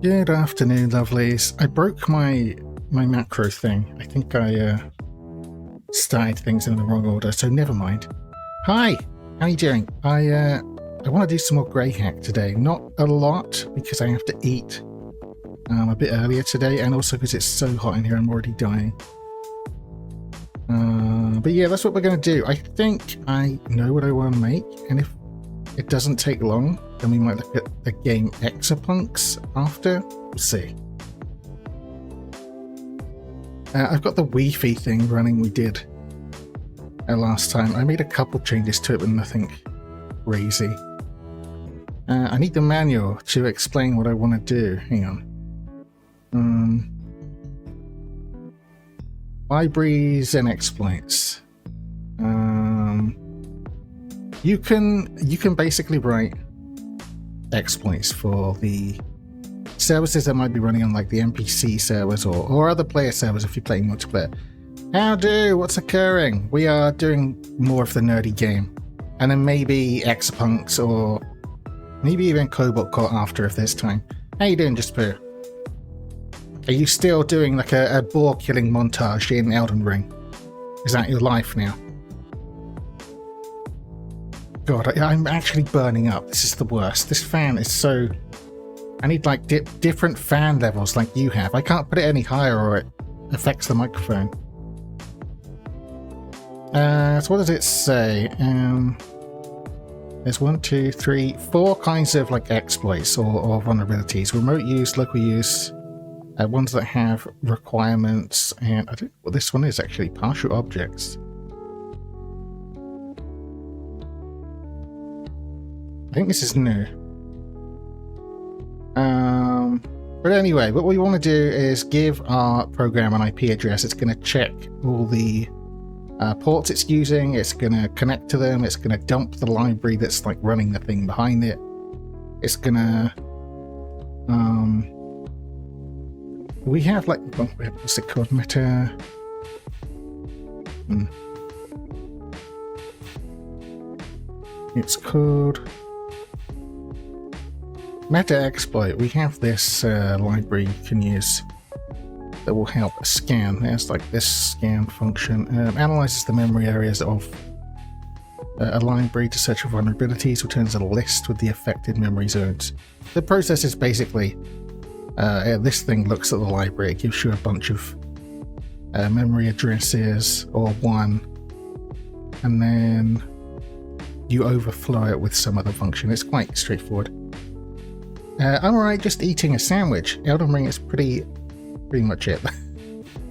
Good afternoon, lovelies. I broke my macro thing. I think I started things in the wrong order, so never mind. Hi, how you doing? I want to do some more Grey Hack today. Not a lot because I have to eat a bit earlier today, and also because it's so hot in here, I'm already dying. But yeah, that's what we're going to do. I think I know what I want to make, and if it doesn't take long, then we might look at the game Exapunks after. We'll see. I've got the Wi-Fi thing running we did last time. I made a couple changes to it, but nothing crazy. I need the manual to explain what I want to do. Hang on. Libraries and exploits. You can basically write exploits for the services that might be running on like the NPC servers or other player servers if you're playing multiplayer. Howdy, what's occurring? We are doing more of the nerdy game. And then maybe Exapunks or maybe even Cobalt Core after if there's time. How you doing, Jasper? Are you still doing like a boar killing montage in Elden Ring? Is that your life now? God, I'm actually burning up. This is the worst. This fan is so... I need like different fan levels like you have. I can't put it any higher or it affects the microphone. So what does it say? There's 1, 2, 3, 4 kinds of like exploits or vulnerabilities. Remote use, local use, ones that have requirements, and I don't know what this one is actually. Partial objects. I think this is new. But anyway, what we want to do is give our program an IP address. It's going to check all the ports it's using. It's going to connect to them. It's going to dump the library that's like running the thing behind it. It's going to... we have like... what's it called? Meta... It's called... Meta exploit. We have this library you can use that will help scan. There's like this scan function. Analyzes the memory areas of a library to search for vulnerabilities, returns a list with the affected memory zones. The process is basically this thing looks at the library, it gives you a bunch of memory addresses or one, and then you overflow it with some other function. It's quite straightforward. I'm alright just eating a sandwich. Elden Ring is pretty much it.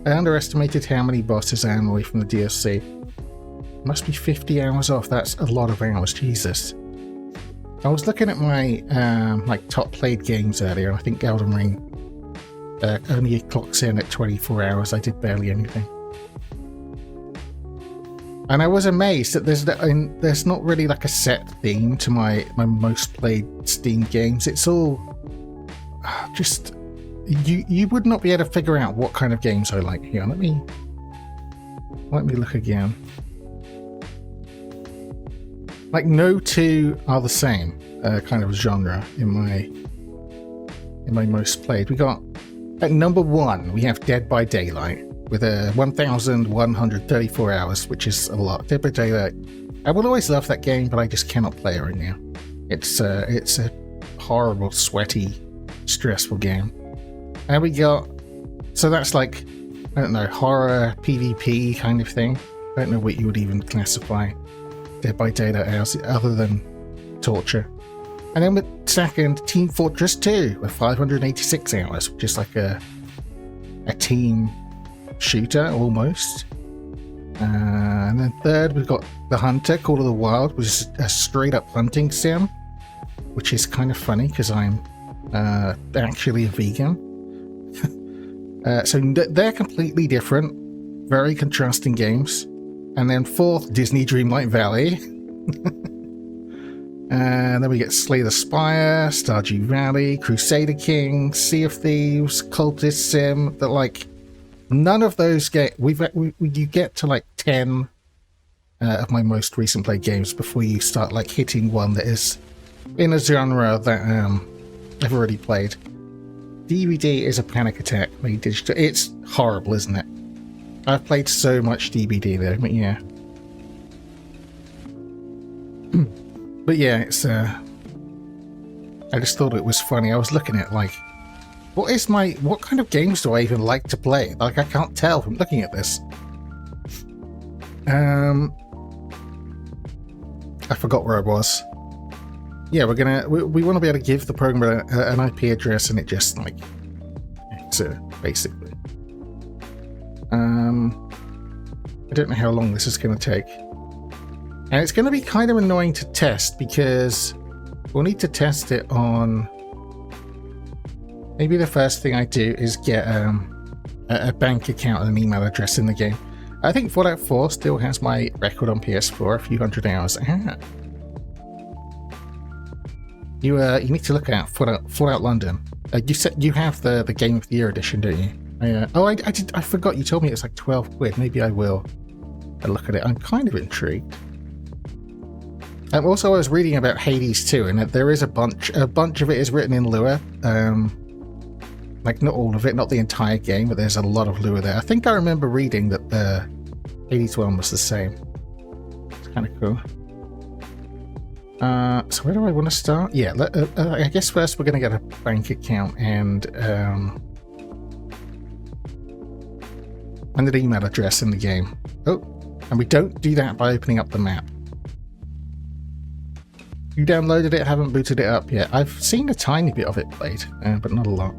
I underestimated how many bosses I am away from the DLC. Must be 50 hours off. That's a lot of hours, Jesus. I was looking at my like top played games earlier, and I think Elden Ring only clocks in at 24 hours. I did barely anything. And I was amazed that there's not really like a set theme to my most played Steam games. It's all just you would not be able to figure out what kind of games I like. Here, let me look again. Like no two are the same kind of genre in my most played. We got at number 1 we have Dead by Daylight with 1,134 hours, which is a lot. Dead by Daylight. I will always love that game, but I just cannot play it right now. It's a horrible, sweaty, stressful game. And we got, so that's like, I don't know, horror, PvP kind of thing. I don't know what you would even classify Dead by Daylight as, other than torture. And then with second, Team Fortress 2 with 586 hours, which is like a team shooter almost. And then third, we've got The Hunter, Call of the Wild, which is a straight up hunting sim, which is kind of funny because I'm actually a vegan. So they're completely different, very contrasting games. And then fourth, Disney Dreamlight Valley. And then we get Slay the Spire, Stardew Valley, Crusader Kings, Sea of Thieves, Cultist Sim. That like none of those get you get to like 10 of my most recent played games before you start like hitting one that is in a genre that I've already played. DVD is a panic attack made digital. It's horrible, isn't it? I've played so much DVD there, but yeah. But yeah, it's I just thought it was funny. I was looking at like, what kind of games do I even like to play? Like, I can't tell from looking at this. I forgot where I was. Yeah, we want to be able to give the program an IP address, and it just like, basically. I don't know how long this is going to take. And it's going to be kind of annoying to test because we'll need to test it on... Maybe the first thing I do is get a bank account and an email address in the game. I think Fallout 4 still has my record on PS4, a few hundred hours. You need to look at Fallout London. You said you have the Game of the Year edition, don't you? I forgot. You told me it's like 12 quid. Maybe I will look at it. I'm kind of intrigued. Also, I was reading about Hades 2, and there is a bunch of it is written in Lua. Like, not all of it, not the entire game, but there's a lot of Lua there. I think I remember reading that the Hades one was the same. It's kind of cool. So where do I want to start? Yeah, I guess first we're going to get a bank account and an email address in the game. Oh, and we don't do that by opening up the map. You downloaded it, haven't booted it up yet. I've seen a tiny bit of it played, but not a lot.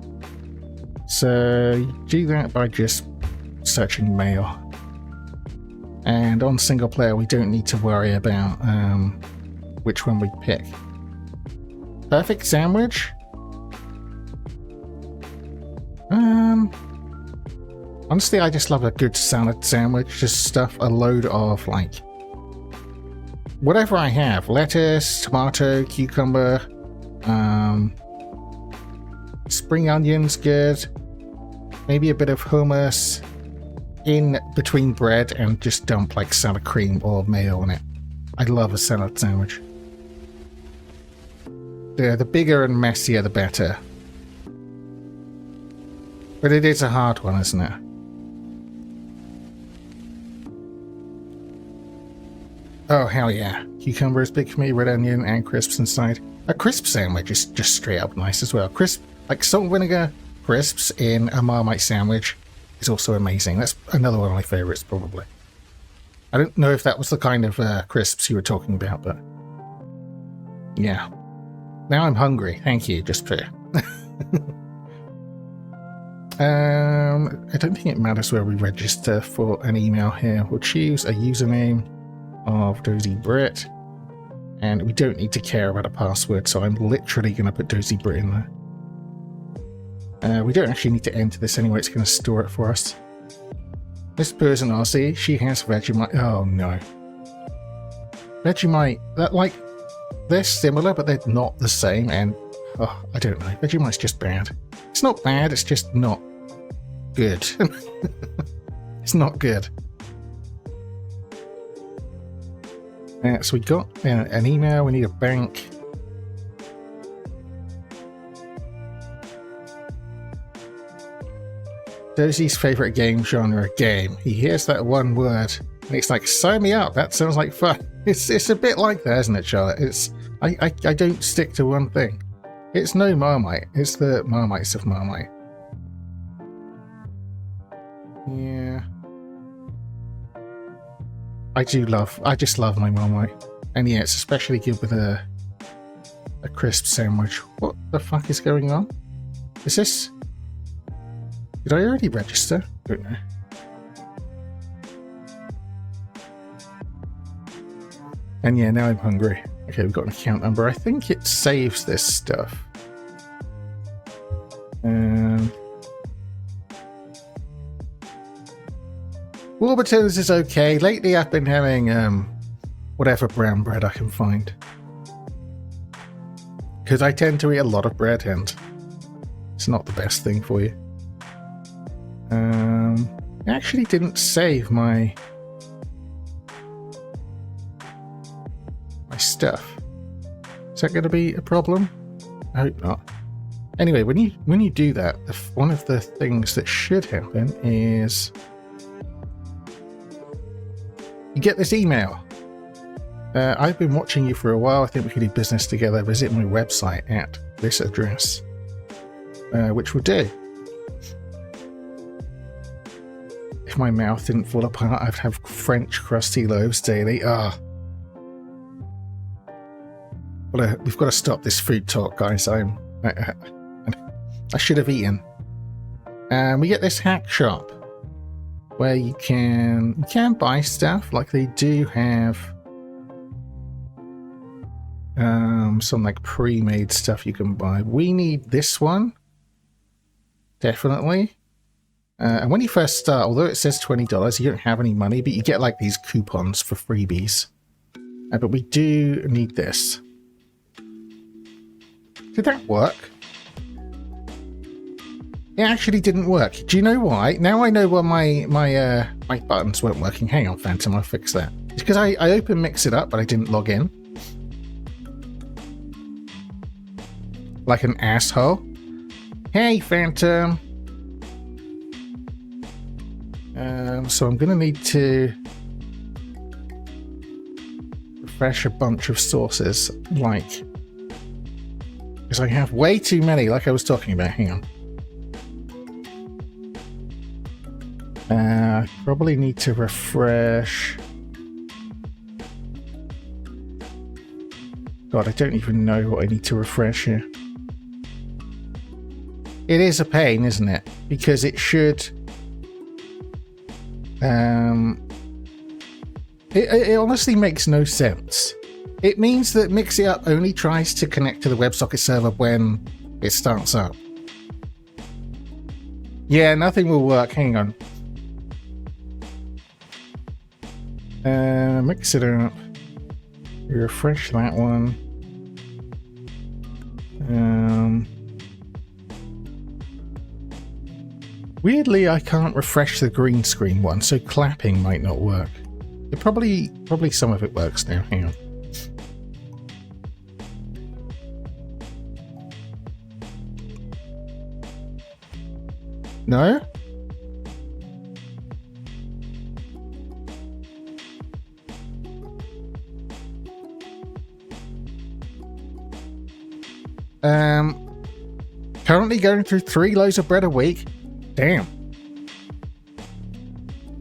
So you do that by just searching mail. And on single player, we don't need to worry about which one we pick. Perfect sandwich? Honestly, I just love a good salad sandwich. Just stuff a load of, like, whatever I have. Lettuce, tomato, cucumber, spring onions, good. Maybe a bit of hummus in between bread and just dump, like, salad cream or mayo on it. I love a salad sandwich. The bigger and messier, the better. But it is a hard one, isn't it? Oh, hell yeah. Cucumber is big for me, red onion, and crisps inside. A crisp sandwich is just straight up nice as well. Crisp, like salt and vinegar crisps in a Marmite sandwich is also amazing. That's another one of my favourites, probably. I don't know if that was the kind of crisps you were talking about, but... yeah. Now I'm hungry. Thank you, just for... I don't think it matters where we register for an email here. We'll choose a username of Dozy Brit, and we don't need to care about a password, so I'm literally going to put Dozy Brit in there. We don't actually need to enter this anyway, it's going to store it for us. This person Aussie, she has Vegemite. Oh no. Vegemite, they're similar, but they're not the same, and I don't know. Vegemite's just bad. It's not bad, it's just not good. It's not good. So we got an email, we need a bank. Dozy's favourite game genre, game. He hears that one word and he's like, sign me up, that sounds like fun. It's a bit like that, isn't it, Charlotte? It's I don't stick to one thing. It's no Marmite, it's the Marmites of Marmite. Yeah. I just love my Marmite. And yeah, it's especially good with a crisp sandwich. What the fuck is going on? Is this... Did I already register? I don't know. And yeah, now I'm hungry. Okay, we've got an account number. I think it saves this stuff. Warburton's is okay. Lately I've been having whatever brown bread I can find. Because I tend to eat a lot of bread and it's not the best thing for you. I actually didn't save my stuff. Is that going to be a problem? I hope not. Anyway, when you do that, one of the things that should happen is you get this email. I've been watching you for a while. I think we could do business together. Visit my website at this address, which we'll do. If my mouth didn't fall apart, I'd have French crusty loaves daily. We've got to stop this food talk, guys. I should have eaten. And we get this hack shop where you can buy stuff. Like they do have some like pre-made stuff you can buy. We need this one, definitely. And when you first start, although it says $20, you don't have any money, but you get like these coupons for freebies. But we do need this. Did that work? It actually didn't work. Do you know why? Now I know why my buttons weren't working. Hang on, Phantom, I'll fix that. It's because I opened Mix It Up, but I didn't log in. Like an asshole. Hey, Phantom. So I'm going to need to refresh a bunch of sources, like, because I have way too many, like I was talking about. Hang on. Probably need to refresh. God, I don't even know what I need to refresh here. It is a pain, isn't it? Because it should... It honestly makes no sense. It means that Mix It Up only tries to connect to the WebSocket server when it starts up. Yeah, nothing will work. Hang on. Mix It Up. Refresh that one. Weirdly, I can't refresh the green screen one, so clapping might not work. It probably some of it works now. Hang on. No? Currently going through 3 loaves of bread a week. Damn.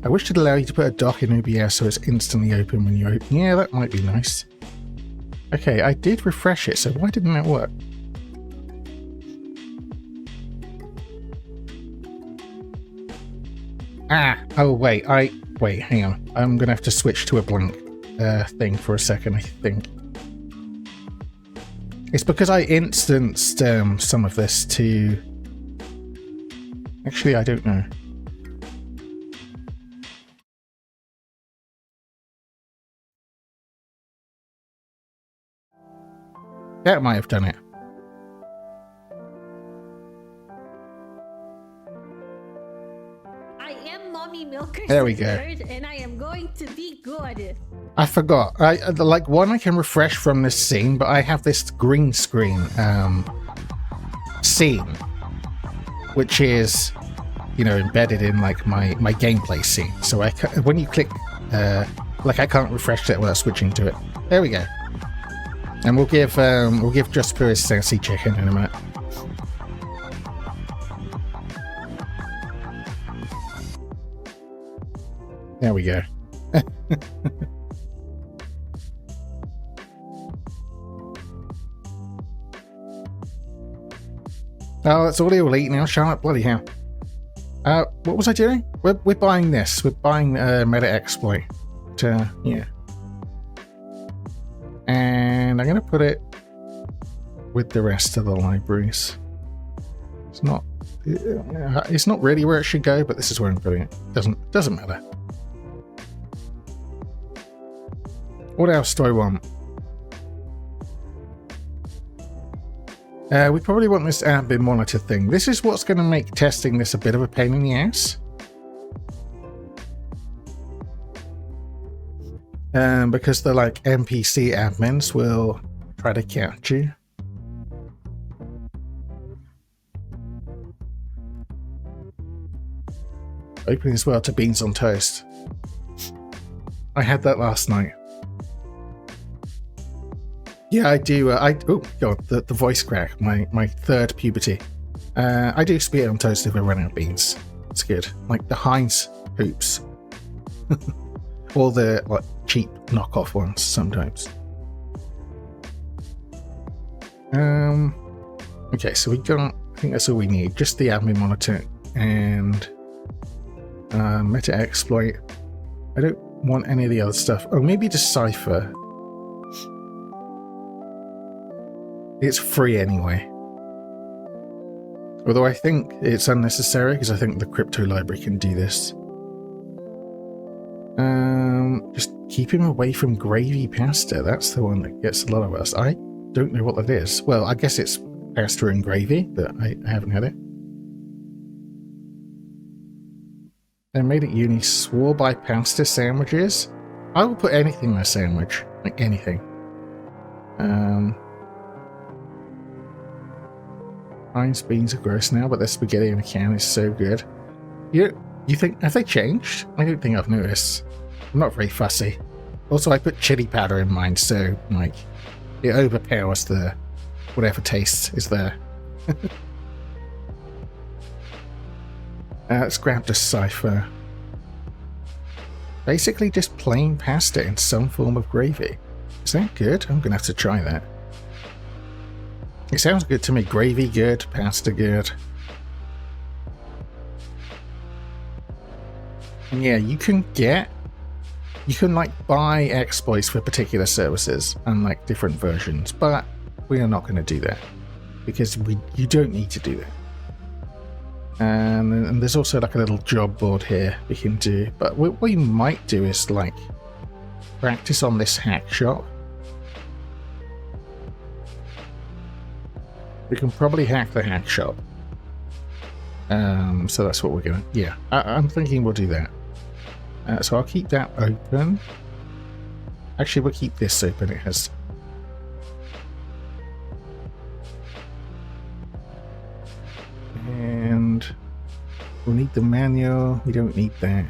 I wish it'd allow you to put a dock in OBS so it's instantly open when you open. Yeah, that might be nice. Okay, I did refresh it, so why didn't that work? Oh wait, wait, hang on. I'm gonna have to switch to a blank thing for a second, I think. It's because I instanced some of this to... Actually, I don't know. That might have done it. I am Mommy Milker. There we go. And I am going to be good. I forgot. Like one I can refresh from this scene, but I have this green screen scene, which is, you know, embedded in like my gameplay scene. So when you click, like I can't refresh it without switching to it. There we go. And we'll give Jasper his sassy chicken in a minute. There we go. Oh, that's all he'll eat now, Charlotte. Bloody hell. What was I doing? We're buying this. We're buying Meta Exploit. Yeah. And I'm going to put it with the rest of the libraries. It's not really where it should go, but this is where I'm putting it. Doesn't matter. What else do I want? We probably want this admin monitor thing. This is what's going to make testing this a bit of a pain in the ass. Because the like NPC admins will try to catch you. open as well to beans on toast. I had that last night. Yeah, I do. Oh god, the voice crack. My third puberty. I do spit on toast if I run out of beans. It's good. Like the Heinz hoops, or the like cheap knockoff ones sometimes. Okay, so we got. I think that's all we need. Just the admin monitor and meta exploit. I don't want any of the other stuff. Oh, maybe Decipher. It's free anyway. Although I think it's unnecessary because I think the crypto library can do this. Just keep him away from gravy pasta. That's the one that gets a lot of us. I don't know what that is. Well, I guess it's pasta and gravy, but I haven't had it. They made at uni swore by pasta sandwiches. I will put anything in a sandwich, like anything. Heinz beans are gross now, but the spaghetti in a can is so good. You think, have they changed? I don't think I've noticed. I'm not very fussy. Also, I put chili powder in mine, so like it overpowers the whatever taste is there. Let's grab Decipher. Basically just plain pasta in some form of gravy. Is that good? I'm gonna have to try that. It sounds good to me. Gravy good, pasta good. And yeah, you can like buy exploits for particular services and like different versions, but we are not going to do that because you don't need to do that. And there's also like a little job board here we can do, but what we might do is like practice on this hack shop. We can probably hack the hack shop. So that's what we're gonna. Yeah, I'm thinking we'll do that. So I'll keep that open. Actually, we'll keep this open. It has. And we'll need the manual. We don't need that.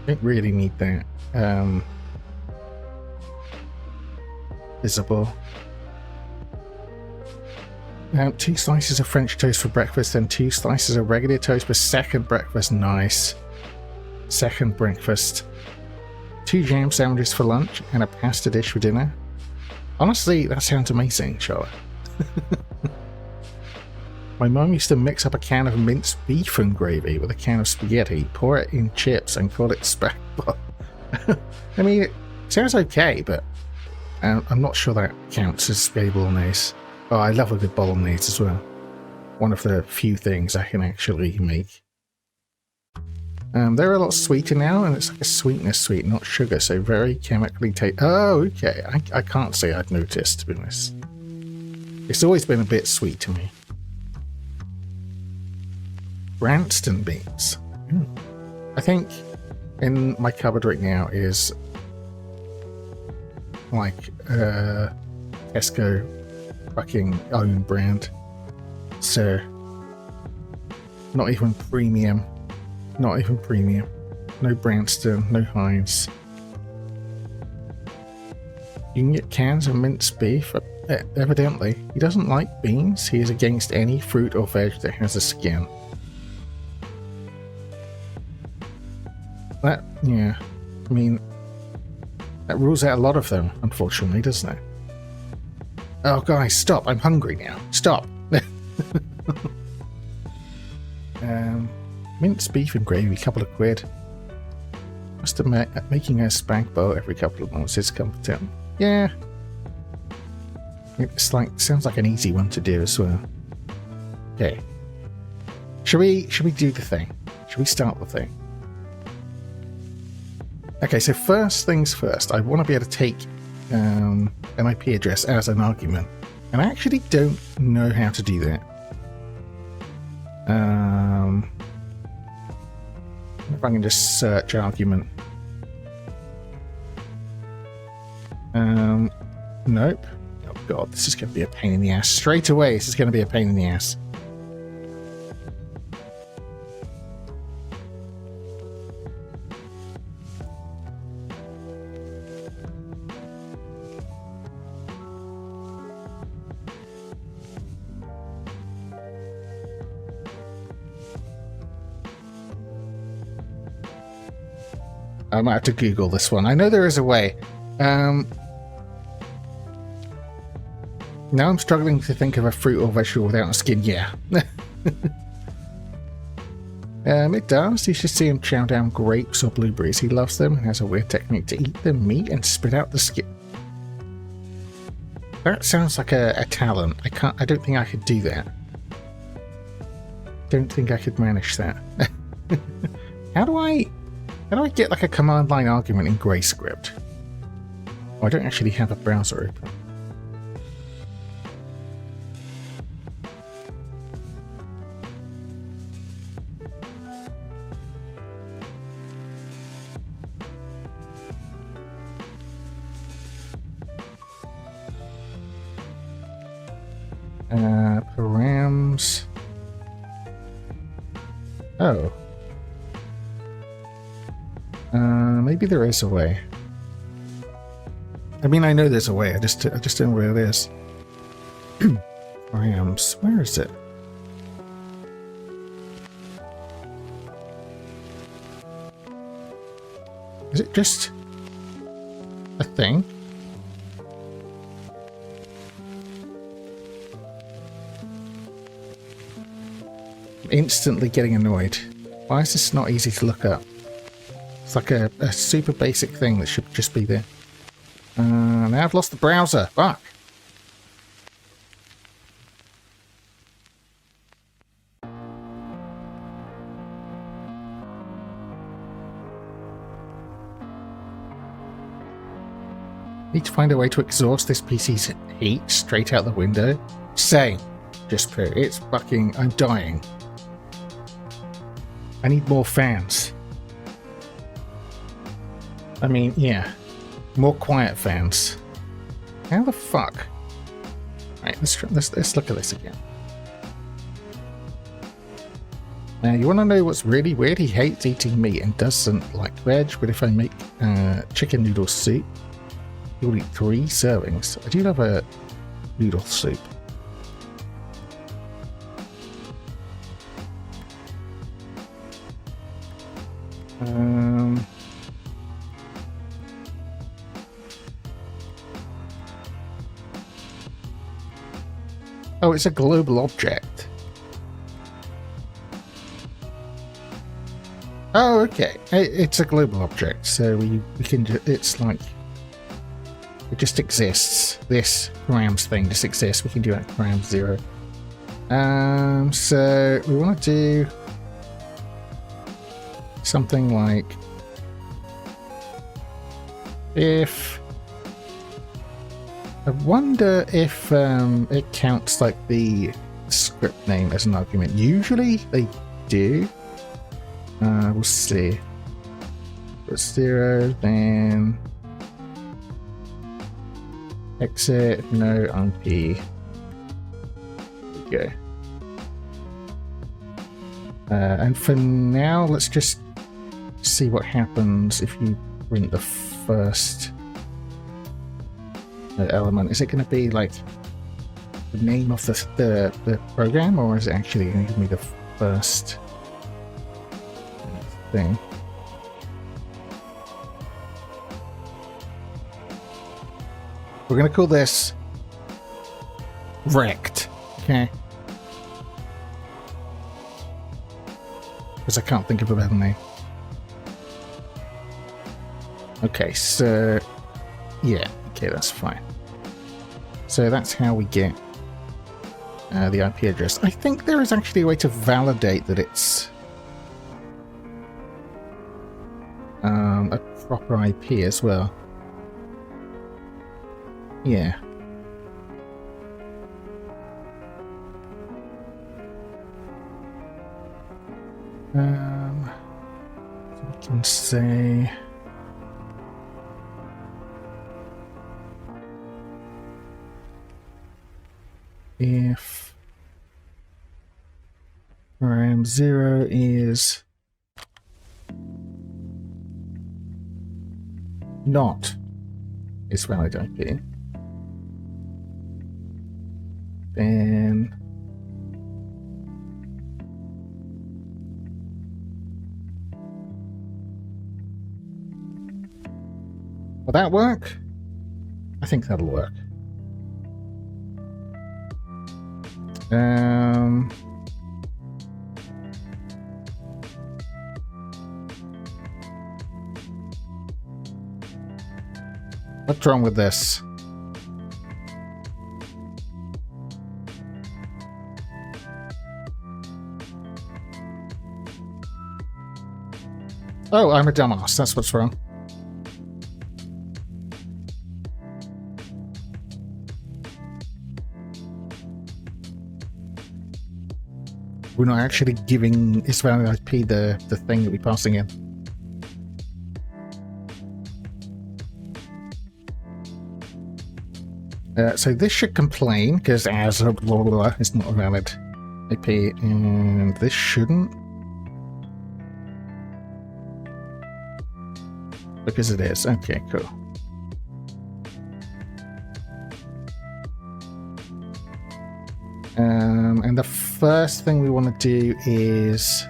Don't really need that. Visible. 2 slices of French toast for breakfast, then 2 slices of regular toast for second breakfast. Nice. Second breakfast. 2 jam sandwiches for lunch and a pasta dish for dinner. Honestly, that sounds amazing, Charlotte. My mum used to mix up a can of minced beef and gravy with a can of spaghetti, pour it in chips, and call it spag bol. I mean, it sounds okay, but I'm not sure that counts as spaghetti bolognese. Oh, I love a good bolognese as well. One of the few things I can actually make. They're a lot sweeter now, and it's like a sweetness sweet, not sugar, so very chemically Oh, okay. I can't say I'd noticed, to be honest. It's always been a bit sweet to me. Branston beans. I think in my cupboard right now is like Tesco fucking own brand. So not even premium. Not even premium. No Branston, no Heinz. You can get cans of minced beef. Evidently, he doesn't like beans. He is against any fruit or veg that has a skin. That, yeah, I mean, that rules out a lot of them, unfortunately, doesn't it? Oh, guys, stop. I'm hungry now. Stop. Minced beef and gravy, couple of quid. Must admit, making a spag bol every couple of months is comforting. Yeah. It's like, sounds like an easy one to do as well. Okay. Should we do the thing? Should we start the thing? Okay, so first things first, I want to be able to take an IP address as an argument. And I actually don't know how to do that. If I can just search argument. Nope. Oh god, this is going to be a pain in the ass. Straight away, this is going to be a pain in the ass. I might have to Google this one. I know there is a way. Now I'm struggling to think of a fruit or vegetable without a skin. Yeah. It does. You should see him chow down grapes or blueberries. He loves them and has a weird technique to eat the meat and spit out the skin. That sounds like a talent. I don't think I could do that. Don't think I could manage that. How do I get like a command line argument in GrayScript? Oh, I don't actually have a browser open. Params. Oh. Maybe there is a way. I mean, I know there's a way. I just don't know where it is. Params. Where is it? Is it just a thing? Instantly getting annoyed. Why is this not easy to look up? It's like a super basic thing that should just be there. Now I've lost the browser. Fuck. Need to find a way to exhaust this PC's heat straight out the window. Same. Just put it's fucking... I'm dying. I need more fans. I mean, yeah. More quiet fans. How the fuck? Right, let's look at this again. Now, you want to know what's really weird? He hates eating meat and doesn't like veg, but if I make chicken noodle soup, he'll eat 3 servings. I do love a noodle soup. Oh, it's a global object. Oh, okay. It's a global object, so we can. It's like it just exists. This grams thing just exists. We can do that gram 0. So we want to do something like if. I wonder if it counts like the script name as an argument. Usually they do. We'll see. Put 0, then exit, no IP. There we go. And for now, let's just see what happens if you print the first element. Is it going to be like the name of the program, or is it actually going to give me the first thing? We're going to call this Rect, okay? Because I can't think of a better name. Okay, so yeah, okay, that's fine. So that's how we get the IP address. I think there is actually a way to validate that it's a proper IP as well. Yeah. So we can say if ram 0 is not its valid IP, then Will that work? I think that'll work. What's wrong with this? Oh, I'm a dumbass. That's what's wrong. We're not actually giving this valid IP the thing that we're passing in. So this should complain because as blah, blah, blah, it's not a valid IP, and this shouldn't. Because it is. Okay, cool. And the first thing we want to do is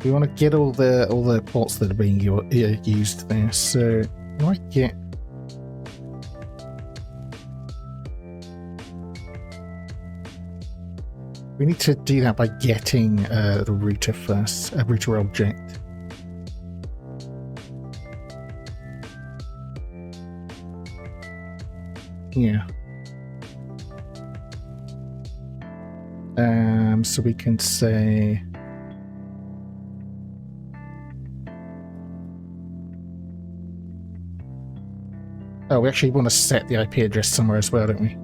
we want to get all the ports that are being used there. So do I get? We need to do that by getting the router first, a router object. Yeah. So we can say we actually want to set the IP address somewhere as well, don't we?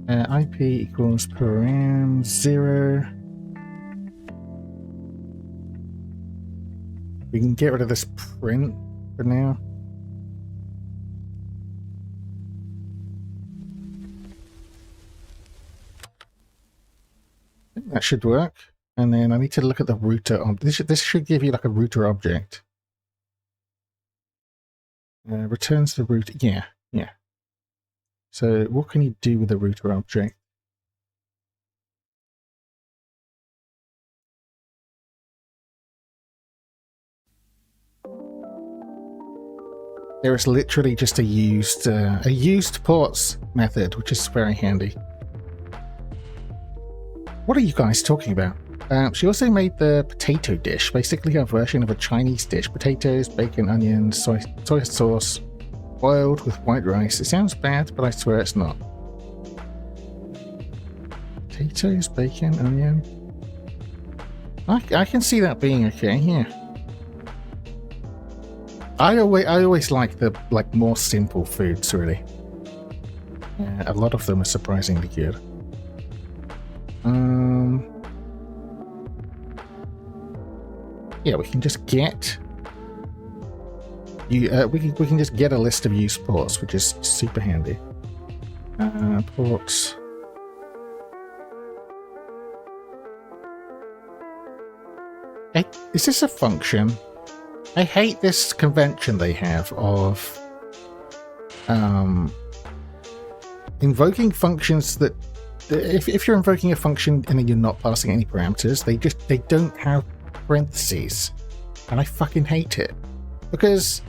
IP equals param 0. We can get rid of this print for now. I think that should work. And then I need to look at the router. This should give you like a router object. Returns the router. Yeah. So what can you do with the router object? There is literally just a used ports method, which is very handy. What are you guys talking about? She also made the potato dish, basically a version of a Chinese dish. Potatoes, bacon, onions, soy sauce, boiled with white rice. It sounds bad, but I swear it's not. Potatoes, bacon, onion. I can see that being okay, yeah. I always like the more simple foods, really. Yeah, a lot of them are surprisingly good. Yeah, we can just get we can just get a list of used ports, which is super handy. Ports. Hey, is this a function? I hate this convention they have of invoking functions that if you're invoking a function and then you're not passing any parameters, they don't have parentheses, and I fucking hate it because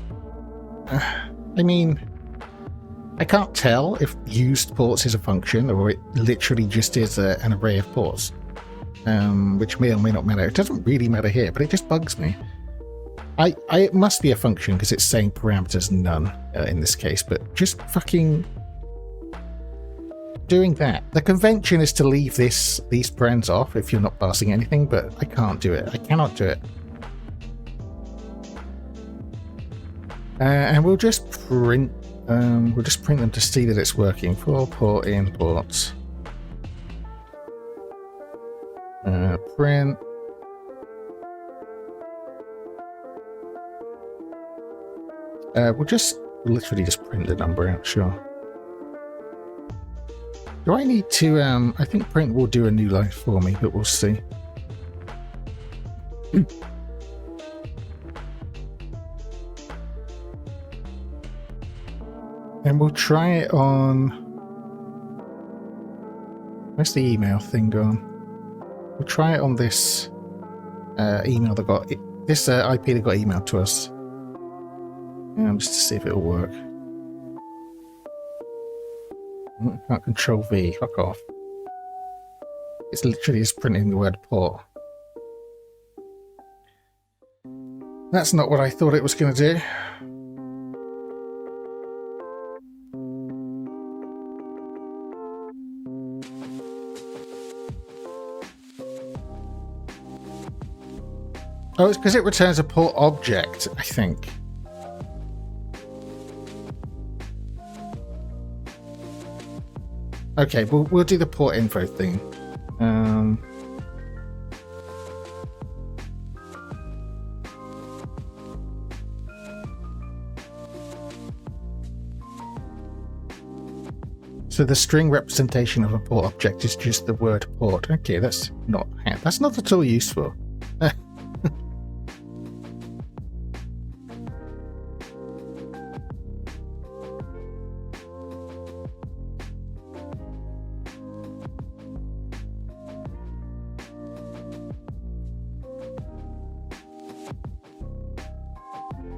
I mean, I can't tell if used ports is a function or it literally just is an array of ports, which may or may not matter. It doesn't really matter here, but it just bugs me. It must be a function because it's saying parameters none in this case, but just fucking doing that. The convention is to leave these parens off if you're not passing anything, but I can't do it. I cannot do it. And we'll just print them to see that it's working. For port imports. Print. We'll literally just print the number out, sure. Do I need to, I think print will do a new line for me, but we'll see. And we'll try it on... Where's the email thing gone? We'll try it on this email that got... This IP that got emailed to us. Just to see if it'll work. Can't control V. Fuck off. It's literally just printing the word port. That's not what I thought it was going to do. Oh, it's because it returns a port object, I think. Okay, we'll do the port info thing. So the string representation of a port object is just the word port. Okay, that's not at all useful.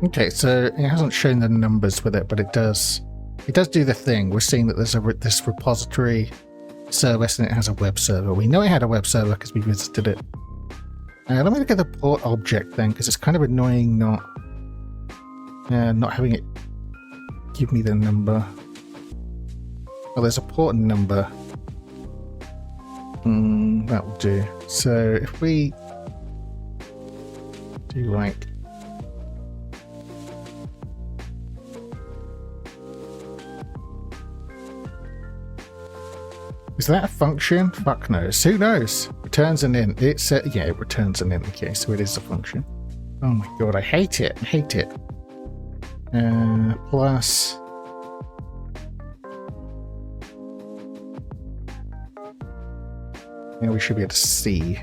Okay, so it hasn't shown the numbers with it, but it does do the thing. We're seeing that there's this repository service and it has a web server. We know it had a web server because we visited it. Let me look at the port object then, because it's kind of annoying not having it give me the number. Oh, there's a port number. That will do. So if we do like... Is that a function? Fuck knows. Who knows? Returns an int. Yeah, it returns an int. Okay, so it is a function. Oh my god, I hate it. I hate it. Plus... Yeah, we should be able to see.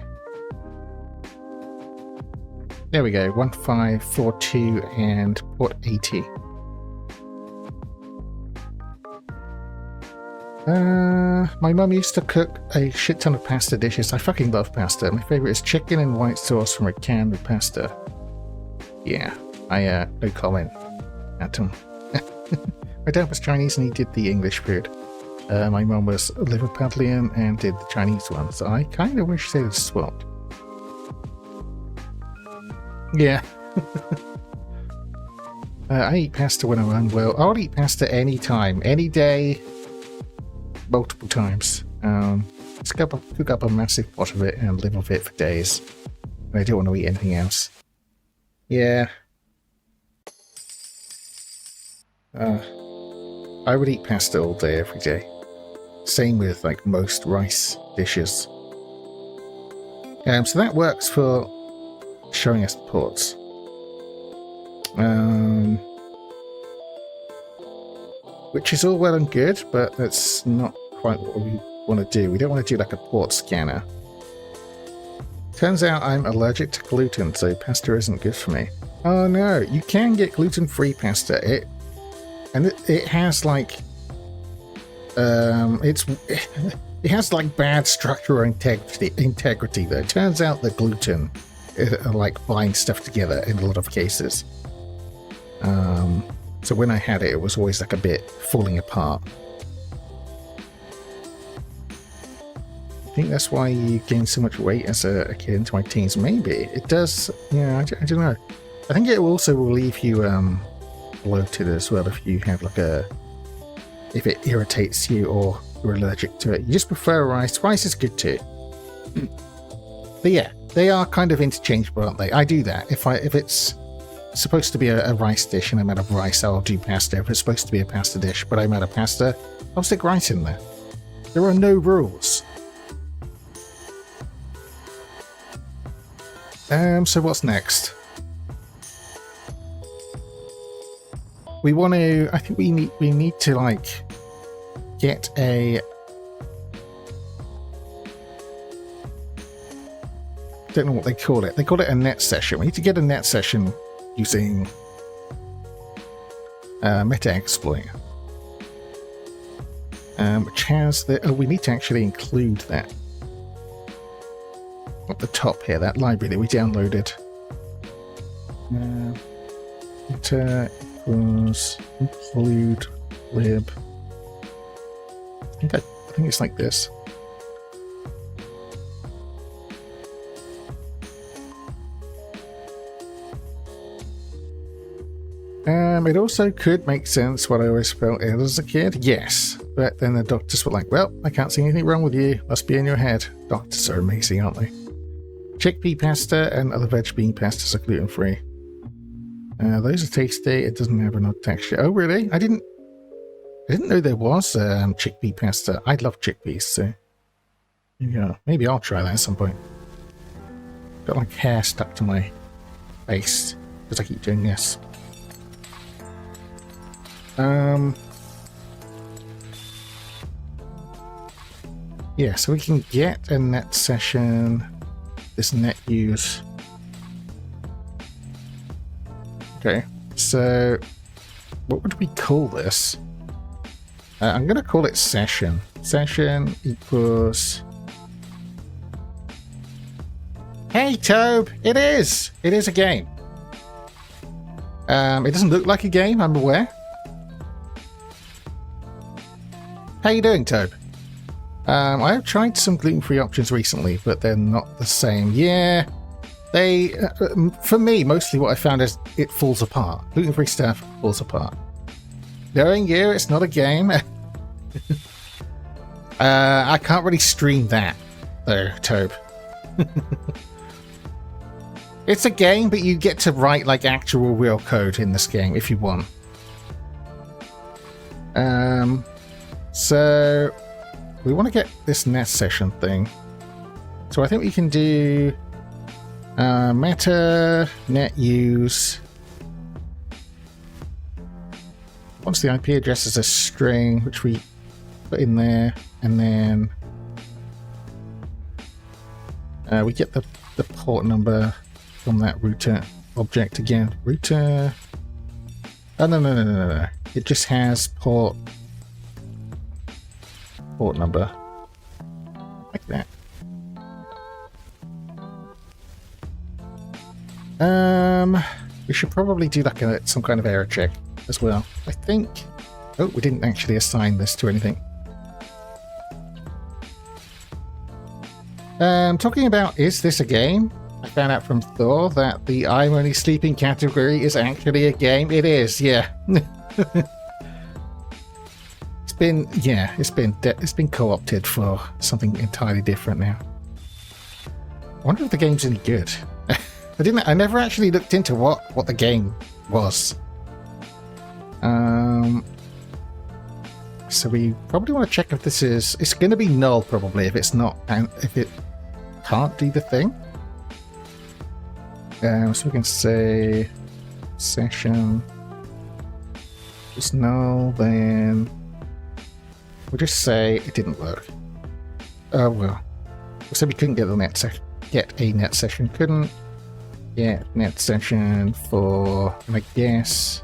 There we go. 1542 and port 80. My mum used to cook a shit ton of pasta dishes. I fucking love pasta. My favourite is chicken and white sauce from a can with pasta. Yeah, no comment. Atom. My dad was Chinese and he did the English food. My mum was Liverpudlian and did the Chinese one, so I kind of wish they had swapped. Yeah. I eat pasta when I'm unwell. I'll eat pasta any time, any day, multiple times. Just cook up a massive pot of it and live off it for days. And I don't want to eat anything else. Yeah. I would eat pasta all day, every day. Same with like most rice dishes. So that works for showing us the ports. Which is all well and good, but that's not quite what we want to do. We don't want to do like a port scanner. Turns out I'm allergic to gluten, so pasta isn't good for me. Oh no, you can get gluten-free pasta. It has like it has like bad structural integrity though. It turns out that gluten are like buying stuff together in a lot of cases. So when I had it, it was always like a bit falling apart. I think that's why you gain so much weight as a kid into my teens. Maybe it does. Yeah, I don't know. I think it also will leave you bloated as well if you have like if it irritates you or you're allergic to it. You just prefer rice. Rice is good too. But yeah, they are kind of interchangeable, aren't they? I do that. If it's supposed to be a rice dish and I'm out of rice, I'll do pasta. If it's supposed to be a pasta dish but I'm out of pasta, I'll stick rice in there. There are no rules. So what's next? We want to. I think we need to like get a. Don't know what they call it. They call it a net session. We need to get a net session using Metaxploit, which has the. Oh, we need to actually include that at the top here. That library that we downloaded. equals include lib. I think it's like this. It also could make sense what I always felt ill as a kid, yes. But then the doctors were like, well, I can't see anything wrong with you. Must be in your head. Doctors are amazing, aren't they? Chickpea pasta and other veg bean pastas are gluten-free. Those are tasty. It doesn't have enough texture. Oh, really? I didn't know there was chickpea pasta. I love chickpeas, so yeah, maybe I'll try that at some point. Got like hair stuck to my face because I keep doing this. Yeah, so we can get a net session, this net use. Okay, so what would we call this? I'm going to call it session. Session equals... Hey, Tobe! It is! It is a game. It doesn't look like a game, I'm aware. How you doing, Tobe? I have tried some gluten-free options recently, but they're not the same. Yeah, they... for me, mostly what I found is it falls apart. Gluten-free stuff falls apart. Knowing you, it's not a game. I can't really stream that, though, Tobe. It's a game, but you get to write, like, actual real code in this game, if you want. So... we want to get this net session thing. So I think we can do meta net use. Once the IP address is a string, which we put in there, and then we get the port number from that router object again. Router. Oh, no. It just has port number like that. We should probably do like some kind of error check as well. I think. Oh, we didn't actually assign this to anything. Talking about is this a game? I found out from Thor that the I'm only sleeping category is actually a game. It is, yeah. It's been co-opted for something entirely different now. I wonder if the game's any good. I never actually looked into what the game was. So we probably want to check if this is... it's going to be null probably if it's not, and if it can't do the thing. So we can say session is null, then we'll just say it didn't work. Oh well. We said we couldn't get a net session. Couldn't get net session for, and I guess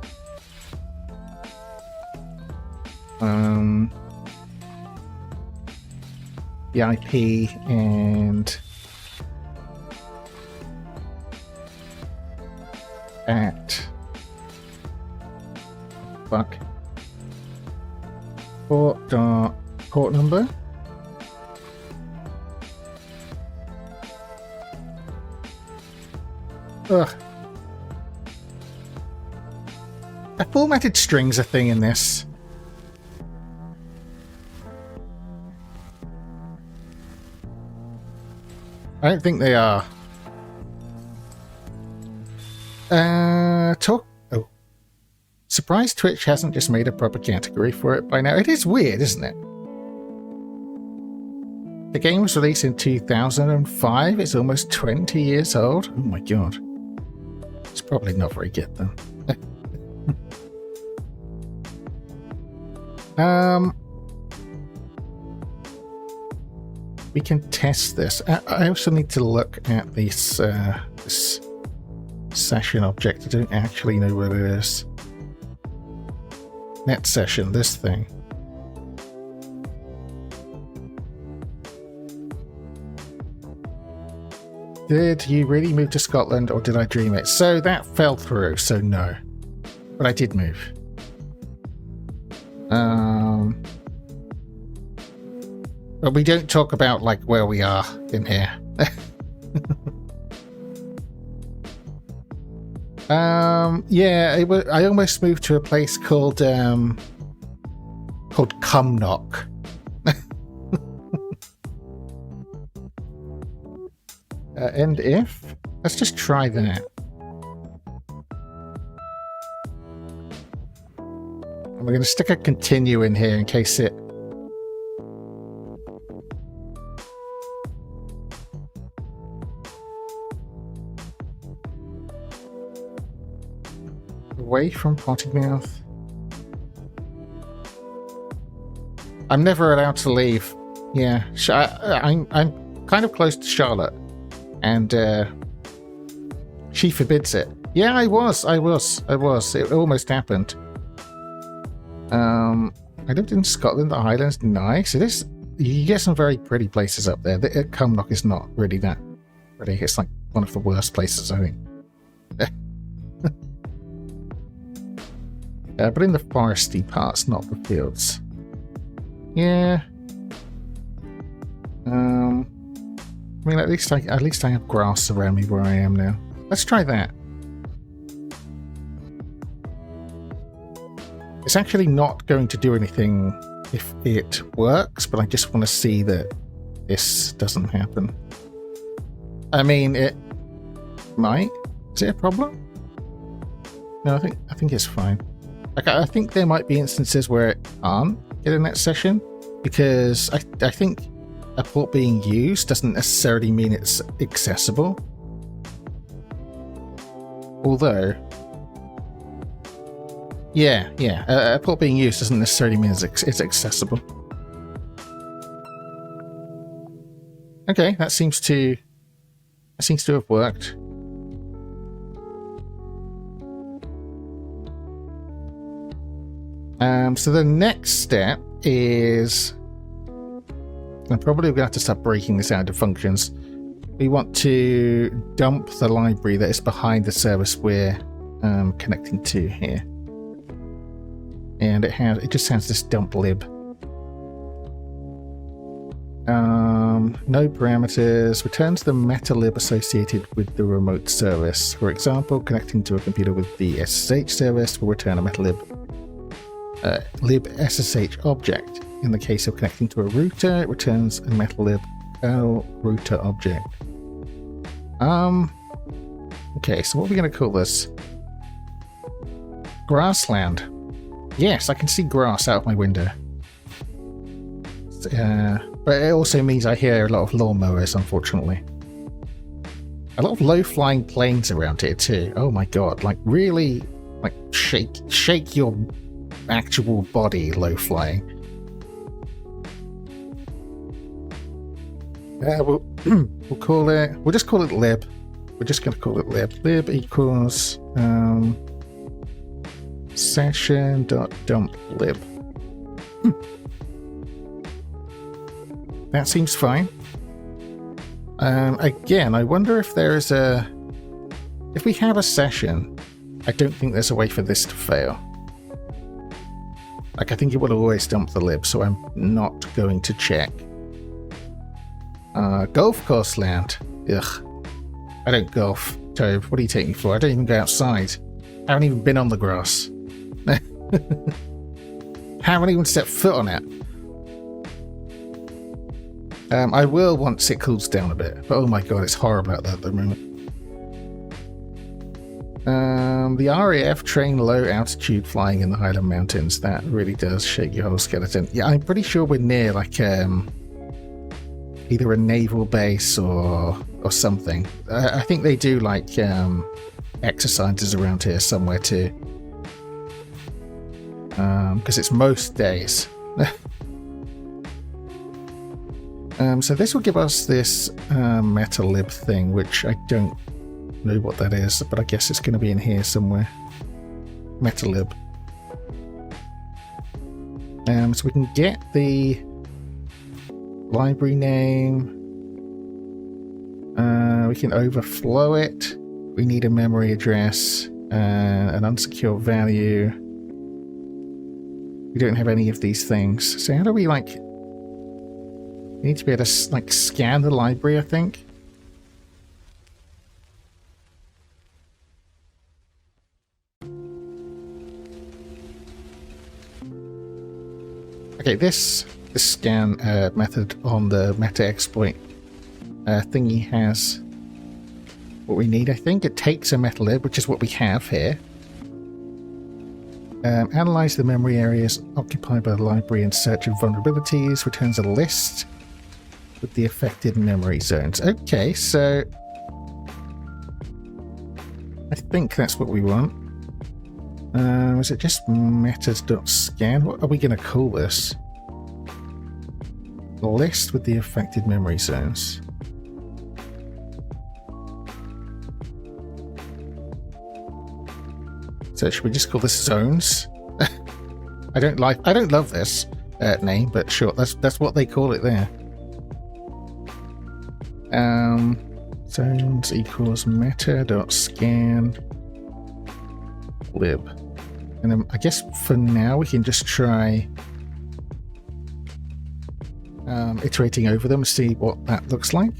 the IP and at port number. Ugh. Are formatted strings a thing in this? I don't think they are. Oh. Surprised Twitch hasn't just made a proper category for it by now. It is weird, isn't it? The game was released in 2005. It's almost 20 years old. Oh my god. It's probably not very good then. We can test this. I also need to look at this session object. I don't actually know what it is. Net session, this thing. Did you really move to Scotland or did I dream it? So that fell through, so no. But I did move. But we don't talk about like where we are in here. Yeah, I almost moved to a place called Cumnock. And if let's just try that. And we're going to stick a continue in here in case it. Away from Pottingmouth. I'm never allowed to leave. Yeah, I'm kind of close to Charlotte, and she forbids it. Yeah, I was. It almost happened. I lived in Scotland. The Highlands, nice. It is. You get some very pretty places up there. Cumnock is not really that pretty. It's like one of the worst places, I think. But in the foresty parts, not the fields. Yeah. I mean, at least I have grass around me where I am now. Let's try that. It's actually not going to do anything if it works, but I just want to see that this doesn't happen. I mean, it might. Is it a problem? No, I think it's fine. Like, I think there might be instances where it can't get in that session, because I think a port being used doesn't necessarily mean it's accessible. Although, yeah, a port being used doesn't necessarily mean it's accessible. Okay, that seems to have worked. So the next step is, I'm probably going to have to start breaking this out into functions. We want to dump the library that is behind the service we're connecting to here, and it just has this dump lib. No parameters. Returns the metalib associated with the remote service. For example, connecting to a computer with the SSH service will return a metalib lib SSH object. In the case of connecting to a router, it returns a metalib kernel router object. Okay, so what are we going to call this? Grassland. Yes, I can see grass out of my window. But it also means I hear a lot of lawnmowers, unfortunately. A lot of low-flying planes around here too. Oh my god, like really, like shake your actual body low-flying. We'll call it. We'll just call it lib. We're just going to call it lib. Lib equals session.dump_lib. That seems fine. Again, I wonder if there is if we have a session, I don't think there's a way for this to fail. Like, I think it will always dump the lib, so I'm not going to check. Golf course land. Ugh. I don't golf. Tobe, what do you take me for? I don't even go outside. I haven't even been on the grass. Haven't even set foot on it. I will once it cools down a bit, but oh my god, it's horrible out there at the moment. The RAF train low altitude flying in the Highland Mountains. That really does shake your whole skeleton. Yeah, I'm pretty sure we're near like either a naval base or something. I think they do like exercises around here somewhere too. Because it's most days. So this will give us this metalib thing, which I don't know what that is, but I guess it's going to be in here somewhere. Metalib. So we can get the library name. We can overflow it. We need a memory address. an unsecure value. We don't have any of these things. So how do we, like... We need to be able to, like, scan the library, I think. Okay, this scan method on the meta exploit thingy has what we need, I think. It takes a metal lib, which is what we have here. Analyze the memory areas occupied by the library in search of vulnerabilities. Returns a list with the affected memory zones. Okay, so I think that's what we want. Is it just metas.scan? What are we going to call this? List with the affected memory zones. So should we just call this zones? I don't love this name, but sure, that's what they call it there. Zones equals meta.scan lib. And then I guess for now we can just try iterating over them and see what that looks like.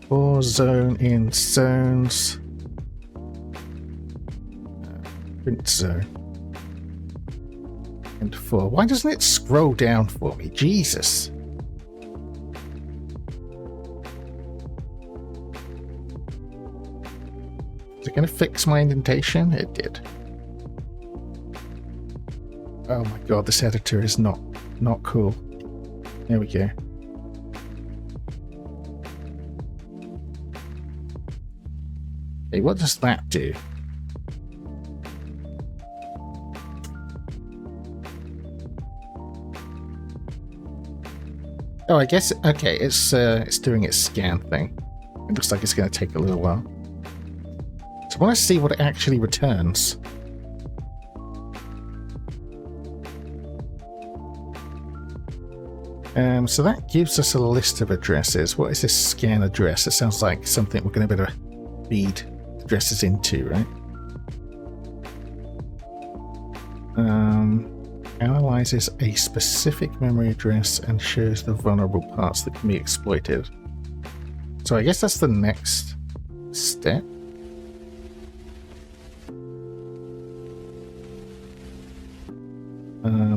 For zone in zones. Print zone. And for. Why doesn't it scroll down for me? Jesus. Is it going to fix my indentation? It did. Oh my god, this editor is not cool. There we go. Okay, what does that do? Oh, I guess, okay, it's doing its scan thing. It looks like it's going to take a little while. So I want to see what it actually returns. So that gives us a list of addresses. What is this scan address? It sounds like something we're going to be able to feed addresses into, right? Analyzes a specific memory address and shows the vulnerable parts that can be exploited. So I guess that's the next step.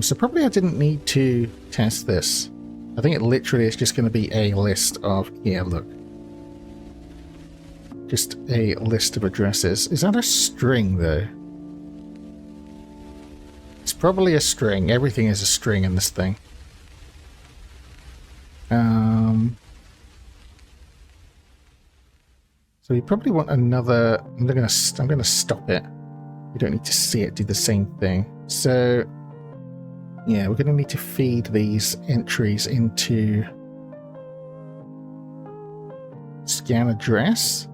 So probably I didn't need to test this. I think it literally is just going to be a list of... Yeah, look. Just a list of addresses. Is that a string, though? It's probably a string. Everything is a string in this thing. So you probably want another... I'm gonna stop it. You don't need to see it do the same thing. So... yeah, we're going to need to feed these entries into scan address.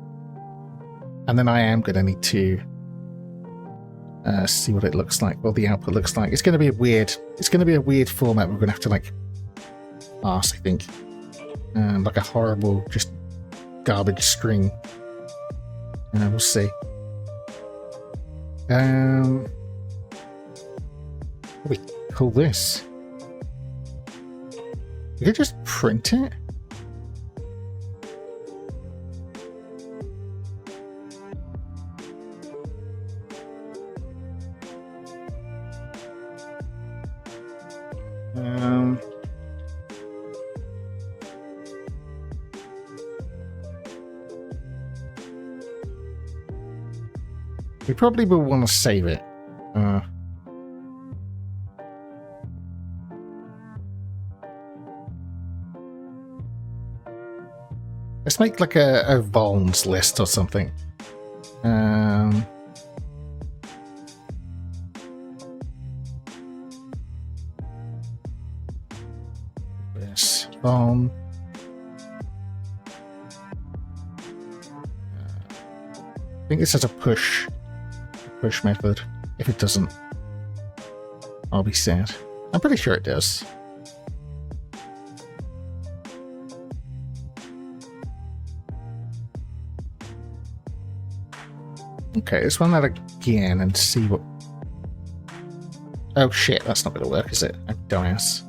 And then I am going to need to see what it looks like, what the output looks like. It's going to be a weird format we're going to have to, like, pass, I think. Like a horrible, just garbage string. We'll see. What do we call this? We could just print it. We probably will want to save it. Let's make like a vulns list or something. This vuln. I think this has a push method. If it doesn't, I'll be sad. I'm pretty sure it does. Okay, let's run that again and see what... Oh shit, that's not going to work, is it? I'm dumbass.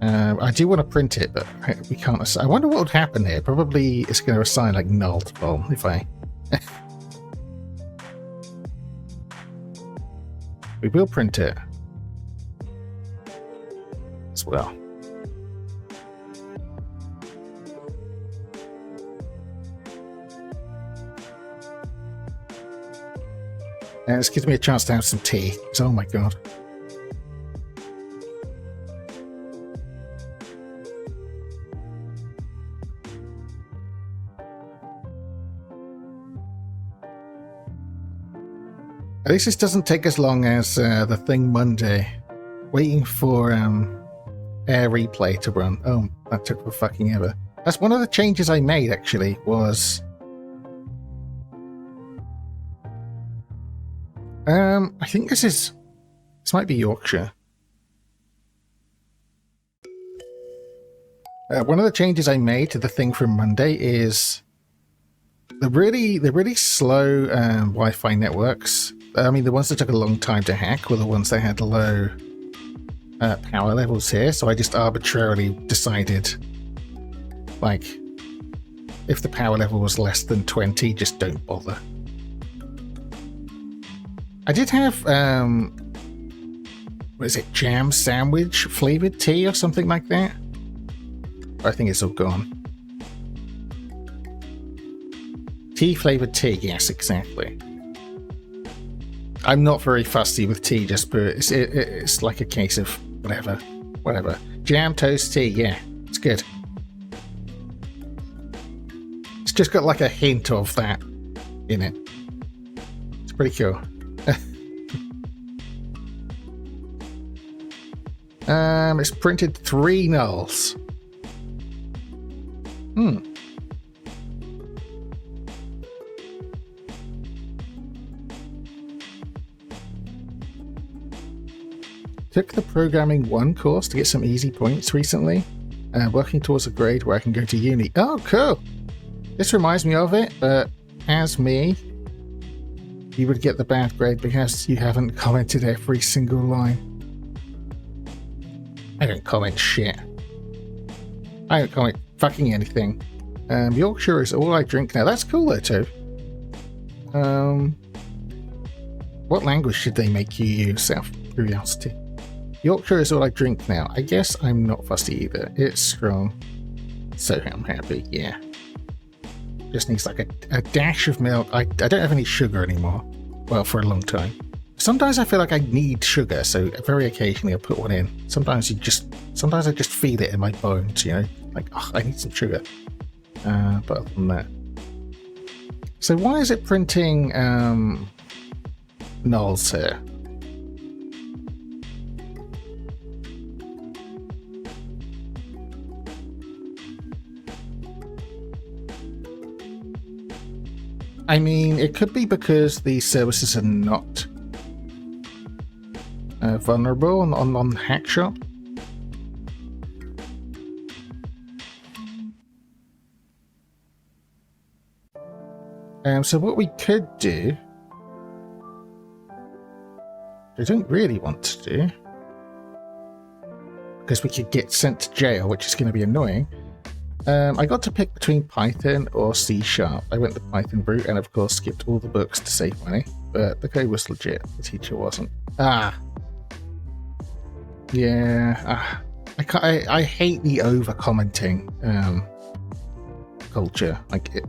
I do want to print it, but we can't assign. I wonder what would happen here. Probably it's going to assign like null to bold if I... We will print it as well. And this gives me a chance to have some tea. Oh my god. At least this doesn't take as long as the thing Monday. Waiting for Air Replay to run. Oh, that took for fucking ever. That's one of the changes I made, actually, was... I think this might be Yorkshire. One of the changes I made to the thing from Monday is the really slow Wi-Fi networks. I mean, the ones that took a long time to hack were the ones that had low power levels here. So I just arbitrarily decided, like, if the power level was less than 20, just don't bother. I did have, what is it, jam sandwich flavored tea or something like that? I think it's all gone. Tea flavored tea, yes, exactly. I'm not very fussy with tea, just but it's like a case of whatever. Jam toast tea, yeah, it's good. It's just got like a hint of that in it. It's pretty cool. It's printed 3 nulls. Took the Programming 1 course to get some easy points recently. Working towards a grade where I can go to uni. Oh, cool! This reminds me of it, but as me, you would get the bad grade because you haven't commented every single line. I don't comment shit. I don't comment fucking anything. Yorkshire is all I drink now. That's cool though, too. What language should they make you use? Out of curiosity. Yorkshire is all I drink now. I guess I'm not fussy either. It's strong. So I'm happy, yeah. Just needs like a dash of milk. I don't have any sugar anymore. Well, for a long time. Sometimes I feel like I need sugar, so very occasionally I'll put one in. Sometimes I just feel it in my bones, you know? Like, oh, I need some sugar. But other than that. So why is it printing nulls here? I mean, it could be because these services are not vulnerable on Hackshop. So what we could do, I don't really want to do, because we could get sent to jail, which is going to be annoying. I got to pick between Python or C#. I went the Python route and of course skipped all the books to save money, but the code was legit, the teacher wasn't. Yeah, I hate the over-commenting culture. Like it.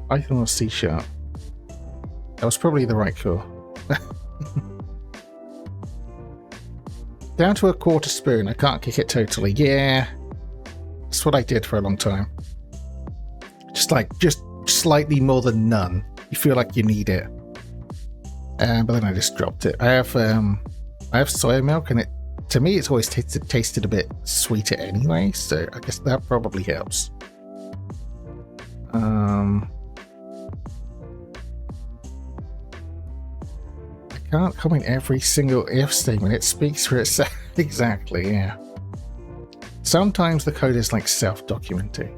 Python or C#. That was probably the right call. Down to a quarter spoon. I can't kick it totally. Yeah, that's what I did for a long time. Just slightly more than none. You feel like you need it, but then I just dropped it. I have soya milk, and to me it's always tasted a bit sweeter anyway. So I guess that probably helps. Can't comment every single if statement. It speaks for itself. Exactly, yeah. Sometimes the code is like self-documenting.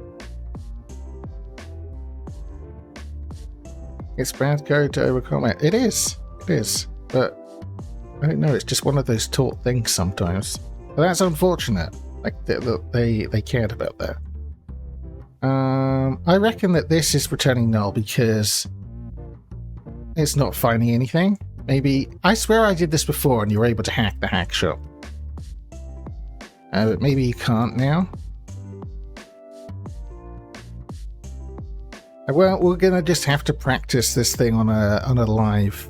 It's bad code to overcome it. It is. It is. But I don't know. It's just one of those taught things sometimes. But that's unfortunate. Like they cared about that. I reckon that this is returning null because it's not finding anything. Maybe I swear I did this before and you were able to hack the hack shop. But maybe you can't now. Well, we're gonna just have to practice this thing on a live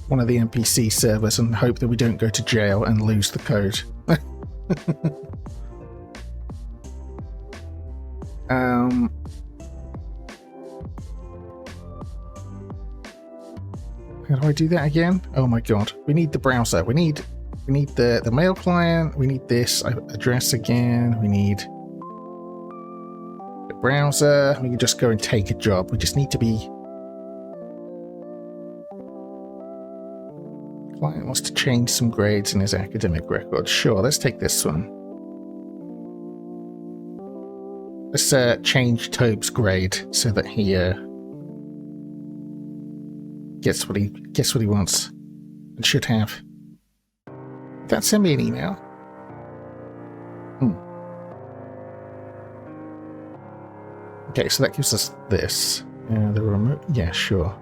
one of the NPC servers and hope that we don't go to jail and lose the code. How do I do that again? Oh my god. We need the browser. We need the mail client. We need this address again. We need the browser. We can just go and take a job. We just need to be... Client wants to change some grades in his academic record. Sure, let's take this one. Let's change Tobe's grade so that he gets what he wants and should have. Did that send me an email? Okay, so that gives us this. The remote. Yeah, sure.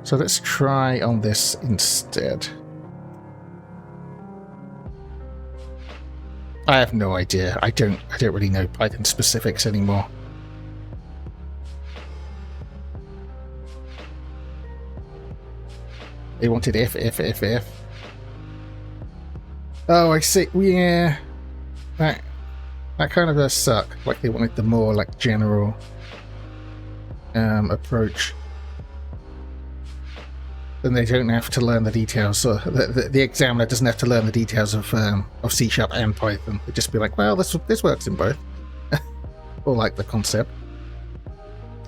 So let's try on this instead. I have no idea. I don't really know Python specifics anymore. They wanted if. Oh, I see. Yeah. That kind of does suck. Like they wanted the more like general approach. Then they don't have to learn the details. So the examiner doesn't have to learn the details of C# and Python. They'd just be like, well, this works in both. Or like the concept.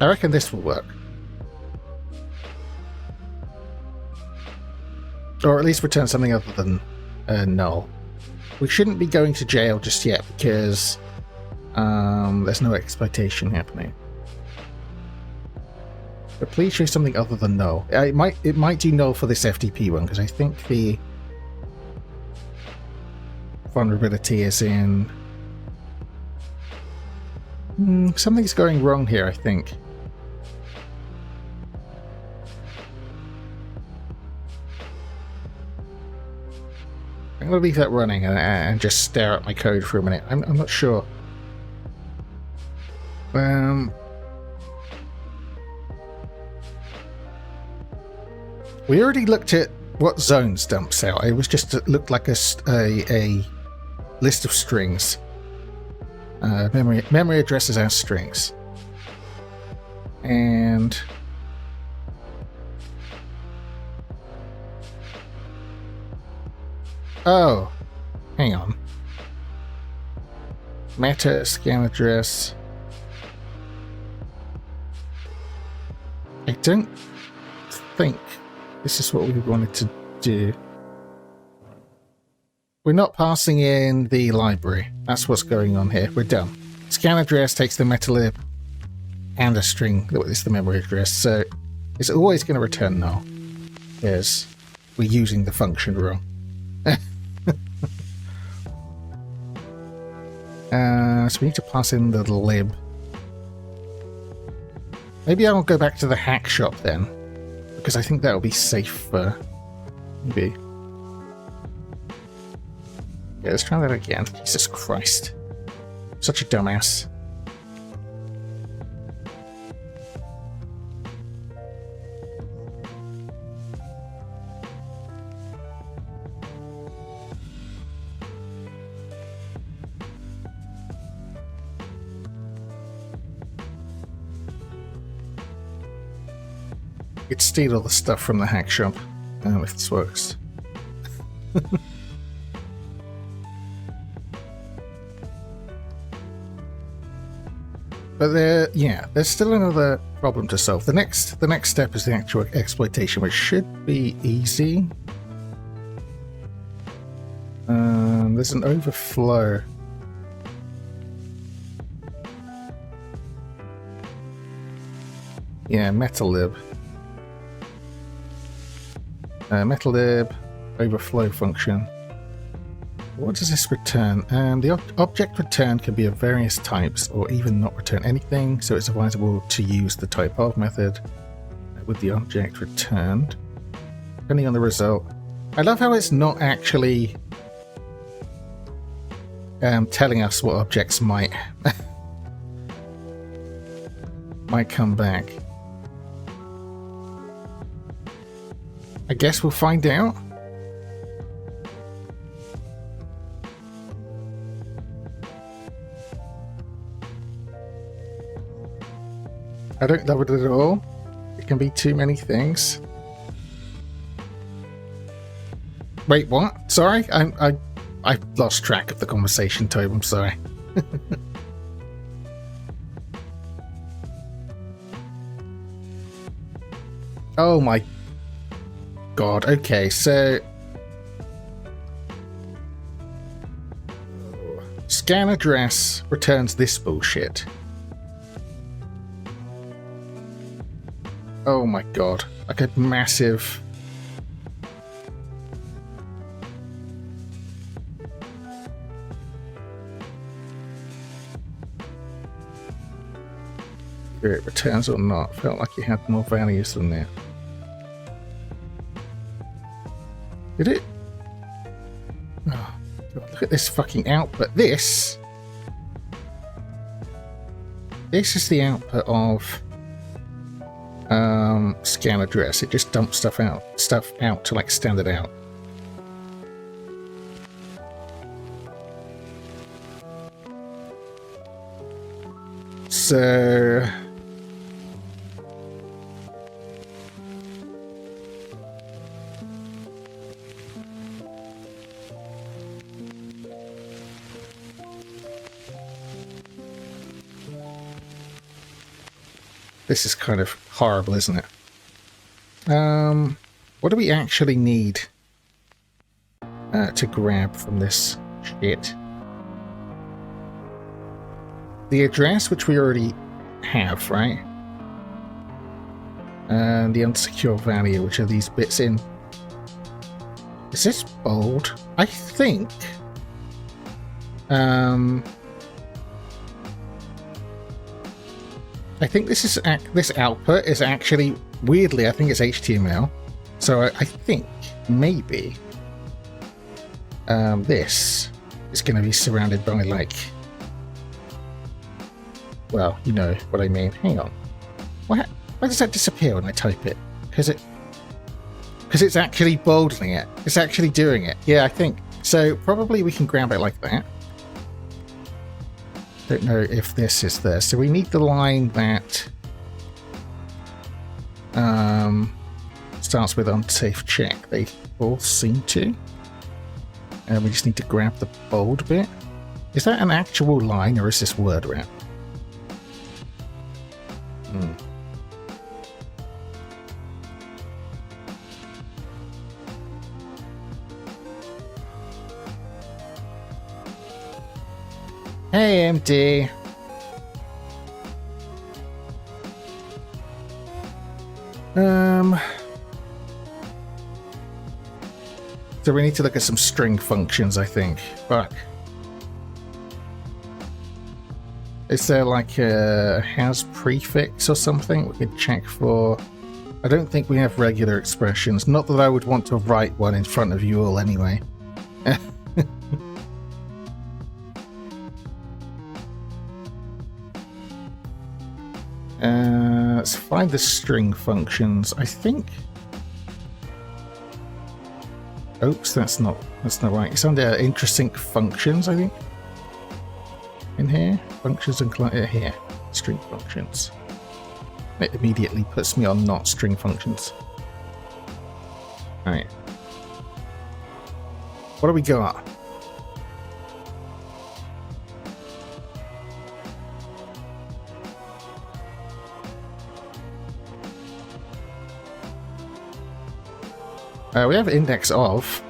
I reckon this will work. Or at least return something other than null. We shouldn't be going to jail just yet because there's no exploitation happening. But please show something other than null. It might do null for this FTP one because I think the vulnerability is in... something's going wrong here, I think. I'm going to leave that running and just stare at my code for a minute. I'm not sure. We already looked at what zones dumps out. It was just it looked like a list of strings. Memory addresses as strings. And oh, hang on. Meta scan address. I don't think this is what we wanted to do. We're not passing in the library. That's what's going on here. We're done. Scan address takes the metalib and a string that is the memory address. So it's always going to return null. Yes, we're using the function wrong. So we need to pass in the lib. Maybe I'll go back to the hack shop then, because I think that'll be safer. Maybe. Yeah, let's try that again. Jesus Christ. Such a dumbass. Could steal all the stuff from the hack shop if this works. But there's still another problem to solve. The next step is the actual exploitation, which should be easy. There's an overflow. Yeah, MetaLib. MetaLib overflow function. What does this return? The object return can be of various types or even not return anything, so it's advisable to use the type of method with the object returned, depending on the result. I love how it's not actually telling us what objects might come back. I guess we'll find out. I don't love it at all. It can be too many things. Wait, what? Sorry? I lost track of the conversation, Tobe. I'm sorry. Oh my god. Okay, so scan address returns this bullshit. Oh my god. Like a massive... Whether it returns or not, felt like it had more values than that. Did it? Oh, God, look at this fucking output. This is the output of scan address. It just dumps stuff out to like stand it out. So this is kind of horrible, isn't it? What do we actually need to grab from this shit? The address, which we already have, right? And the unsecure value, which are these bits in. Is this bold? I think. I think this output is actually, weirdly, I think it's HTML. So I think maybe this is going to be surrounded by like, well, you know what I mean. Hang on. Why does that disappear when I type it? Because it's actually bolding it. It's actually doing it. Yeah, I think. So probably we can grab it like that. Don't know if this is there. So we need the line that starts with unsafe check. They all seem to. And we just need to grab the bold bit. Is that an actual line or is this word wrap? Hey, MD. So we need to look at some string functions, I think. Fuck. Is there like a has prefix or something we could check for? I don't think we have regular expressions. Not that I would want to write one in front of you all anyway. Let's find the string functions. I think. Oops, that's not right. It's under interesting functions, I think. In here, functions and here, string functions. It immediately puts me on not string functions. All right. What do we got? We have index of.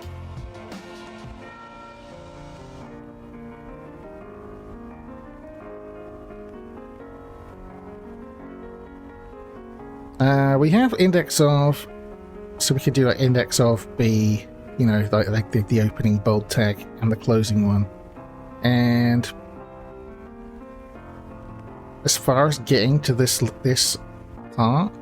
We have index of, so we could do like index of B, you know, like the opening bold tag and the closing one. And as far as getting to this part,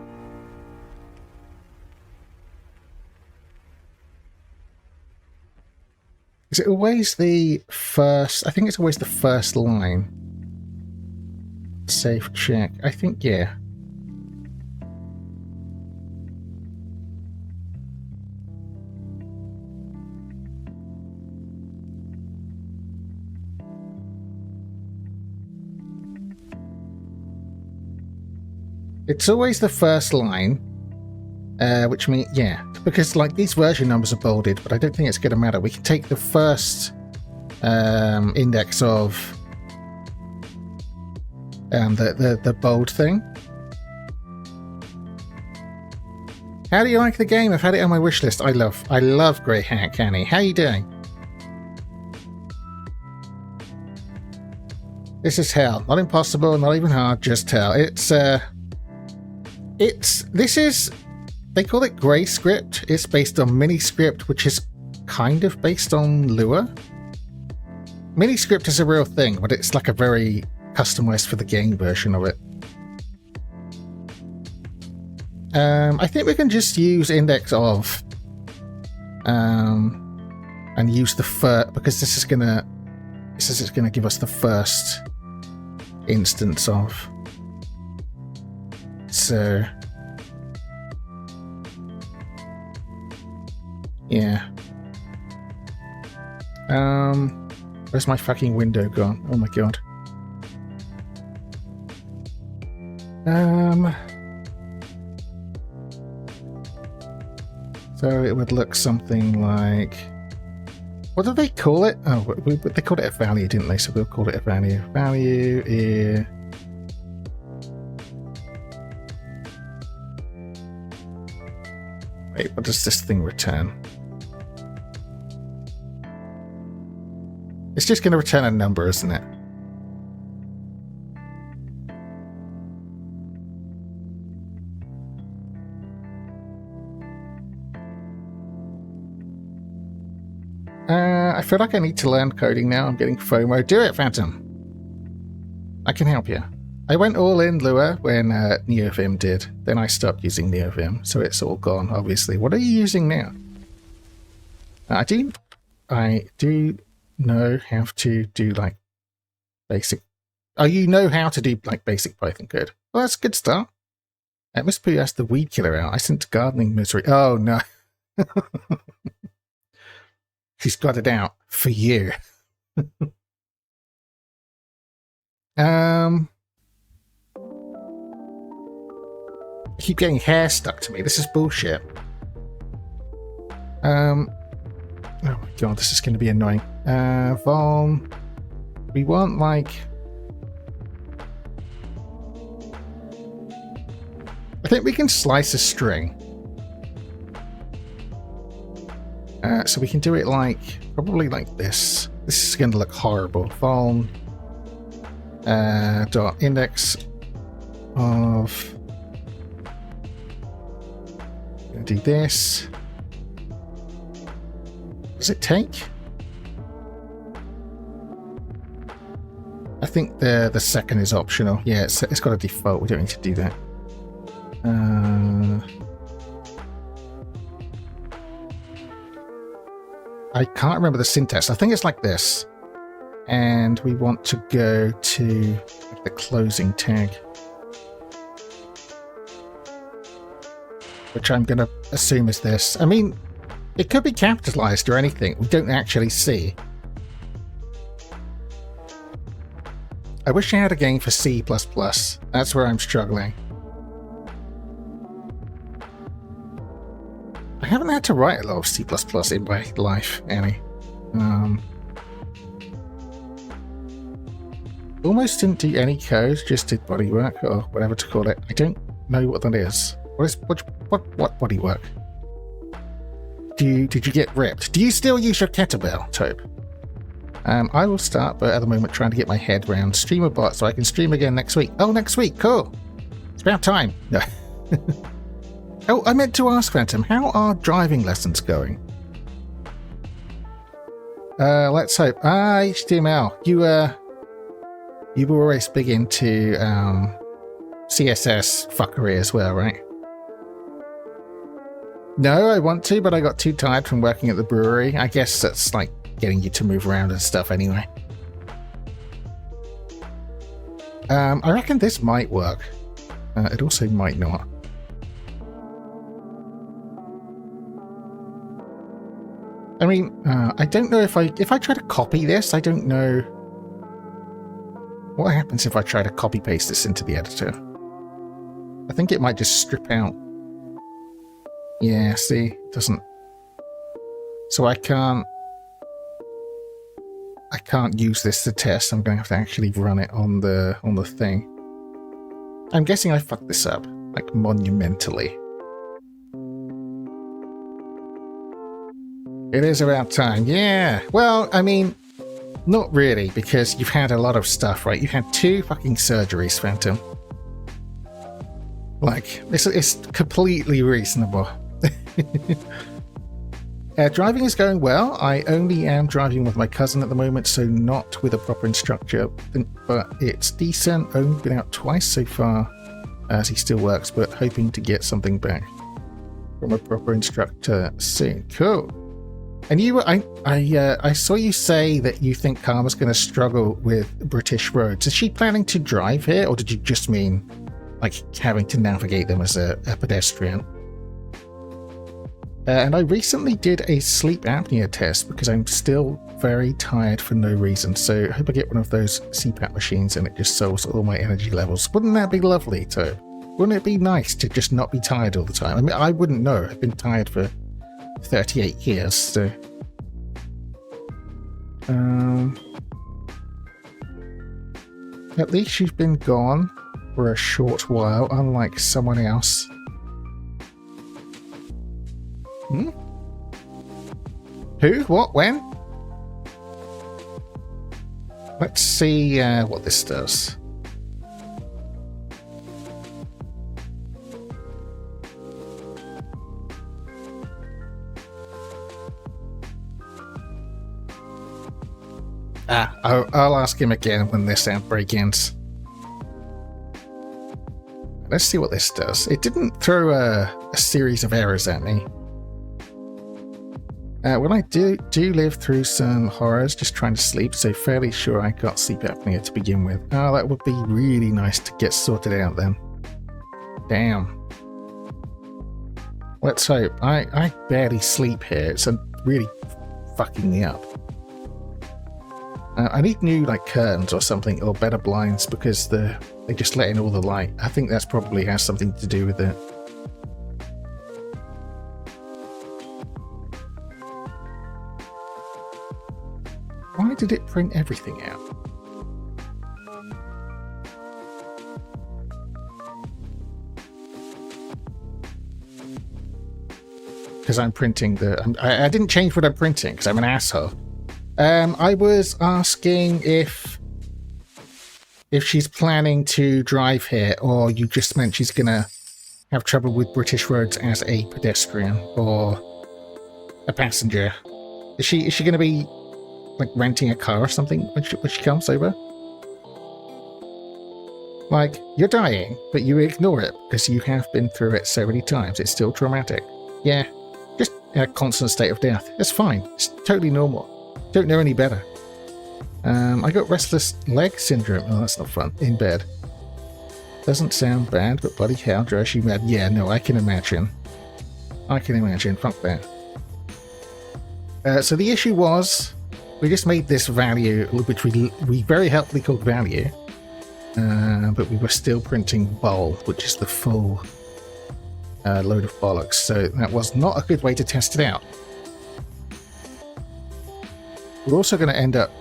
is it always the first? I think it's always the first line. Safe check. I think, yeah. It's always the first line, which means, yeah, because like these version numbers are bolded, but I don't think it's going to matter. We can take the first index of the bold thing. How do you like the game? I've had it on my wish list. I love Grey Hack, Annie. How are you doing? This is hell. Not impossible, not even hard, just hell. They call it Grey Script. It's based on Miniscript, which is kind of based on Lua. Miniscript is a real thing, but it's like a very customized for the game version of it. I think we can just use index of and use the first, because this is gonna give us the first instance of. So yeah. Where's my fucking window gone? Oh my god. So it would look something like, what do they call it? Oh, they called it a value, didn't they? So we'll call it a value. Value is... Wait, what does this thing return? It's just going to return a number, isn't it? I feel like I need to learn coding now. I'm getting FOMO. Do it, Phantom. I can help you. I went all in Lua when NeoVim did. Then I stopped using NeoVim, so it's all gone, obviously. What are you using now? I do know how to do, like, basic... Oh, you know how to do, like, basic Python code. Well, that's a good start. Miss Pooh asked the weed killer out. I sent gardening misery. Oh, no. She's got it out for you. I keep getting hair stuck to me. This is bullshit. Oh my god, this is going to be annoying. Vom, we want like... I think we can slice a string. So we can do it like, probably like this. This is going to look horrible. Vom dot index of... I'm going to do this. Does it take? I think the second is optional. Yeah, it's got a default. We don't need to do that. I can't remember the syntax. I think it's like this. And we want to go to the closing tag, which I'm going to assume is this. I mean, it could be capitalized or anything. We don't actually see. I wish I had a game for C++. That's where I'm struggling. I haven't had to write a lot of C++ in my life, Annie. Almost didn't do any code, just did bodywork or whatever to call it. I don't know what that is. What bodywork? Did you get ripped? Do you still use your kettlebell, Tope? I will start, but at the moment trying to get my head around StreamerBot so I can stream again next week. Oh, next week, cool. It's about time. No. Oh, I meant to ask Phantom, how are driving lessons going? Let's hope. HTML. You were always big into CSS fuckery as well, right? No, I want to, but I got too tired from working at the brewery. I guess that's like getting you to move around and stuff anyway. I reckon this might work. It also might not. I mean, I don't know if I try to copy this, I don't know what happens if I try to copy paste this into the editor. I think it might just strip out. Yeah, see, it doesn't. So I can't use this to test. I'm going to have to actually run it on the thing. I'm guessing I fucked this up, like monumentally. It is about time. Yeah. Well, I mean, not really, because you've had a lot of stuff, right? You've had 2 fucking surgeries, Phantom. Like, it's completely reasonable. Driving is going well. I only am driving with my cousin at the moment, so not with a proper instructor, but it's decent. Only been out twice so far, as he still works, but hoping to get something back from a proper instructor soon. Cool. And you, I saw you say that you think Karma's going to struggle with British roads. Is she planning to drive here, or did you just mean like having to navigate them as a pedestrian? And I recently did a sleep apnea test because I'm still very tired for no reason. So I hope I get one of those CPAP machines and it just solves all my energy levels. Wouldn't that be lovely, too? Wouldn't it be nice to just not be tired all the time? I mean, I wouldn't know. I've been tired for 38 years, so... At least you've been gone for a short while, unlike someone else. Hmm? Who? What? When? Let's see what this does. I'll ask him again when this outbreak ends. Let's see what this does. It didn't throw a series of errors at me. Well, I do live through some horrors just trying to sleep, so fairly sure I got sleep apnea to begin with. Oh, that would be really nice to get sorted out then. Damn. Let's hope. I barely sleep here. It's really fucking me up. I need new like curtains or something, or better blinds, because they just let in all the light. I think that's probably has something to do with it. Why did it print everything out? Because I'm printing I didn't change what I'm printing because I'm an asshole. I was asking if she's planning to drive here, or you just meant she's gonna have trouble with British roads as a pedestrian or a passenger. Is she gonna be like renting a car or something when she comes over? Like, you're dying, but you ignore it because you have been through it so many times. It's still traumatic. Yeah, just in a constant state of death. It's fine. It's totally normal. Don't know any better. I got restless leg syndrome. Oh, that's not fun. In bed. Doesn't sound bad, but bloody hell, drives you mad. Yeah, no, I can imagine. I can imagine. Fuck that. So the issue was, we just made this value, which we very helpfully called value, but we were still printing bol, which is the full load of bollocks. So that was not a good way to test it out. We're also going to end up...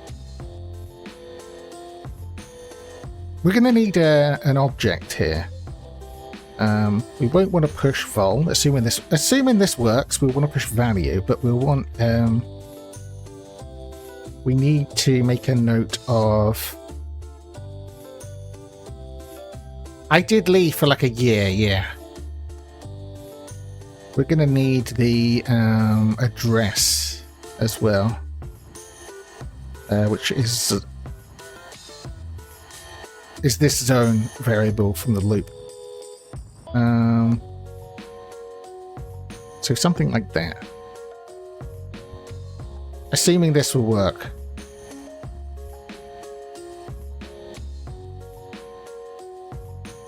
We're going to need an object here. We won't want to push vol, assuming this works. We want to push value, but we'll want... we need to make a note of... I did leave for like a year, yeah. we're going to need the address as well, which is this zone variable from the loop. So something like that. Assuming this will work.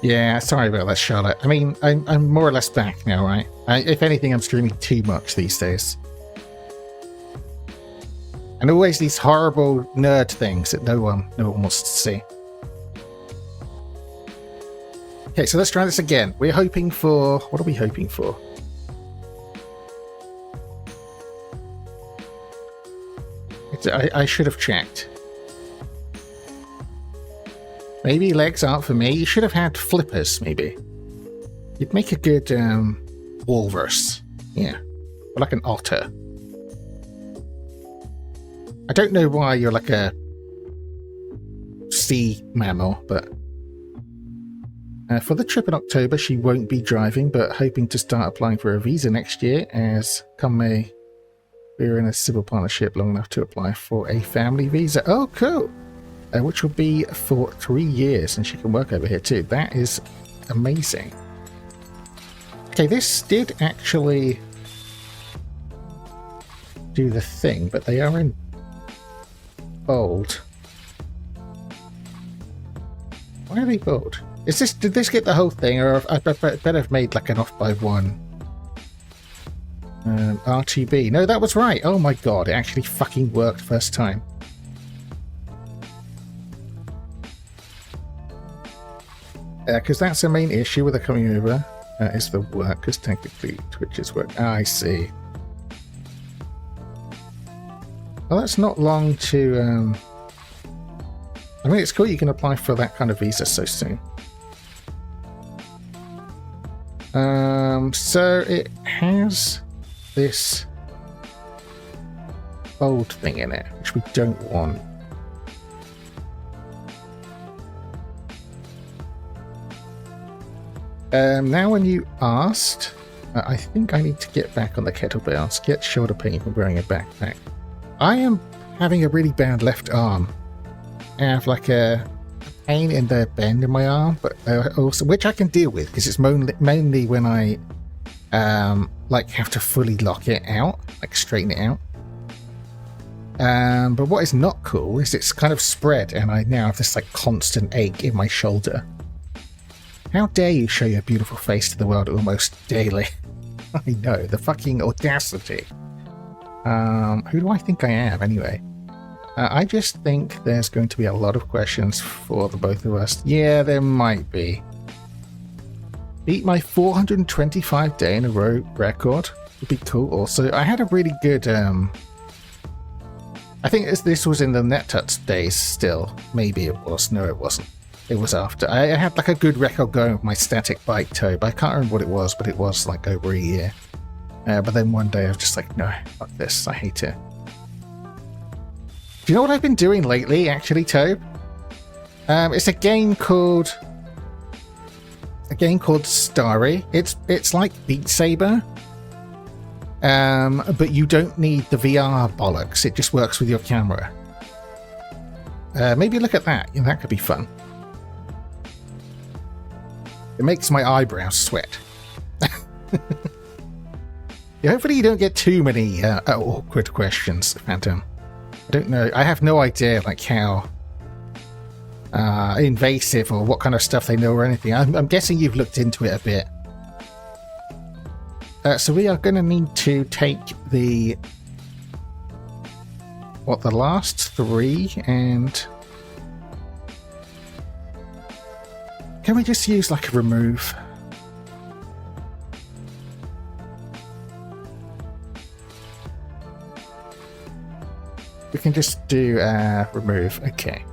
Yeah, sorry about that, Charlotte. I mean, I'm more or less back now, right? If anything, I'm streaming too much these days. And always these horrible nerd things that no one wants to see. Okay, so let's try this again. We're hoping for... What are we hoping for? I should have checked. Maybe legs aren't for me. You should have had flippers, maybe. You'd make a good walrus. Yeah. Or like an otter. I don't know why you're like a sea mammal, but... for the trip in October, she won't be driving, but hoping to start applying for a visa next year, as come May, we're in a civil partnership long enough to apply for a family visa. Oh, cool! Which will be for 3 years, and she can work over here too. That is amazing. Okay, this did actually do the thing, but they are in bold. Why are they bold? Did this get the whole thing, or I better have made like an off by one? RTB. No, that was right. Oh my god, it actually fucking worked first time. Because that's the main issue with the coming over, is the work, because technically Twitch's work. Ah, I see. Well, that's not long to... I mean, it's cool you can apply for that kind of visa so soon. So it has this bold thing in it, which we don't want. Now when you asked, I think I need to get back on the kettlebells, get shoulder pain from wearing a backpack. I am having a really bad left arm. I have like a pain in the bend in my arm, but also, which I can deal with because it's mainly when I like have to fully lock it out, like straighten it out. But what is not cool is it's kind of spread, and I now have this like constant ache in my shoulder. How dare you show your beautiful face to the world almost daily? I know, the fucking audacity. Who do I think I am, anyway? I just think there's going to be a lot of questions for the both of us. Yeah, there might be. Beat my 425 day in a row record would be cool. Also, I had a really good... I think this was in the NetTuts days still. Maybe it was. No, it wasn't. It was after. I had like a good record going with my static bike toe, but I can't remember what it was, but it was like over a year. But then one day I was just like, no, fuck this. I hate it. Do you know what I've been doing lately, actually, Tobe? It's a game called Starry. It's like Beat Saber. But you don't need the VR bollocks. It just works with your camera. Maybe look at that. Yeah, that could be fun. It makes my eyebrows sweat. Yeah, hopefully you don't get too many awkward questions, Phantom. I don't know. I have no idea like how invasive or what kind of stuff they know or anything. I'm guessing you've looked into it a bit. So we are going to need to take the last three, and can we just use like a remove? We can just do remove. Okay.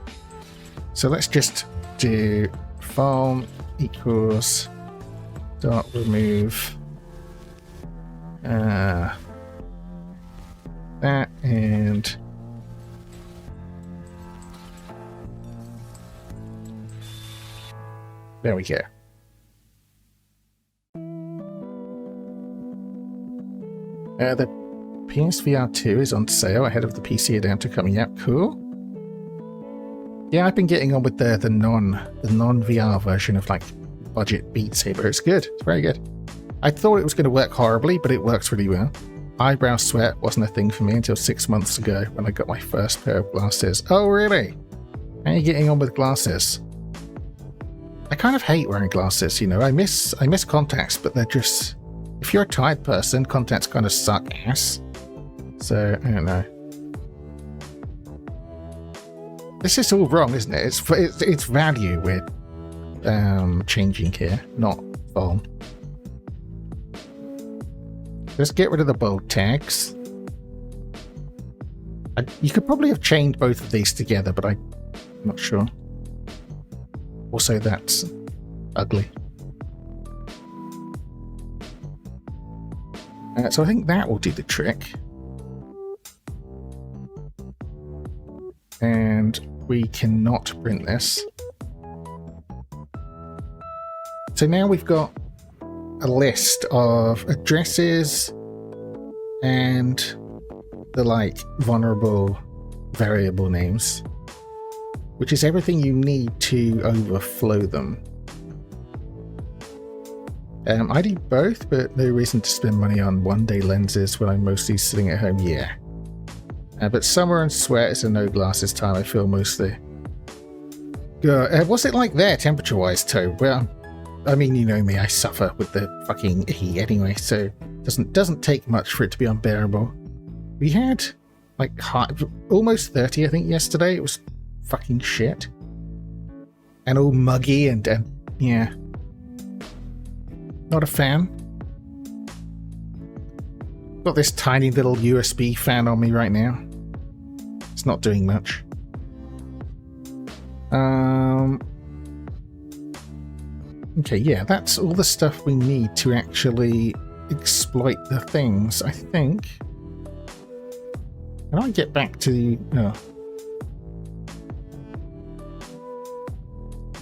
So let's just do phone equals dot remove that, and there we go. The PSVR 2 is on sale ahead of the PC adapter coming out. Cool. Yeah, I've been getting on with the non VR version of like budget Beat Saber. It's good. It's very good. I thought it was going to work horribly, but it works really well. Eyebrow sweat wasn't a thing for me until 6 months ago when I got my first pair of glasses. Oh, really? How are you getting on with glasses? I kind of hate wearing glasses, you know. I miss contacts, but they're just... If you're a tired person, contacts kind of suck ass. So, I don't know. This is all wrong, isn't it? It's value we're changing here, not phone. Let's get rid of the bold tags. You could probably have chained both of these together, but I'm not sure. Also, that's ugly. So I think that will do the trick. And we cannot print this. So now we've got a list of addresses and the like vulnerable variable names, which is everything you need to overflow them. I do both, but no reason to spend money on one-day lenses when I'm mostly sitting at home. Yeah. But summer and sweat is a no glasses time, I feel mostly. What's it like there, temperature-wise, Toe? Well, I mean, you know me, I suffer with the fucking heat anyway, so doesn't take much for it to be unbearable. We had, like, almost 30, I think, yesterday. It was fucking shit. And all muggy and yeah. Not a fan. Got this tiny little USB fan on me right now. It's not doing much. Okay, yeah, that's all the stuff we need to actually exploit the things, I think. Can I get back to... Oh.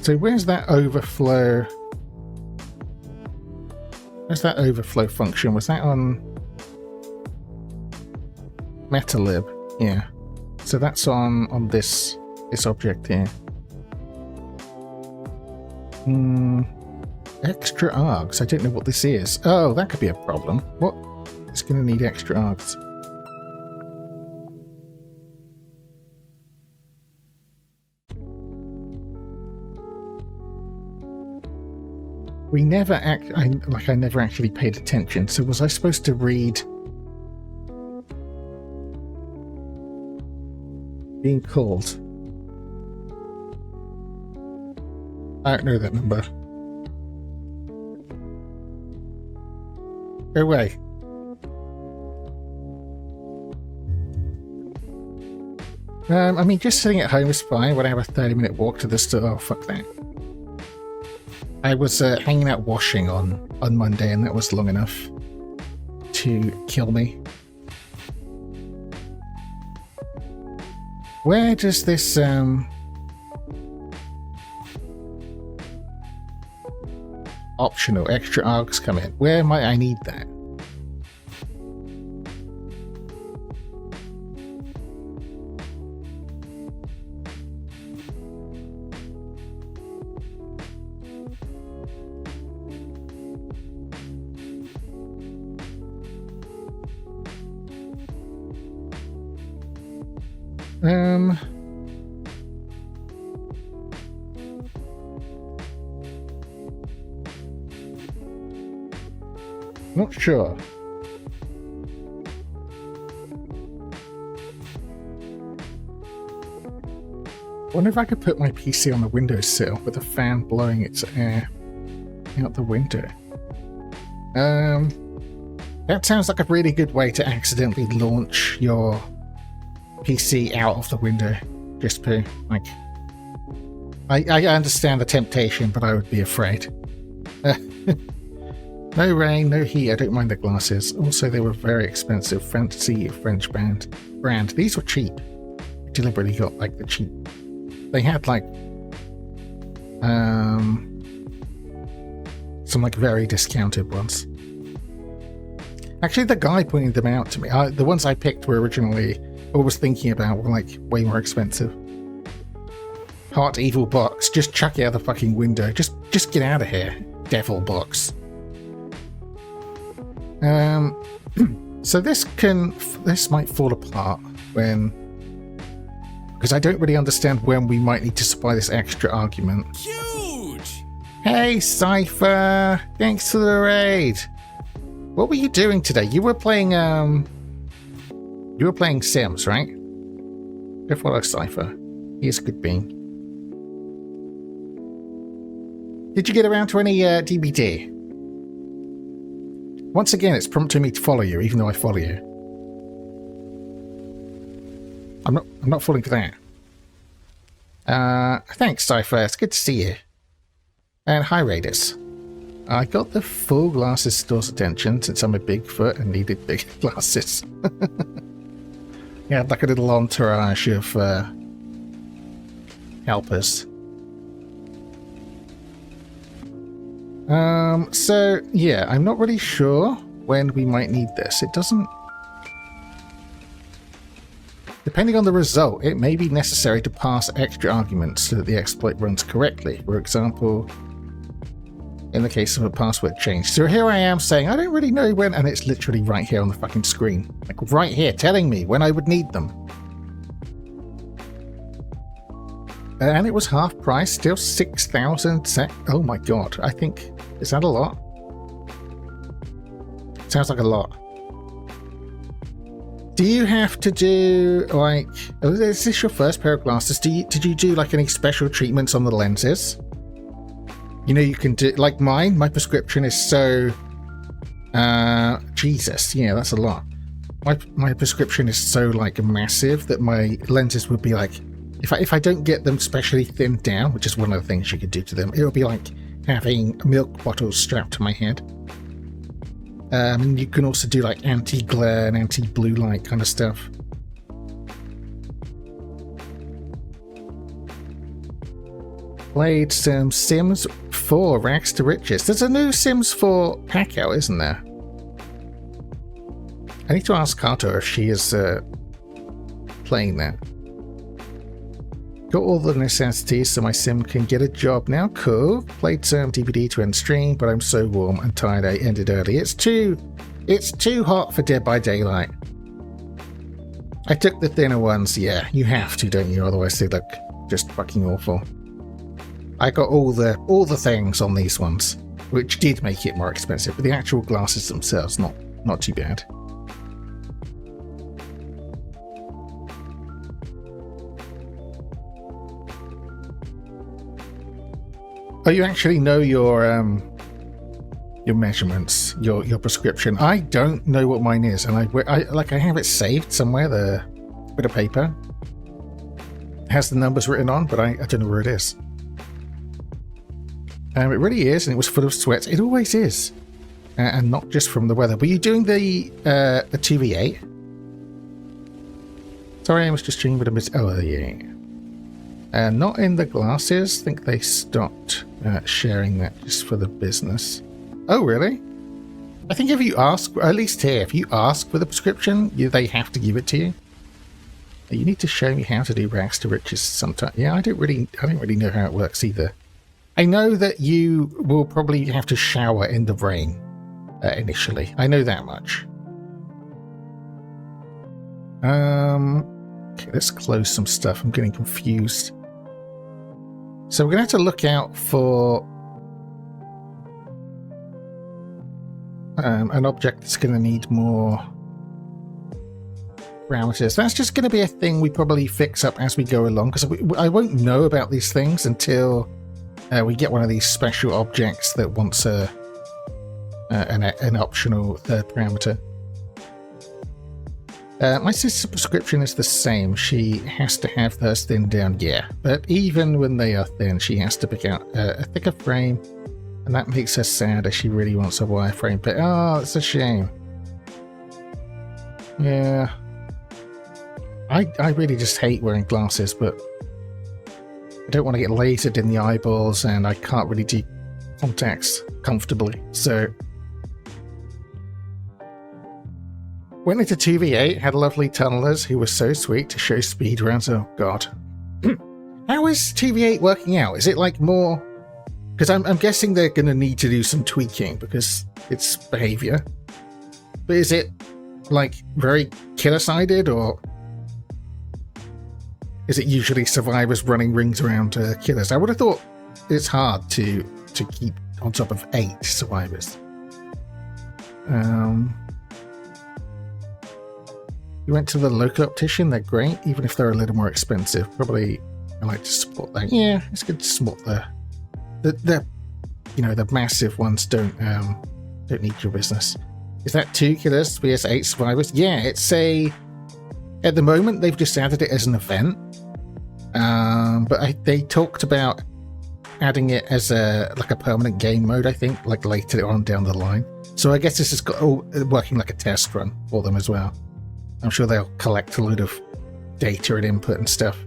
So where's that overflow? Where's that overflow function? Was that on MetaLib? Yeah. So that's on this object here. Extra args. I don't know what this is. Oh, that could be a problem. What? It's going to need extra args. We never I never actually paid attention. So was I supposed to read being called? I don't know that number. Go away. I mean, just sitting at home is fine when I have a 30-minute walk to the store. Oh, fuck that. I was hanging out washing on Monday, and that was long enough to kill me. Where does this optional extra args come in? Where might I need that? Not sure. Wonder if I could put my PC on the windowsill with a fan blowing its air out the window. That sounds like a really good way to accidentally launch your PC out of the window. Just to, like... I understand the temptation, but I would be afraid. No rain, no heat, I don't mind the glasses. Also, they were very expensive. Fancy French brand. These were cheap. I deliberately got, like, the cheap... They had, like... some, like, very discounted ones. Actually, the guy pointed them out to me. The ones I picked were originally, or was thinking about, were like way more expensive. Heart Evil box. Just chuck it out the fucking window. Just get out of here, devil box. So this might fall apart when, because I don't really understand when we might need to supply this extra argument. Huge! Hey, Cypher! Thanks for the raid. What were you doing today? You were playing Sims, right? Go follow Cypher. He's a good being. Did you get around to any DBD? Once again, it's prompting me to follow you, even though I follow you. I'm not falling for that. Thanks, Cypher. It's good to see you. And hi, Raiders. I got the full glasses store's attention since I'm a Bigfoot and needed big glasses. Yeah, like a little entourage of helpers. So yeah, I'm not really sure when we might need this. It doesn't... Depending on the result, it may be necessary to pass extra arguments so that the exploit runs correctly. For example, in the case of a password change. So here I am saying, I don't really know when, and it's literally right here on the fucking screen. Like right here, telling me when I would need them. And it was half price, still 6,000 SEK. Oh my god, I think... Is that a lot? Sounds like a lot. Do you have to do, like... Is this your first pair of glasses? Did you do, like, any special treatments on the lenses? You know, you can do... Like mine, my prescription is so... Jesus, yeah, that's a lot. My prescription is so, like, massive that my lenses would be, like... If I don't get them specially thinned down, which is one of the things you could do to them, it would be like having milk bottles strapped to my head. You can also do like anti-glare and anti-blue light kind of stuff. Played some Sims 4 Rags to Riches. There's a new Sims 4 pack out, isn't there? I need to ask Kato if she is playing that. Got all the necessities so my sim can get a job now. Cool. Played some DVD to end stream, but I'm so warm and tired I ended early. It's too hot for Dead by Daylight. I took the thinner ones. Yeah, you have to, don't you? Otherwise they look just fucking awful. I got all the things on these ones, which did make it more expensive, but the actual glasses themselves not too bad. Oh, you actually know your measurements, your prescription. I don't know what mine is, and I have it saved somewhere. The bit of paper it has the numbers written on, but I don't know where it is. It really is, and it was full of sweats. It always is, and not just from the weather. Were you doing the 2v8? Sorry, I was just streaming with a bit. Oh yeah. Not in the glasses. I think they stopped sharing that just for the business. Oh, really? I think if you ask, at least here, if you ask for the prescription, they have to give it to you. You need to show me how to do Rags to Riches sometime. Yeah, I don't really know how it works either. I know that you will probably have to shower in the rain initially. I know that much. Okay, let's close some stuff. I'm getting confused. So we're going to have to look out for an object that's going to need more parameters. That's just going to be a thing we probably fix up as we go along, because I won't know about these things until we get one of these special objects that wants an optional third parameter. My sister's prescription is the same. She has to have hers thinned down, yeah. But even when they are thin, she has to pick out a thicker frame, and that makes her sad as she really wants a wireframe. But oh, it's a shame. Yeah. I really just hate wearing glasses, but I don't want to get lasered in the eyeballs, and I can't really do contacts comfortably, so... Went into 2v8, had lovely tunnelers who were so sweet to show speedruns. Oh god. How is 2v8 working out? Is it like more... Because I'm guessing they're going to need to do some tweaking because it's behavior. But is it like very killer-sided, or is it usually survivors running rings around killers? I would have thought it's hard to keep on top of 8 survivors. You went to the local optician, they're great, even if they're a little more expensive. Probably I like to support that. Yeah, it's good to support the massive ones don't need your business. Is that 2 killers vs 8 survivors? Yeah, it's at the moment they've just added it as an event. But they talked about adding it as a permanent game mode, I think, like later on down the line. So I guess this is working like a test run for them as well. I'm sure they'll collect a load of data and input and stuff.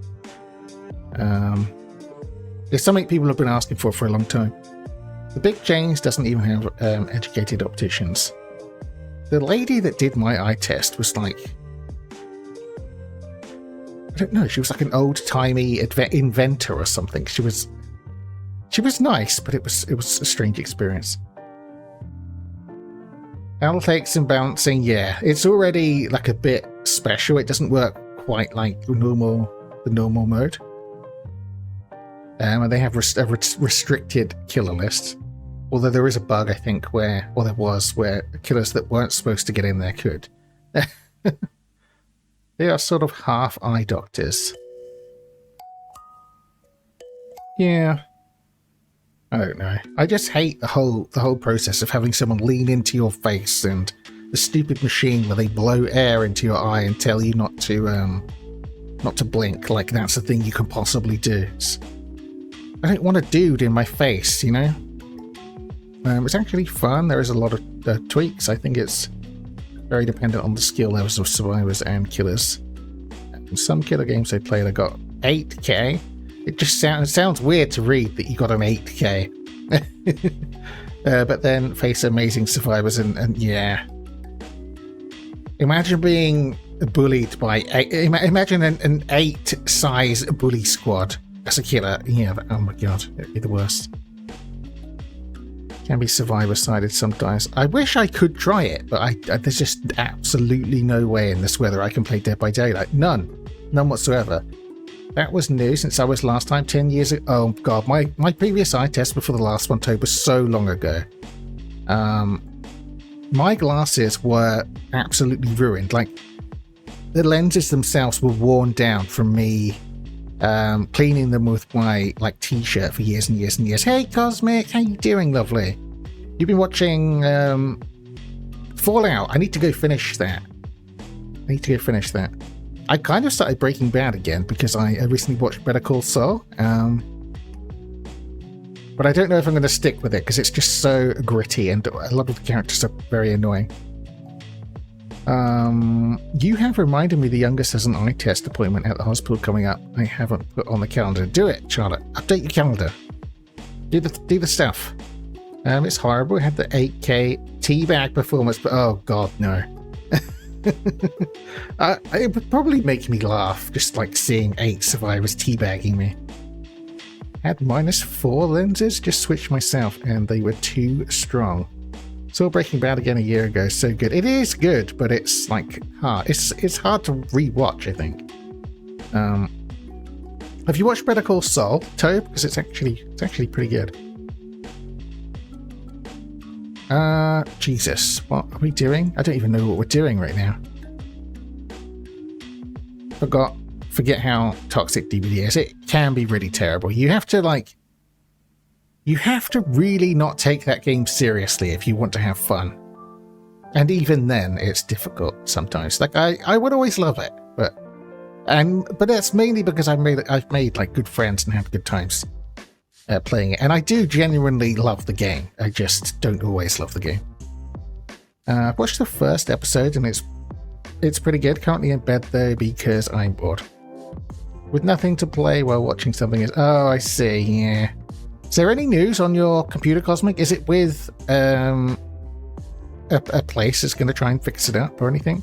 It's something people have been asking for a long time. The big chains doesn't even have educated opticians. The lady that did my eye test was like... I don't know, she was like an old-timey inventor or something. She was nice, but it was a strange experience. Analytics and balancing, yeah. It's already like a bit special. It doesn't work quite like the normal mode. And they have a restricted killer list. Although there is a bug, I think, where killers that weren't supposed to get in there could. They are sort of half eye doctors. Yeah. I don't know. I just hate the whole process of having someone lean into your face and the stupid machine where they blow air into your eye and tell you not to blink, like that's the thing you can possibly do. I don't want a dude in my face, you know? It's actually fun. There is a lot of tweaks. I think it's very dependent on the skill levels of survivors and killers. In some killer games I played, I got 8k. It just sounds weird to read that you got an 8k. But then face amazing survivors and yeah. Imagine being bullied by... Imagine an 8-size bully squad as a killer. Yeah, oh my god, it'd be the worst. Can be survivor-sided sometimes. I wish I could try it, but there's just absolutely no way in this weather I can play Dead by Daylight. None whatsoever. That was new since I was last time 10 years ago. Oh god, my previous eye test before the last one was so long ago. My glasses were absolutely ruined. Like, the lenses themselves were worn down from me cleaning them with my t-shirt for years and years and years. Hey Cosmic, how you doing, lovely? You've been watching Fallout. I need to go finish that. I kind of started Breaking Bad again because I recently watched Better Call Saul. But I don't know if I'm going to stick with it because it's just so gritty and a lot of the characters are very annoying. You have reminded me the youngest has an eye test appointment at the hospital coming up. I haven't put on the calendar. Do it, Charlotte. Update your calendar. Do the stuff. It's horrible. We had the 8k teabag performance, but oh god, no. It would probably make me laugh, just like seeing 8 survivors teabagging me. Had -4 lenses, just switched myself, and they were too strong. Saw Breaking Bad again a year ago, so good. It is good, but it's like hard. It's hard to rewatch, I think. Have you watched Better Call Saul, Tobe? Because it's actually pretty good. Jesus, what are we doing? I don't even know what we're doing right now. Forget how toxic DBD is. It can be really terrible. You have to really not take that game seriously if you want to have fun. And even then, it's difficult sometimes. Like I would always love it, but that's mainly because I've made like good friends and had good times playing it. And I do genuinely love the game. I just don't always love the game. I've watched the first episode and it's pretty good. Currently in bed though because I'm bored. With nothing to play while watching something is... Oh, I see, yeah. Is there any news on your computer, Cosmic? Is it with a place that's going to try and fix it up or anything?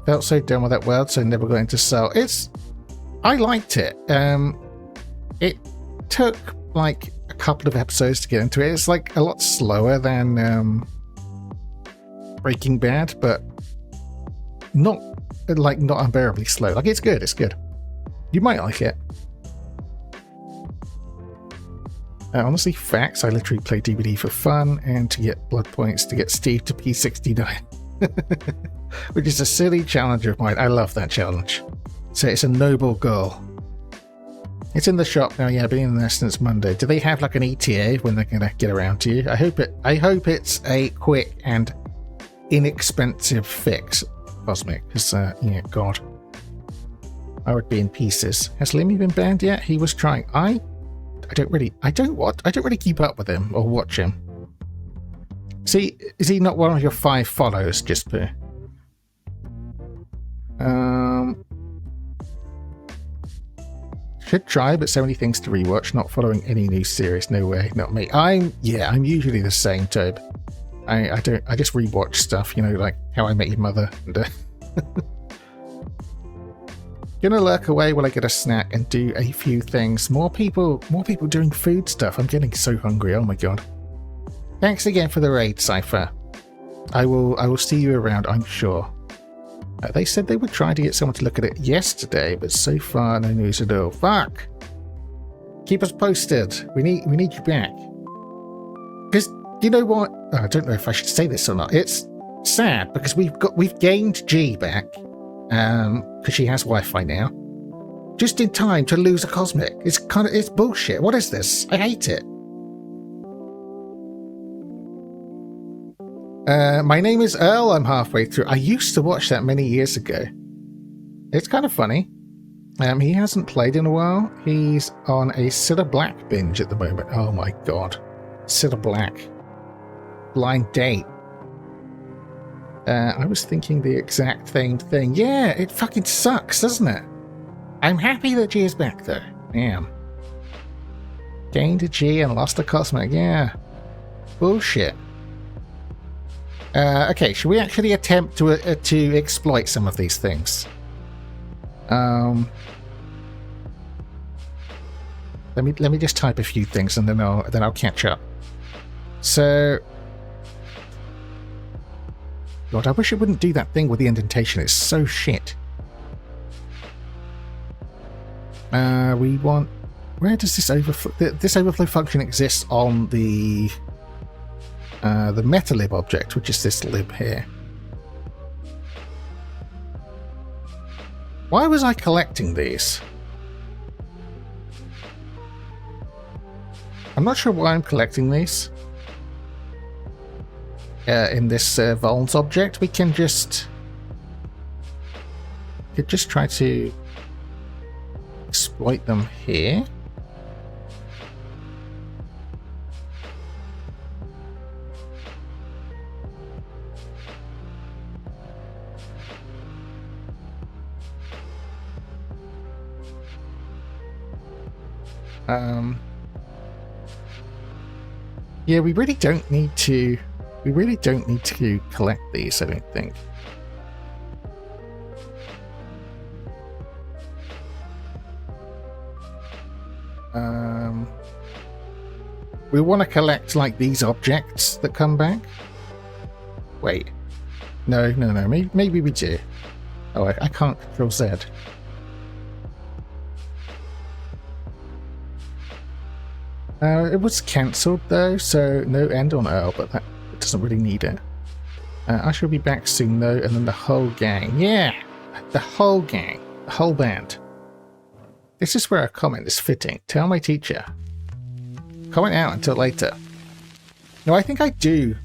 Felt so done with that world, so never got into Soul. I liked it. It took like a couple of episodes to get into it. It's like a lot slower than Breaking Bad, but not unbearably slow. Like, it's good. It's good. You might like it. Honestly, facts. I literally play DVD for fun and to get blood points to get Steve to P69. Which is a silly challenge of mine. I love that challenge. So it's a noble goal. It's in the shop now. Yeah, been in there since Monday. Do they have like an ETA when they're gonna get around to you? I hope it's a quick and inexpensive fix, Cosmic. Because yeah, God, I would be in pieces. Has Lemmy been banned yet? He was trying. I don't really keep up with him or watch him. See, is he not one of your 5 follows, Gisper? Should try, but so many things to rewatch. Not following any new series. No way, not me. I'm usually the same, Tobe. I just rewatch stuff, you know, like How I Met Your Mother. And, gonna lurk away while I get a snack and do a few things. More people doing food stuff. I'm getting so hungry. Oh my god. Thanks again for the raid, Cypher. I will see you around, I'm sure. They said they would try to get someone to look at it yesterday, but so far no news at all. Fuck! Keep us posted. We need you back. Because you know what? I don't know if I should say this or not. It's sad because we've gained G back. Because she has Wi-Fi now. Just in time to lose a Cosmic. It's bullshit. What is this? I hate it. My name is Earl. I'm halfway through. I used to watch that many years ago. It's kind of funny. He hasn't played in a while. He's on a Cilla Black binge at the moment. Oh my god. Cilla Black. Blind Date. I was thinking the exact same thing. Yeah, it fucking sucks, doesn't it? I'm happy that G is back though. Damn. Gained a G and lost a Cosmic. Yeah. Bullshit. Okay, should we actually attempt to exploit some of these things? Let me just type a few things and then I'll catch up. So, God, I wish it wouldn't do that thing with the indentation. It's so shit. We want. Where does this overflow? This overflow function exists on the metalib object, which is this lib here. Why was I collecting these? I'm not sure why I'm collecting these. In this Vulns object, we could just try to exploit them here. Yeah, we really don't need to collect these, I don't think. We want to collect like these objects that come back. Wait. No. Maybe we do. Oh, I can't control Z. It was cancelled though, so no end on Earl, but that doesn't really need it. I shall be back soon though, and then the whole gang. Yeah! The whole gang. The whole band. This is where a comment is fitting. Tell my teacher. Comment out until later. No, I think I do.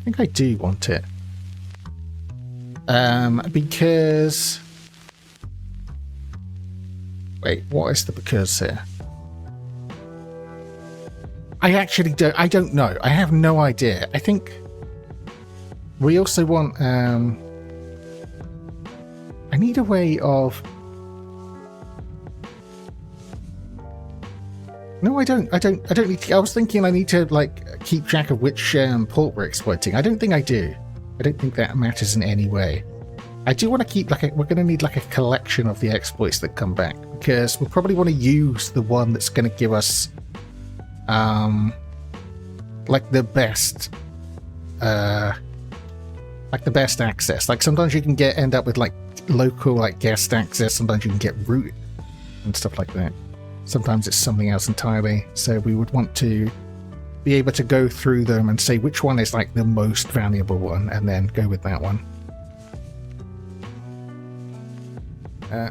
I think I do want it. Because... Wait, what is the because here? I actually don't know. I have no idea. I think we also want I need a way of No, I don't need to. I was thinking I need to like keep track of which port we're exploiting. I don't think I do. I don't think that matters in any way. I do want to keep we're going to need like a collection of the exploits that come back, because we'll probably want to use the one that's going to give us like the best access. Like sometimes you can end up with like local like guest access, sometimes you can get root and stuff like that. Sometimes it's something else entirely. So we would want to be able to go through them and say which one is like the most valuable one and then go with that one.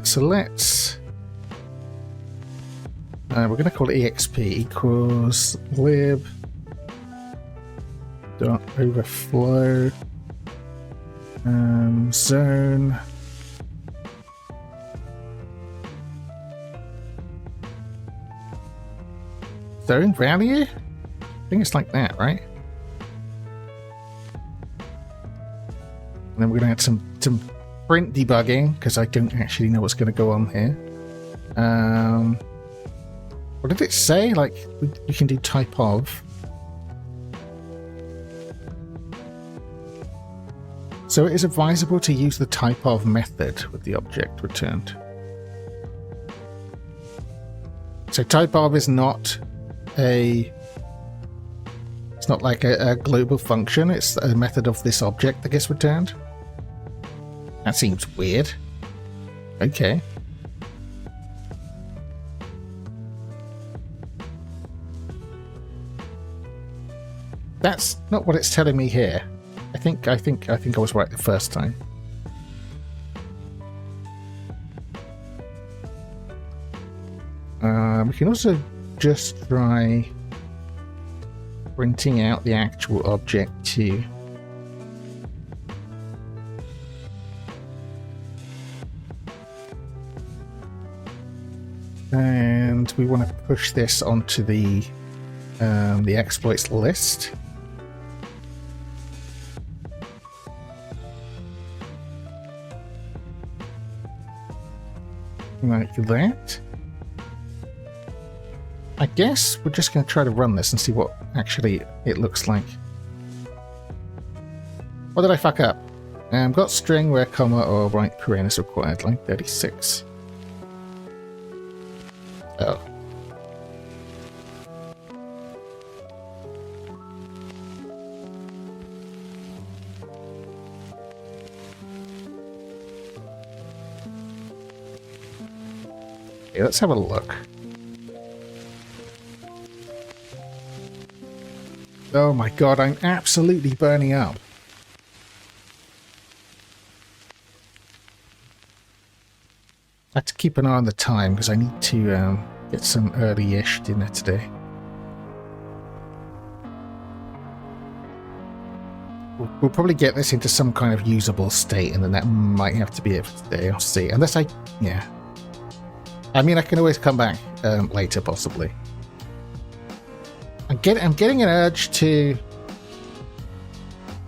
So let's we're going to call it exp equals lib dot overflow zone value. I think it's like that, right? And then we're going to add some print debugging, because I don't actually know what's going to go on here. What did it say? Like, we can do type of. So it is advisable to use the type of method with the object returned. So type of is not it's not like a global function, it's a method of this object that gets returned. That seems weird. Okay. That's not what it's telling me here. I think I was right the first time. We can also just try printing out the actual object too. And we want to push this onto the exploits list. Like that. I guess we're just going to try to run this and see what actually it looks like. What did I fuck up? Got string where comma or right paren is required, line 36. Oh. Okay, let's have a look. Oh my god, I'm absolutely burning up. I have to keep an eye on the time because I need to get some early-ish dinner today. We'll probably get this into some kind of usable state, and then that might have to be it for today. I'll see. Unless yeah. I mean, I can always come back later, possibly. I'm getting an urge to...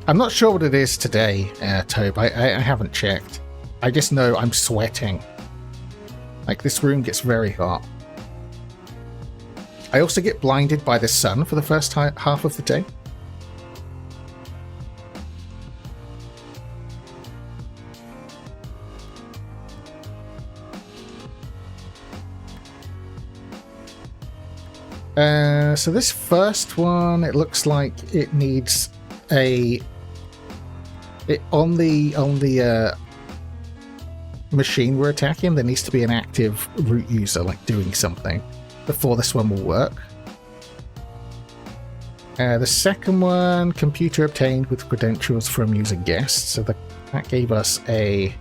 I'm not sure what it is today, Tobe. I haven't checked. I just know I'm sweating. Like, this room gets very hot. I also get blinded by the sun for the first half of the day. So this first one, it looks like it needs on the machine we're attacking, there needs to be an active root user like doing something before this one will work. The second one, computer obtained with credentials from user guest, so that gave us a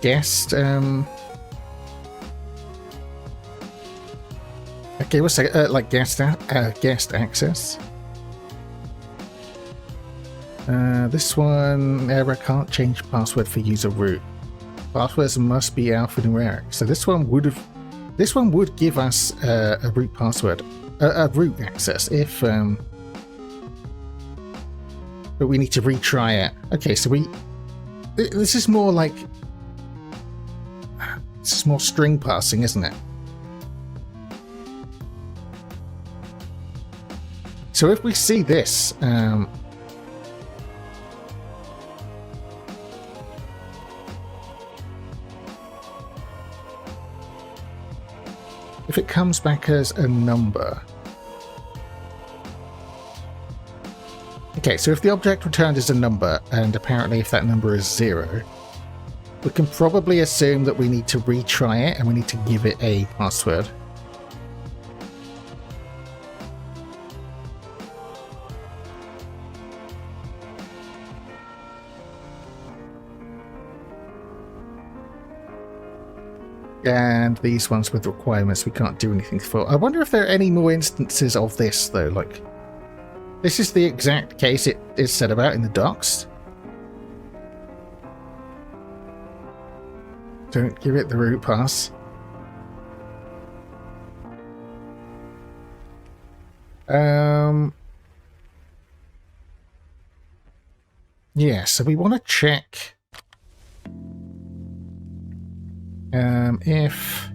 guest. It gave us like guest access. This one, error, can't change password for user root. Passwords must be alphanumeric. So this one would give us a root password, a root access if but we need to retry it. Okay, so this is more like more string passing, isn't it? So if we see this, if it comes back as a number. Okay, so if the object returned is a number, and apparently if that number is 0, we can probably assume that we need to retry it and we need to give it a password. And these ones with requirements we can't do anything for. I wonder if there are any more instances of this, though. Like, this is the exact case it is said about in the docs. Don't give it the root pass. Yeah, so we want to check if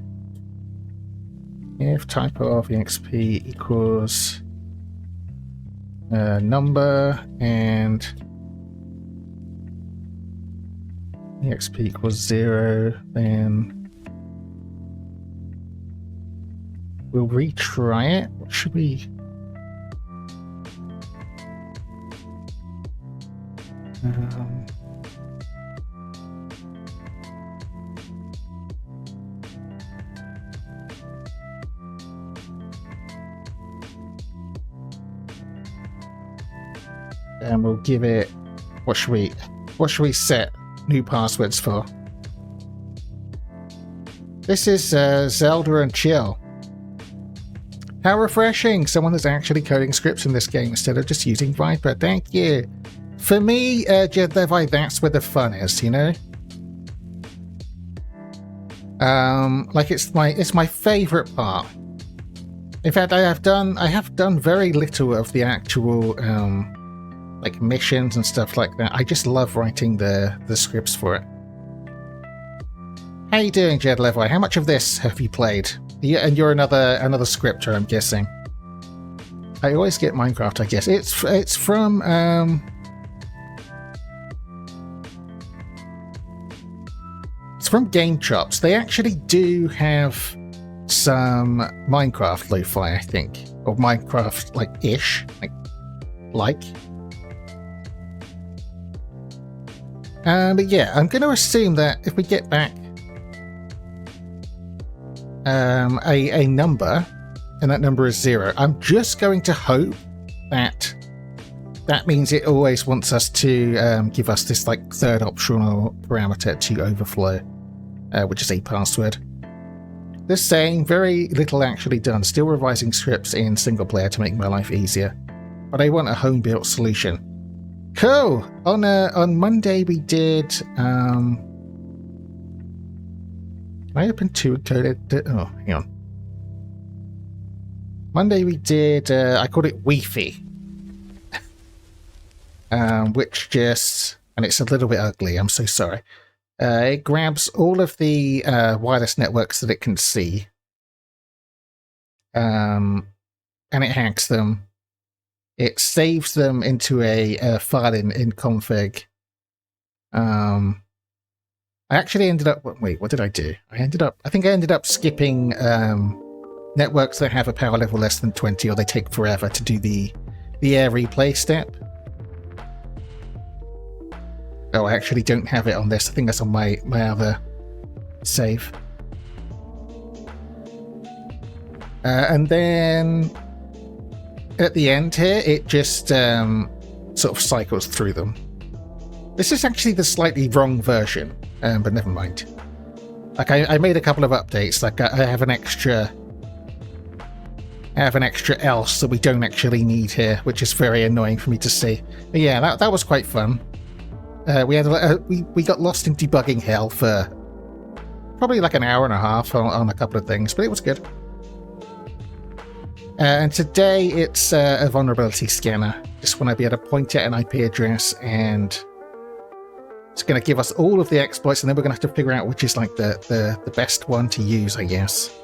type of exp equals number and exp equals 0, then we'll retry it. What should we? And we'll give it, what should we set new passwords for? This is Zelda and Chill. How refreshing! Someone is actually coding scripts in this game instead of just using Viper. Thank you. For me, Jed Levi, that's where the fun is, you know? Like it's my favorite part. In fact, I have done very little of the actual like missions and stuff like that. I just love writing the scripts for it. How you doing, Jed Levi? How much of this have you played? Yeah, and you're another scripter, I'm guessing. I always get Minecraft, I guess. It's from it's from Game Chops. They actually do have some Minecraft lo-fi, I think, or Minecraft like-ish, like. But yeah, I'm going to assume that if we get back a number, and that number is 0, I'm just going to hope that that means it always wants us to give us this like third optional parameter to overflow, which is a password. This saying, very little actually done. Still revising scripts in single player to make my life easier, but I want a home-built solution. Cool. On Monday we did. I opened two encoded. Oh, hang on. Monday we did. I called it Wi-Fi, which just, and it's a little bit ugly. I'm so sorry. It grabs all of the wireless networks that it can see, and it hacks them. It saves them into a file in config. I actually ended up... Wait, what did I do? I think I ended up skipping networks that have a power level less than 20, or they take forever to do the air replay step. Oh, I actually don't have it on this. I think that's on my other save. And then at the end here, it just sort of cycles through them. This is actually the slightly wrong version, but never mind. Like I made a couple of updates. Like I have an extra else that we don't actually need here, which is very annoying for me to see. But yeah, that was quite fun. We got lost in debugging hell for probably like an hour and a half on a couple of things, but it was good. And today it's a vulnerability scanner. Just want to be able to point at an IP address, and it's going to give us all of the exploits, and then we're going to have to figure out which is like the best one to use, I guess.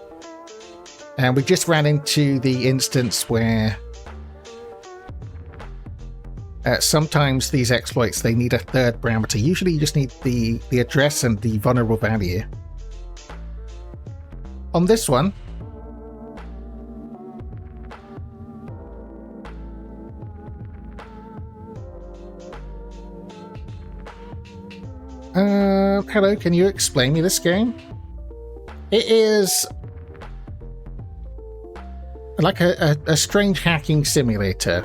And we just ran into the instance where Sometimes these exploits, they need a third parameter. Usually you just need the address and the vulnerable value. On this one, hello, can you explain me this game? It is like a strange hacking simulator.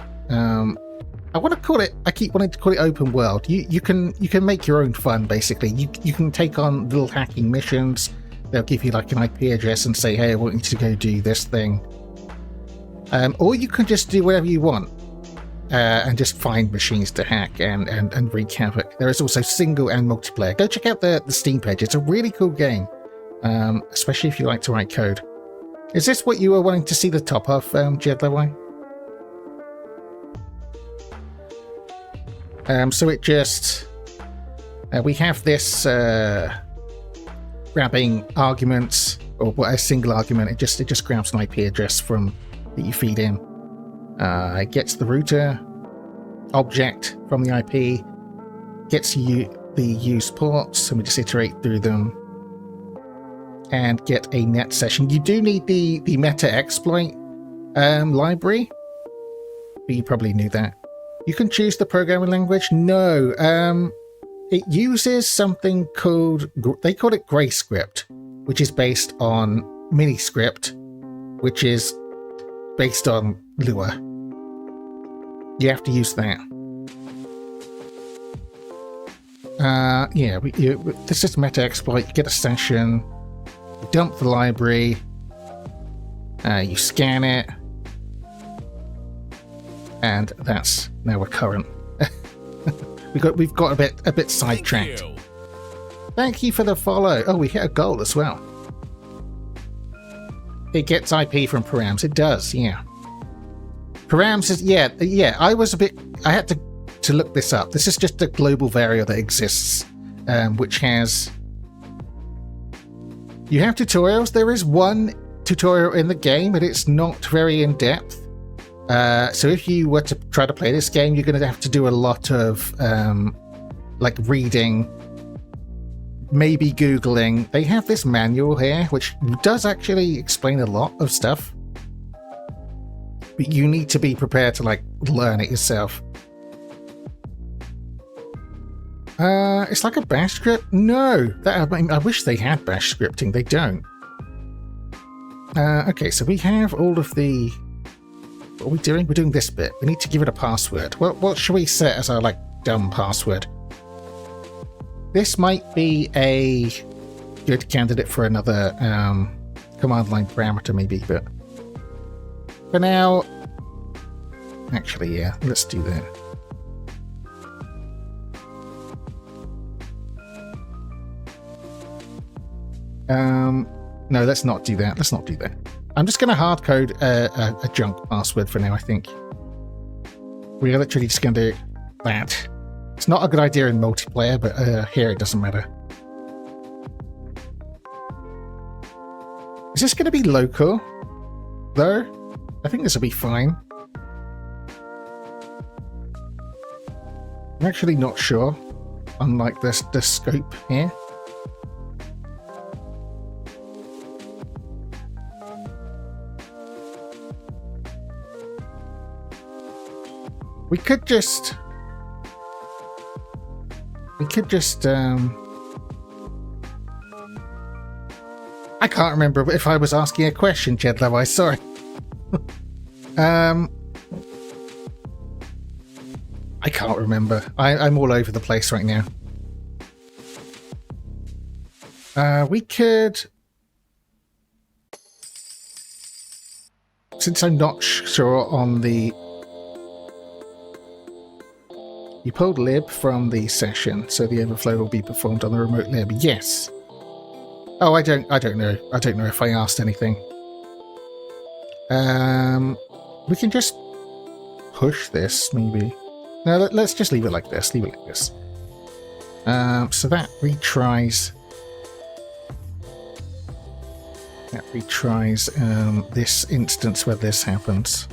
I want to call it. I keep wanting to call it open world. You can make your own fun. Basically, you can take on little hacking missions. They'll give you like an IP address and say, "Hey, I want you to go do this thing," or you can just do whatever you want and just find machines to hack and wreak havoc. There is also single and multiplayer. Go check out the Steam page. It's a really cool game, especially if you like to write code. Is this what you were wanting to see the top of, Jedlaway? So it just... we have this grabbing arguments, or a single argument. It just grabs an IP address from that you feed in. It gets the router object from the IP, gets you the used ports, and we just iterate through them and get a net session. You do need the meta exploit library, but you probably knew that. You can choose the programming language. No, it uses something called, they call it GrayScript, which is based on Miniscript, which is based on Lua. You have to use that. Yeah, this is meta exploit. You get a session, you dump the library, you scan it, and that's now current. we've got a bit sidetracked. Thank you for the follow. Oh, we hit a goal as well. It gets IP from Params. It does, yeah. Params is, yeah. I had to look this up. This is just a global variable that exists, which has... You have tutorials. There is one tutorial in the game, but it's not very in-depth. So if you were to try to play this game, you're going to have to do a lot of like reading, maybe Googling. They have this manual here, which does actually explain a lot of stuff. But you need to be prepared to like learn it yourself. It's like a bash script? No! I wish they had bash scripting. They don't. Okay, so we have all of the... What are we doing? We're doing this bit. We need to give it a password. Well, what should we set as our, like, dumb password? This might be a good candidate for another command line parameter, maybe, but for now... Actually, yeah, let's do that. No, let's not do that. Let's not do that. I'm just going to hard code a junk password for now, I think. We're literally just going to do that. It's not a good idea in multiplayer, but here it doesn't matter. Is this going to be local, though? I think this will be fine. I'm actually not sure, unlike the scope here. We could just I can't remember if I was asking a question, Jedlow, sorry. I can't remember. I'm all over the place right now. We could... Since I'm not sure on the... You pulled lib from the session, so the overflow will be performed on the remote lib. Yes. Oh, I don't know. I don't know if I asked anything. We can just push this, maybe. No, let's just leave it like this. Leave it like this. So that retries. That retries this instance where this happens.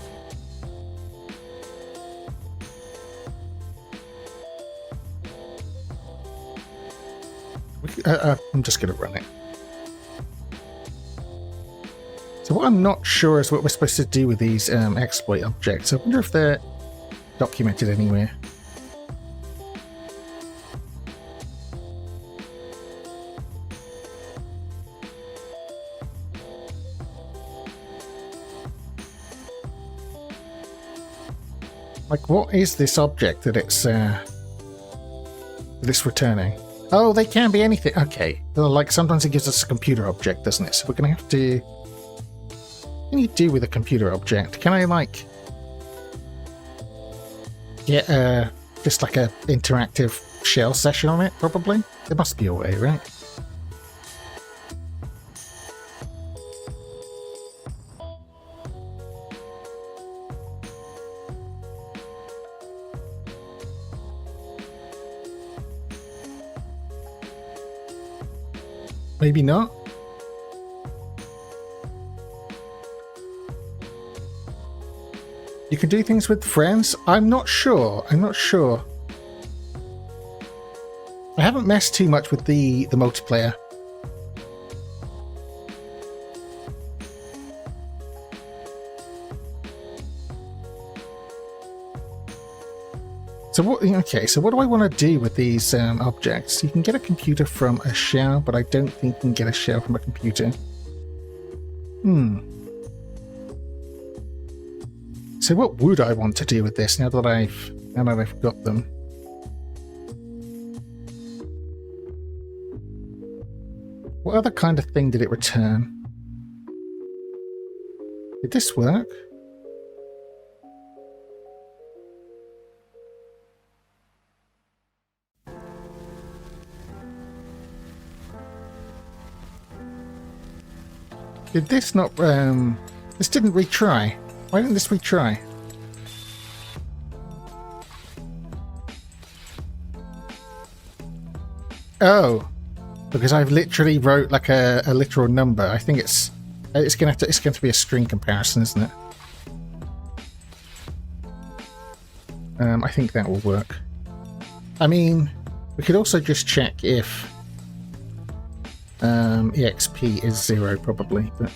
I'm just going to run it. So what I'm not sure is what we're supposed to do with these exploit objects. I wonder if they're documented anywhere. Like, what is this object that it's returning? Oh, they can be anything. Okay. Like, sometimes it gives us a computer object, doesn't it? So we're going to have to... What can you do with a computer object? Can I, like... get just like a interactive shell session on it, probably? There must be a way, right? Maybe not. You can do things with friends? I'm not sure. I'm not sure. I haven't messed too much with the multiplayer. So what? Okay, so what do I want to do with these objects? You can get a computer from a shell, but I don't think you can get a shell from a computer. So what would I want to do with this now that I've got them? What other kind of thing did it return? Did this work? Did this not, this didn't retry. Why didn't this retry? Oh, because I've literally wrote like a literal number. I think it's going to be a string comparison, isn't it? I think that will work. I mean, we could also just check if EXP is 0, probably, but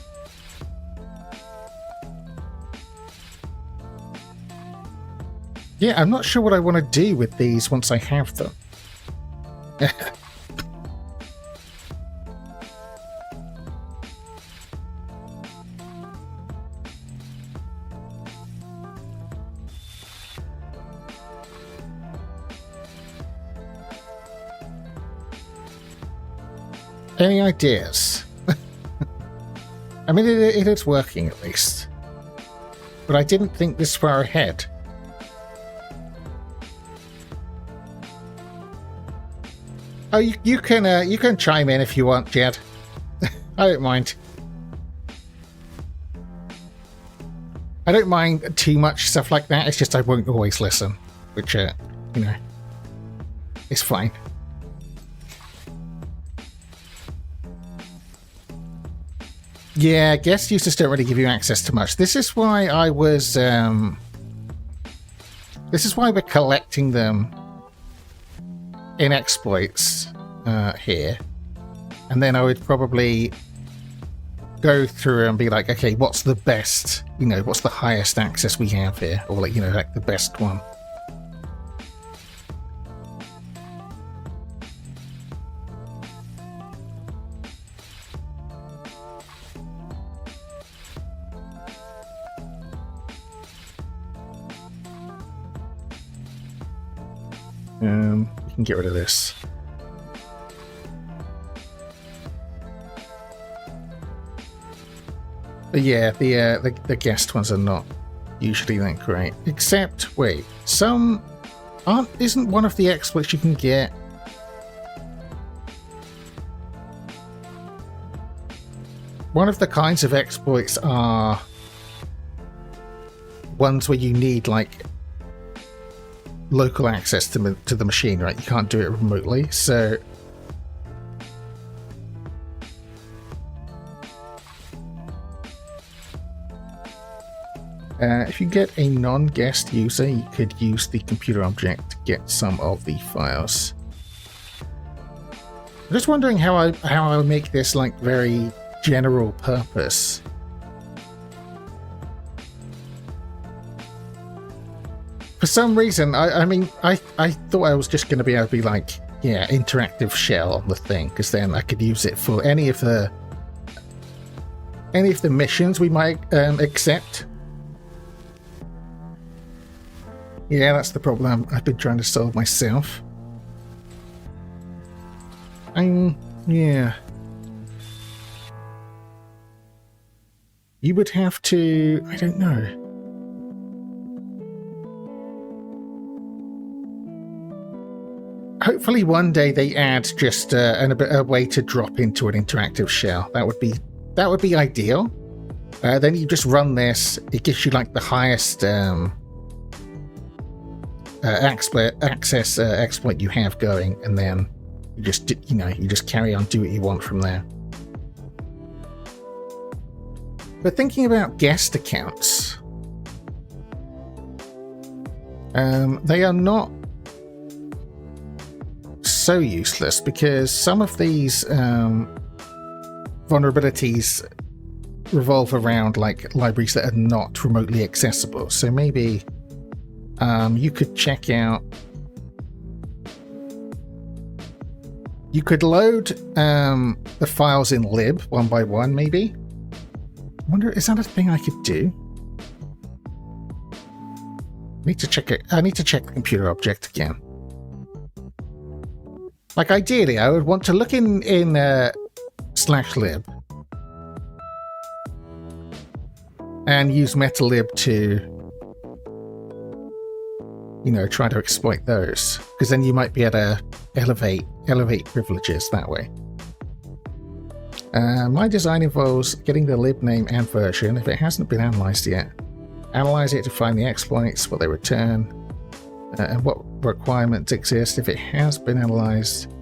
yeah, I'm not sure what I want to do with these once I have them. Any ideas? I mean, it is working at least, but I didn't think this far ahead. Oh, you can chime in if you want, Jed. I don't mind. I don't mind too much stuff like that. It's just I won't always listen, which you know, is fine. Yeah, guest users don't really give you access to much. This is why I was. This is why we're collecting them in exploits here, and then I would probably go through and be like, okay, what's the best? You know, what's the highest access we have here, or like, you know, like the best one. We can get rid of this. But yeah, the guest ones are not usually that great. Except, wait, some isn't one of the exploits you can get. One of the kinds of exploits are ones where you need like local access to the machine, right? You can't do it remotely, so if you get a non-guest user, you could use the computer object to get some of the files. I'm just wondering how I make this like very general purpose. For some reason, I mean, I thought I was just going to be able to be like, yeah, interactive shell on the thing, because then I could use it for any of the missions we might accept. Yeah, that's the problem I've been trying to solve myself. Yeah. You would have to... I don't know. Hopefully one day they add just a way to drop into an interactive shell. That would be ideal. Then you just run this. It gives you like the highest access exploit you have going, and then you just carry on, do what you want from there. But thinking about guest accounts, they are not so useless, because some of these vulnerabilities revolve around like libraries that are not remotely accessible. So maybe you could check out... You could load the files in lib one by one, maybe. I wonder, is that a thing I could do? I need to check it. I need to check the computer object again. Like, ideally, I would want to look in /lib and use metalib to, try to exploit those, because then you might be able to elevate privileges that way. My design involves getting the lib name and version. If it hasn't been analyzed yet, analyze it to find the exploits, what they return, and what requirements exist. If it has been analyzed,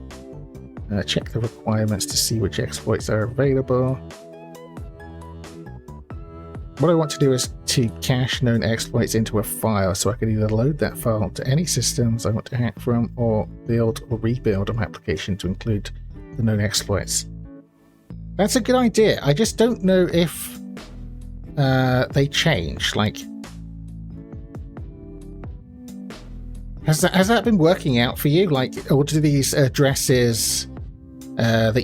check the requirements to see which exploits are available. What I want to do is to cache known exploits into a file, so I can either load that file to any systems I want to hack from, or build or rebuild my application to include the known exploits. That's a good idea. I just don't know if they change. Like, has that been working out for you? Like, or do these addresses that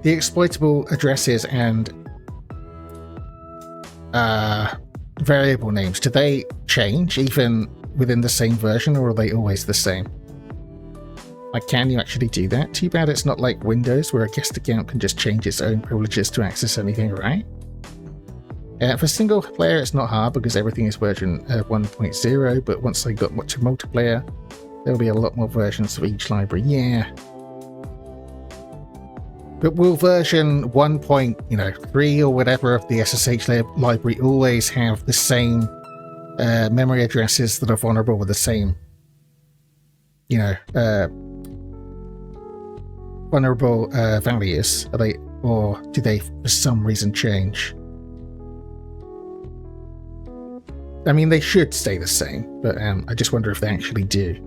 the exploitable addresses and variable names, do they change even within the same version, or are they always the same? Like, can you actually do that? Too bad it's not like Windows, where a guest account can just change its own privileges to access anything, right? For single player, it's not hard because everything is version 1.0, but once they got to multiplayer, there'll be a lot more versions of each library. Yeah. But will version 1.3 or whatever of the SSH library always have the same memory addresses that are vulnerable with the same, vulnerable values? Are they, or do they for some reason change? I mean, they should stay the same, but I just wonder if they actually do.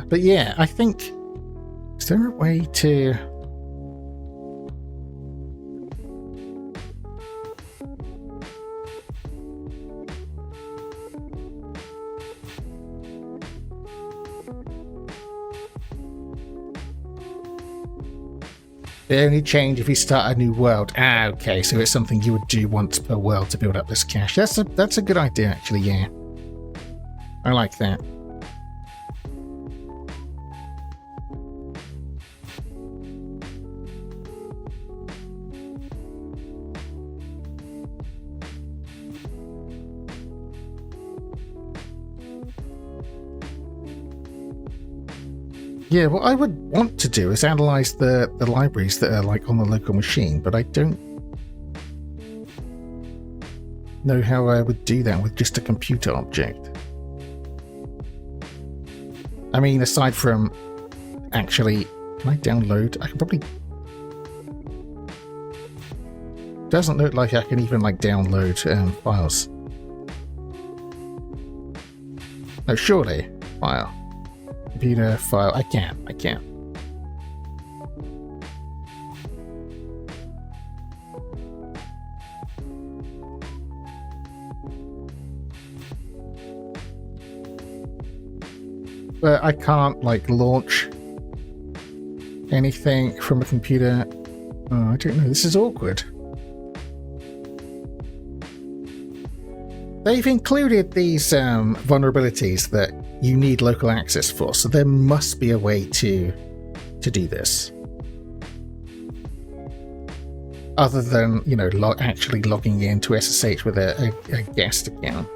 But yeah, I think, is there a way to... They only change if you start a new world. Ah, okay, so it's something you would do once per world to build up this cache. That's a good idea, actually, yeah. I like that. Yeah, what I would want to do is analyze the libraries that are like on the local machine, but I don't know how I would do that with just a computer object. I mean, aside from actually, can I download? I can probably... Doesn't look like I can even like download files. No, surely. File. Computer file. I can. But I can't like launch anything from a computer. Oh, I don't know. This is awkward. They've included these vulnerabilities that you need local access for, so there must be a way to do this. Other than, you know, actually logging into SSH with a guest account.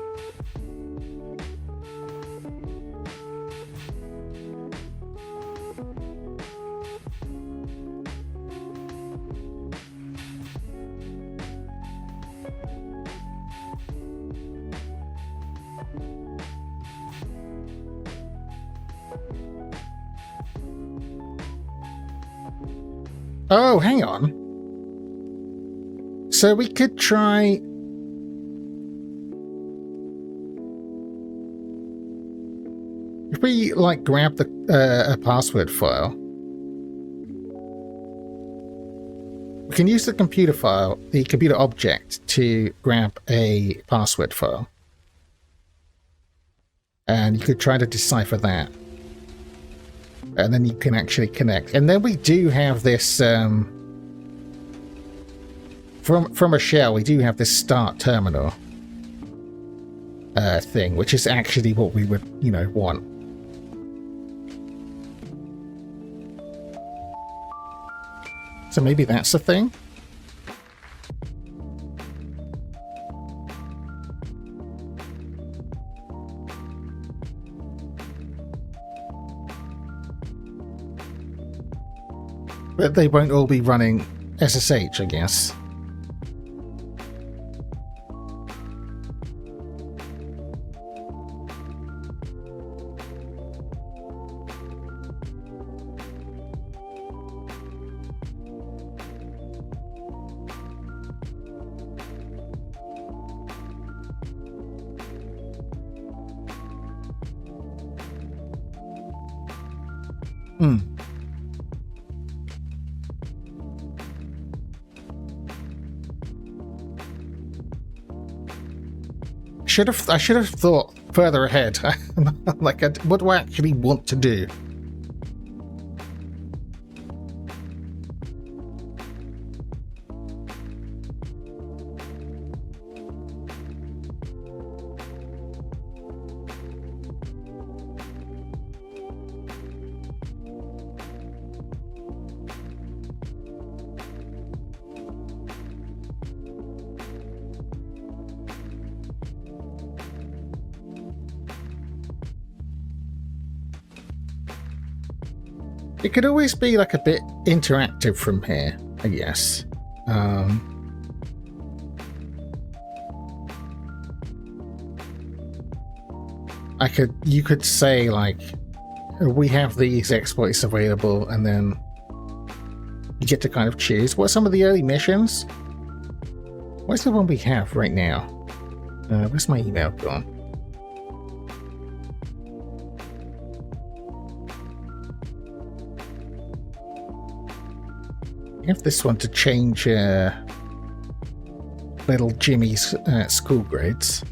Oh, hang on. So we could try... If we, like, grab the a password file, we can use the computer file, the computer object, to grab a password file. And you could try to decipher that. And then you can actually connect. And then we do have this... From a shell, we do have this start terminal thing, which is actually what we would, you know, want. So maybe that's the thing? But they won't all be running SSH, I guess. I should have thought further ahead. Like, what do I actually want to do? It could always be like a bit interactive from here, I guess. You could say like, we have these exploits available, and then you get to kind of choose. What are some of the early missions? What's the one we have right now? Where's my email gone? I have this one to change little Jimmy's school grades.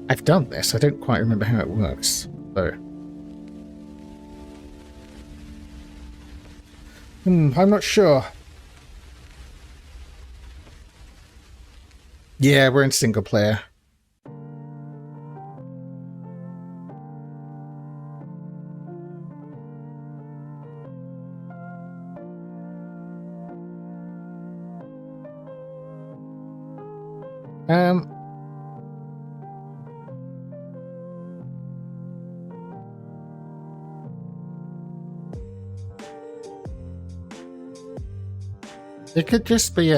I've done this, I don't quite remember how it works, though. I'm not sure. Yeah, we're in single player. It could just be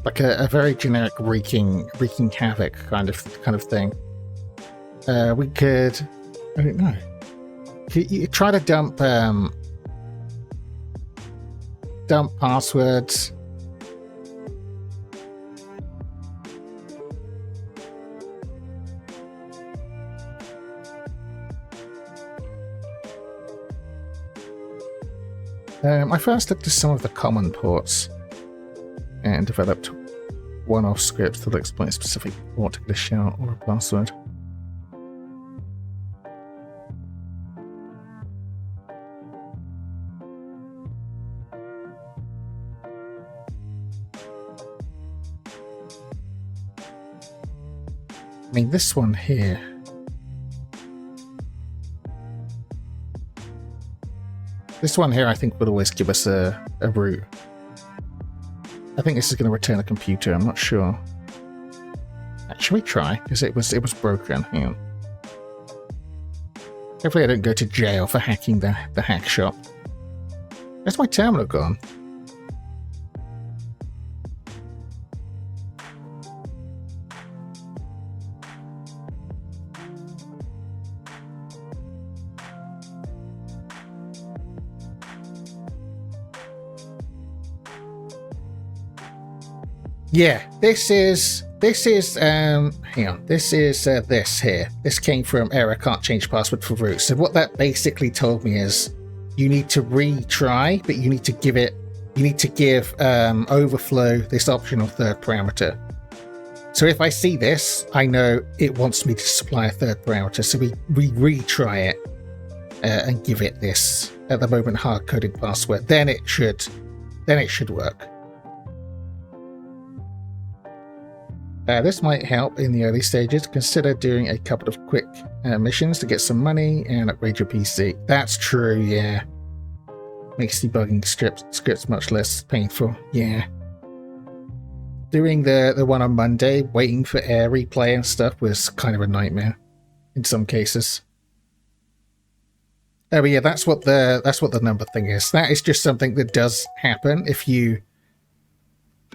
like a very generic wreaking havoc kind of thing. We could, I don't know. You try to dump passwords. I first looked at some of the common ports and developed one-off scripts that exploit a specific port to get a shell or a password. I mean, this one here. This one here, I think, would always give us a root. I think this is going to return a computer. I'm not sure. Should we try? Because it was broken. Hang on. Hopefully, I don't go to jail for hacking the hack shop. Where's my terminal gone? Yeah, this is hang on, this is this here. This came from error, can't change password for root. So what that basically told me is you need to retry, but you need to give overflow this optional third parameter. So if I see this, I know it wants me to supply a third parameter. So we retry it and give it this at the moment hard-coded password. Then it should work. This might help in the early stages. Consider doing a couple of quick missions to get some money and upgrade your PC. That's true, yeah. Makes debugging scripts much less painful, yeah. Doing the one on Monday, waiting for air replay and stuff was kind of a nightmare in some cases. Oh, but yeah, that's what the number thing is. That is just something that does happen if you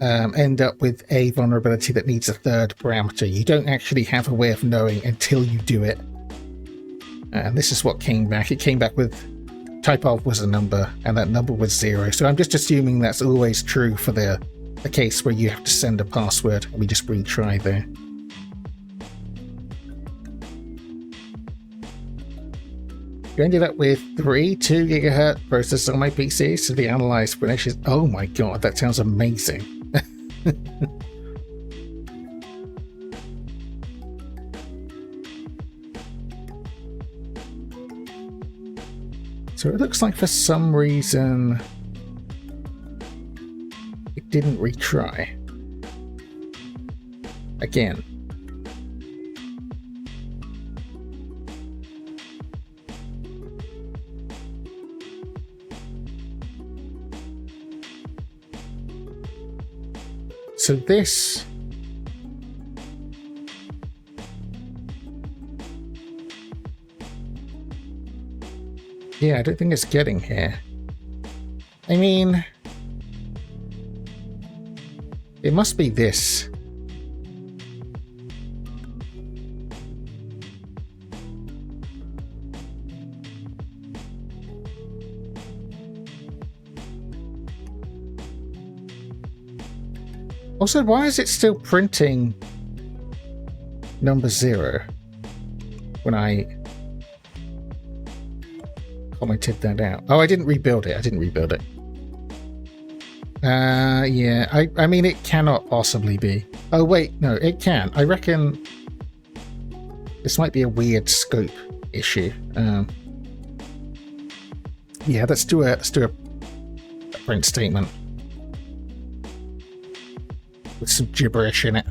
end up with a vulnerability that needs a third parameter. You don't actually have a way of knowing until you do it. And this is what came back. It came back with type of was a number, and that number was 0. So I'm just assuming that's always true for the case where you have to send a password, and we just retry there. You ended up with 2 GHz processors on my PC, so the analyzed finishes. Oh my god, that sounds amazing. So it looks like for some reason it didn't retry. Again. So this yeah, I don't think it's getting here. I mean, it must be this. Also, why is it still printing number 0 when I commented that out? Oh, I didn't rebuild it. Yeah, I mean, it cannot possibly be. Oh, wait, no, it can. I reckon this might be a weird scope issue. Yeah, let's do a print statement with some gibberish in it.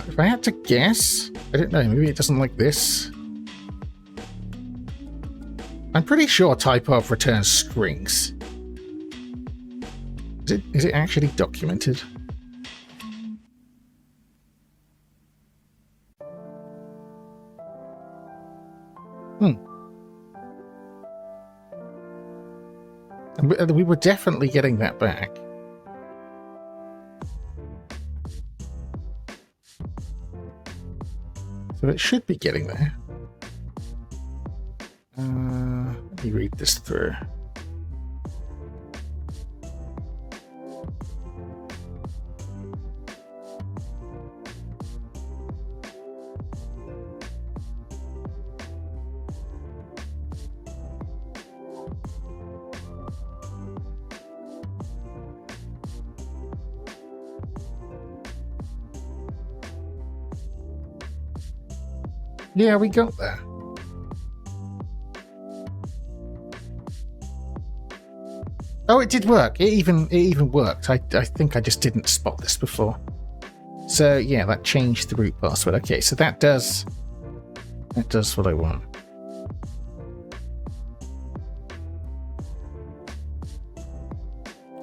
If I had to guess, I don't know, maybe it doesn't like this. I'm pretty sure type of returns strings. Is it actually documented? We were definitely getting that back. So it should be getting there. Let me read this through. Yeah, we got there. Oh, it did work. It even worked. I think I just didn't spot this before. So yeah, that changed the root password. Okay, so that does what I want.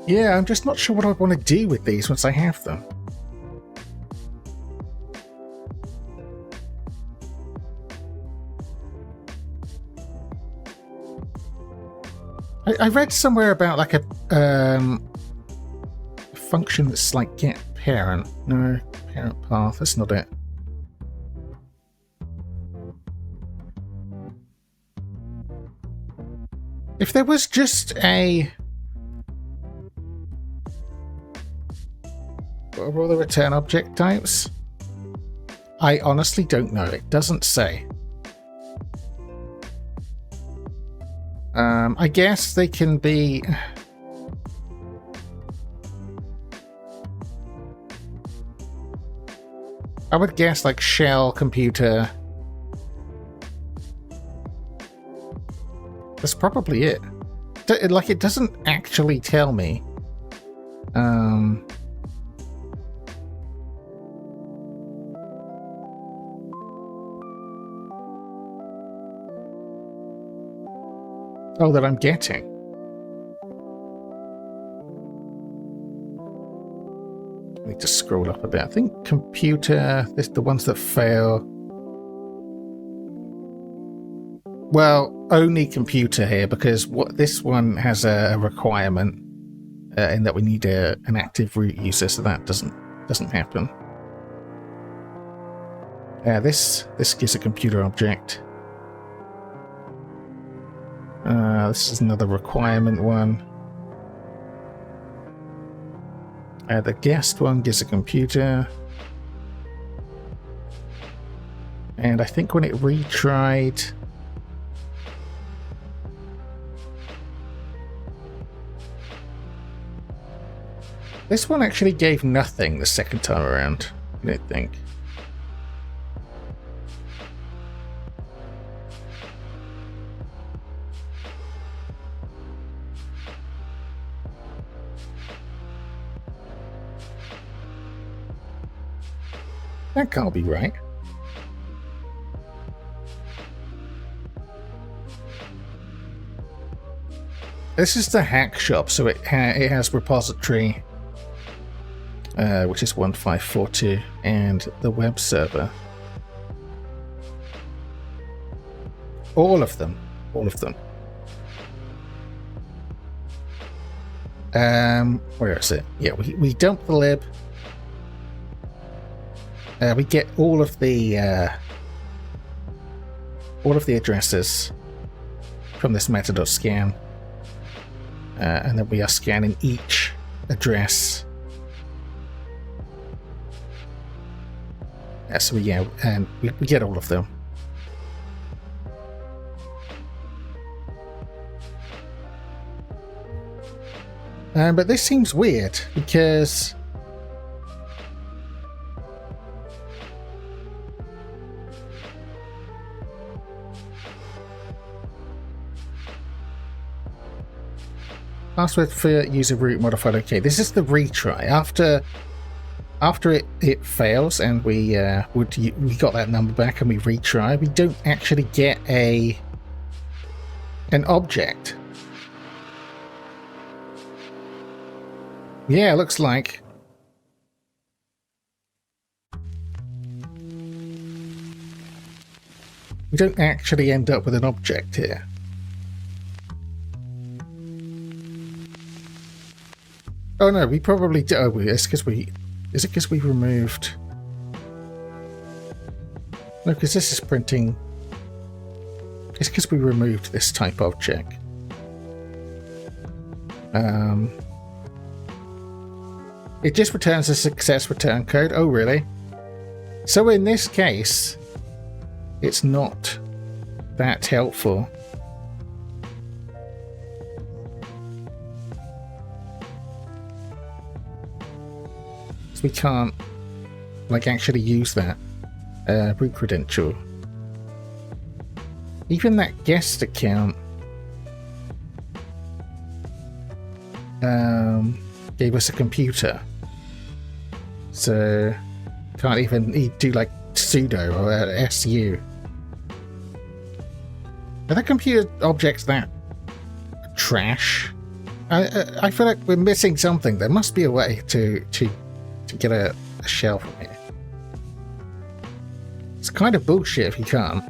Yeah, I'm just not sure what I want to do with these once I have them. I read somewhere about like a function that's like get parent. No, parent path, that's not it. If there was just a... What are all the return object types? I honestly don't know. It doesn't say. I guess they can be... I would guess like shell, computer. That's probably it. Like, it doesn't actually tell me. Oh, that I'm getting. I need to scroll up a bit. I think computer, this the ones that fail. Well, only computer here, because what this one has a requirement in that we need an active root user, so that doesn't happen. This gives a computer object. This is another requirement one. The guest one gives a computer. And I think when it retried... This one actually gave nothing the second time around, I don't think. That can't be right. This is the hack shop, so it has repository, which is 1542, and the web server. All of them. Where is it? Yeah, we dump the lib. We get all of the addresses from this meta.scan, and then we are scanning each address. So and we get all of them. But this seems weird because password for user root modified. Okay, this is the retry. After it fails and we got that number back and we retry, we don't actually get an Yeah, looks like. We don't actually end up with an object here. Oh no, we probably do. Oh, it's because we... Is it because we removed... No, because this is printing... It's because we removed this type object. It just returns a success return code. Oh, really? So in this case, it's not that helpful. We can't, like, actually use that root credential. Even that guest account gave us a computer, so can't even do like sudo or su. Are the computer objects that trash? I feel like we're missing something. There must be a way to get a shell from here. It's kind of bullshit if you can't.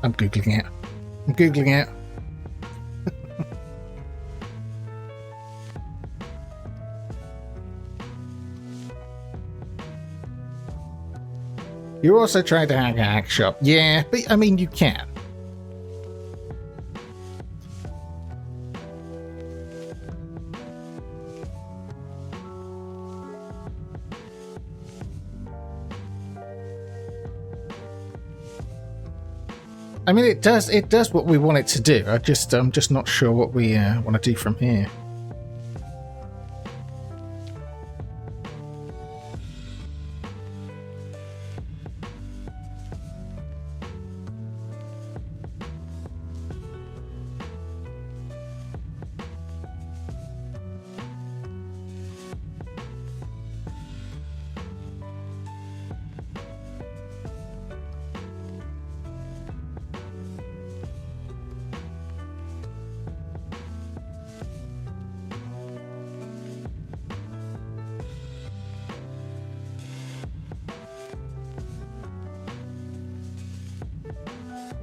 I'm googling it. I'm googling it. You're also trying to hack a hack shop. Yeah, but I mean, you can. I mean, it does what we want it to do. I'm just not sure what we want to do from here.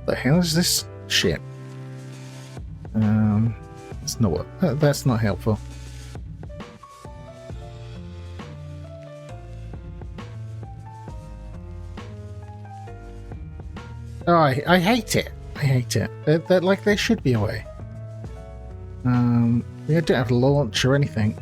The hell is this shit? It's not what. That's not helpful. Oh, I hate it. I hate it. That like there should be a way. We don't have launch or anything.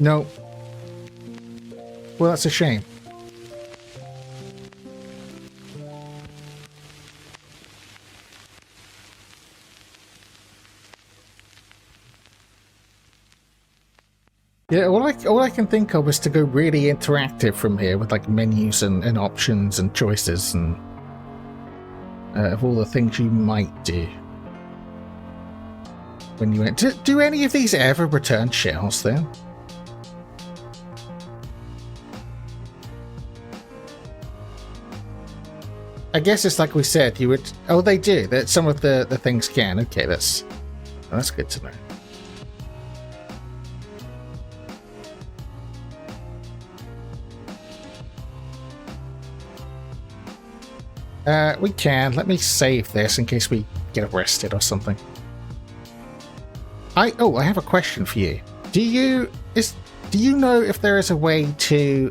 No. Well, that's a shame. Yeah, all I can think of is to go really interactive from here with like menus and options and choices and of all the things you might do when you enter. Do any of these ever return shells then? I guess it's like we said, you would... Oh, they do. That some of the things can. Okay, that's good to know. We can. Let me save this in case we get arrested or something. I have a question for you. Do you know if there is a way to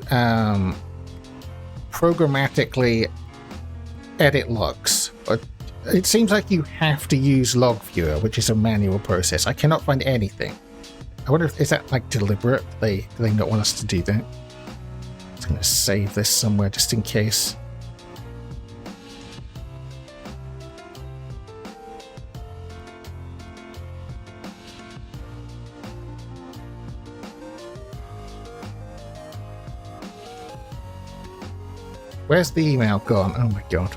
programmatically edit logs? It seems like you have to use Log Viewer, which is a manual process. I cannot find anything. I wonder if is that like deliberate? Do they not want us to do that? I'm just gonna save this somewhere just in case. Where's the email gone? Oh my god.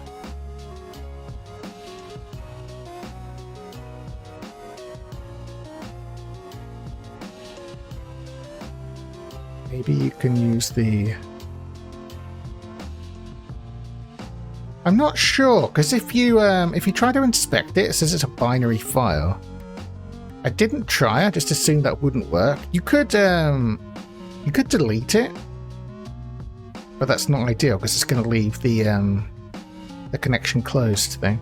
Maybe you can use the... I'm not sure, because if you try to inspect it, it says it's a binary file. I didn't try, I just assumed that wouldn't work. You could delete it, but that's not ideal because it's going to leave the connection closed thing.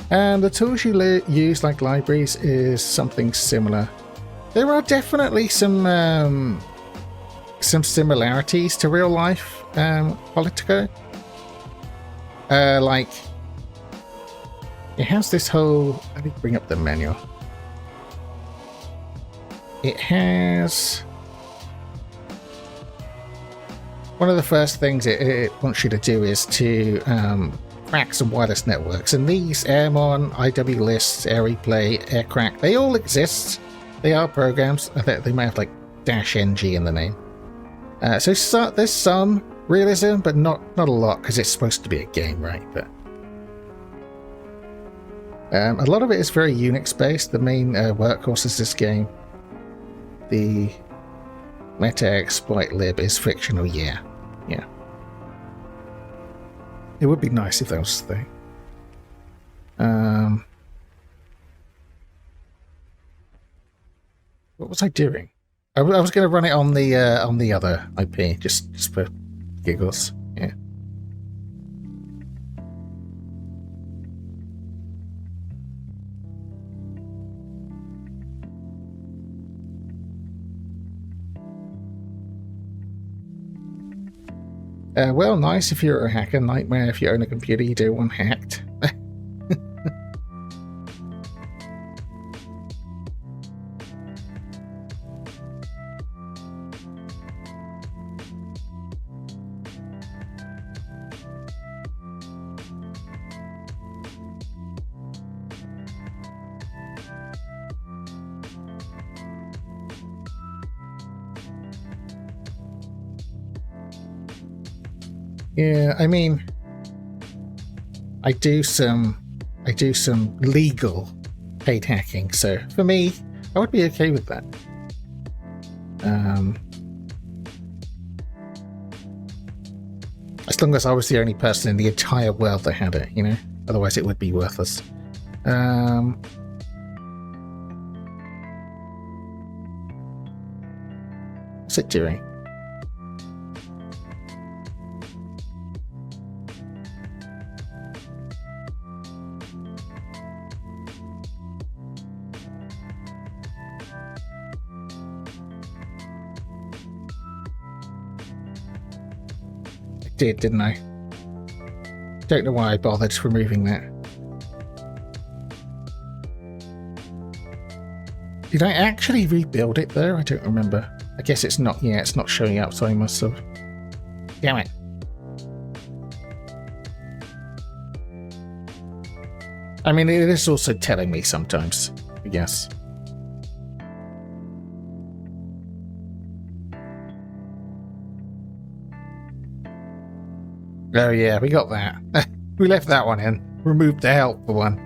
And the tools you use, like libraries, is something similar. There are definitely some similarities to real life Politico. Like, it has this whole... Let me bring up the manual. It has... One of the first things it wants you to do is to crack some wireless networks. And these, Airmon, IWList, AirReplay, AirCrack, they all exist. They are programs. I think they might have like -ng in the name. So there's some realism, but not a lot, because it's supposed to be a game, right? But a lot of it is very Unix-based. The main workhorse is this game. The meta-exploit lib is fictional, yeah. It would be nice if that was the thing. What was I doing? I was going to run it on the other IP, just for giggles. Yeah. Well, nice if you're a hacker. Nightmare if you own a computer you don't want hacked. Yeah, I mean, I do some legal paid hacking, so for me, I would be okay with that. As long as I was the only person in the entire world that had it, you know? Otherwise it would be worthless. What's it doing? Didn't I? Don't know why I bothered removing that. Did I actually rebuild it though? I don't remember. I guess it's not. Yeah, it's not showing up, so I must have. Damn it. I mean, it is also telling me sometimes, I guess. Oh yeah, we got that. We left that one in. Removed the helpful one.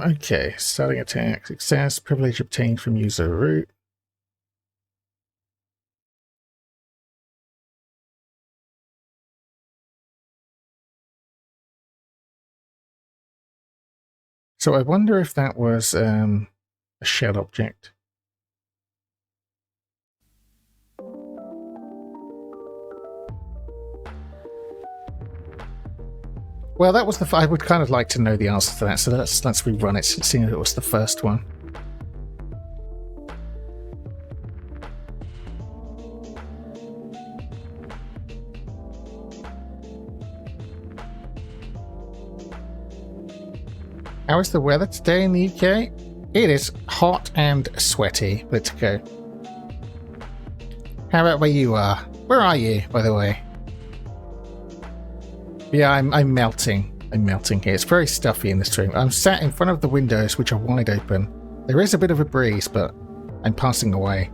Okay. Starting attack. Success. Privilege obtained from user root. So I wonder if that was a shell object. Well, that was I would kind of like to know the answer to that, so let's rerun it, seeing if it was the first one. How is the weather today in the UK? It is hot and sweaty. Let's go. How about where you are? Where are you, by the way? Yeah, I'm melting. I'm melting here. It's very stuffy in this room. I'm sat in front of the windows, which are wide open. There is a bit of a breeze, but I'm passing away.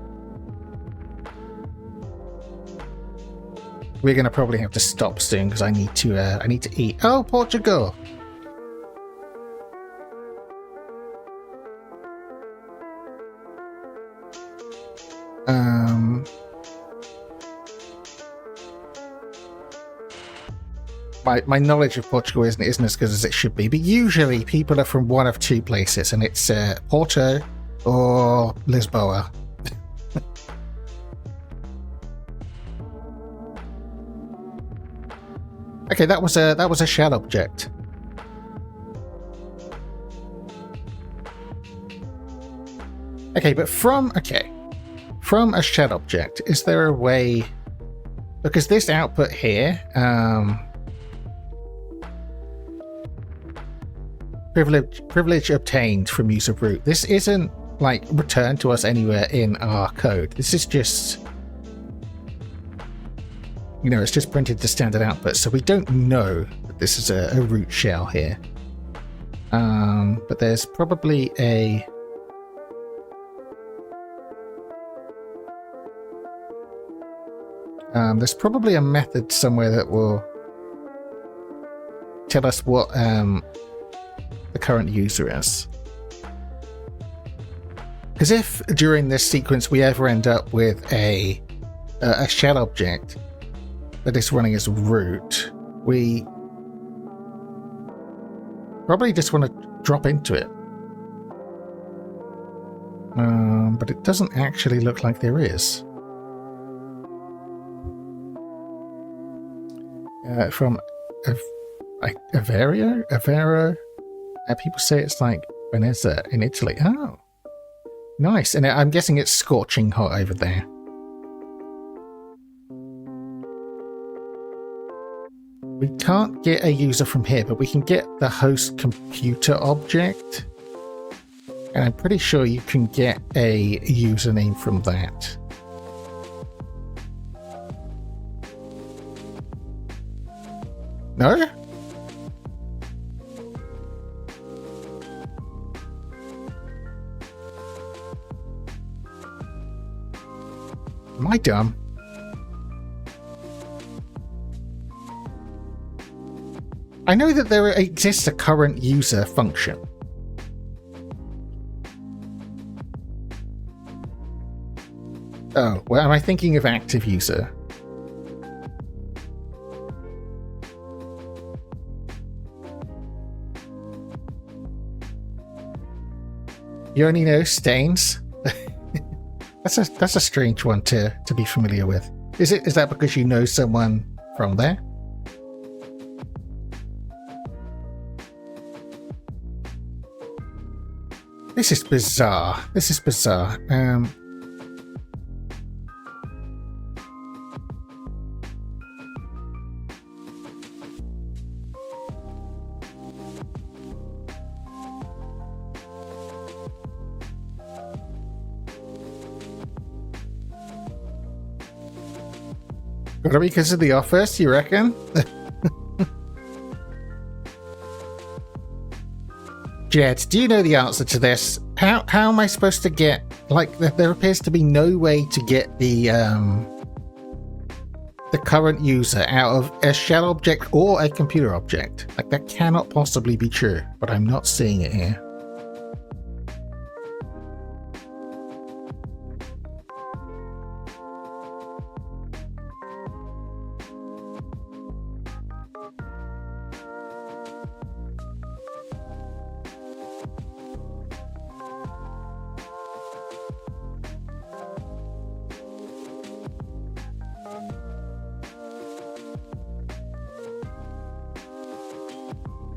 We're going to probably have to stop soon because I need to eat. Oh, Portugal! My knowledge of Portugal isn't as good as it should be, but usually people are from one of two places, and it's Porto or Lisboa. Okay, that was a shell object. Okay, but from a shell object, is there a way? Because this output here, privilege obtained from user root. This isn't like returned to us anywhere in our code. This is just, you know, it's just printed to standard output, so we don't know that this is a root shell here. But there's probably a method somewhere that will tell us what the current user is. Because if during this sequence we ever end up with a shell object that is running as root, we probably just want to drop into it. But it doesn't actually look like there is. From Avero? People say it's like Venezia in Italy. Oh, nice. And I'm guessing it's scorching hot over there. We can't get a user from here, but we can get the host computer object. And I'm pretty sure you can get a username from that. No? Am I dumb? I know that there exists a current user function. Oh, well, am I thinking of active user? You only know stains? That's a strange one to be familiar with. Is that because you know someone from there? This is bizarre. Gotta be because of the office, you reckon? Jed, do you know the answer to this? How am I supposed to get, like, there appears to be no way to get the current user out of a shell object or a computer object. Like, that cannot possibly be true, but I'm not seeing it here.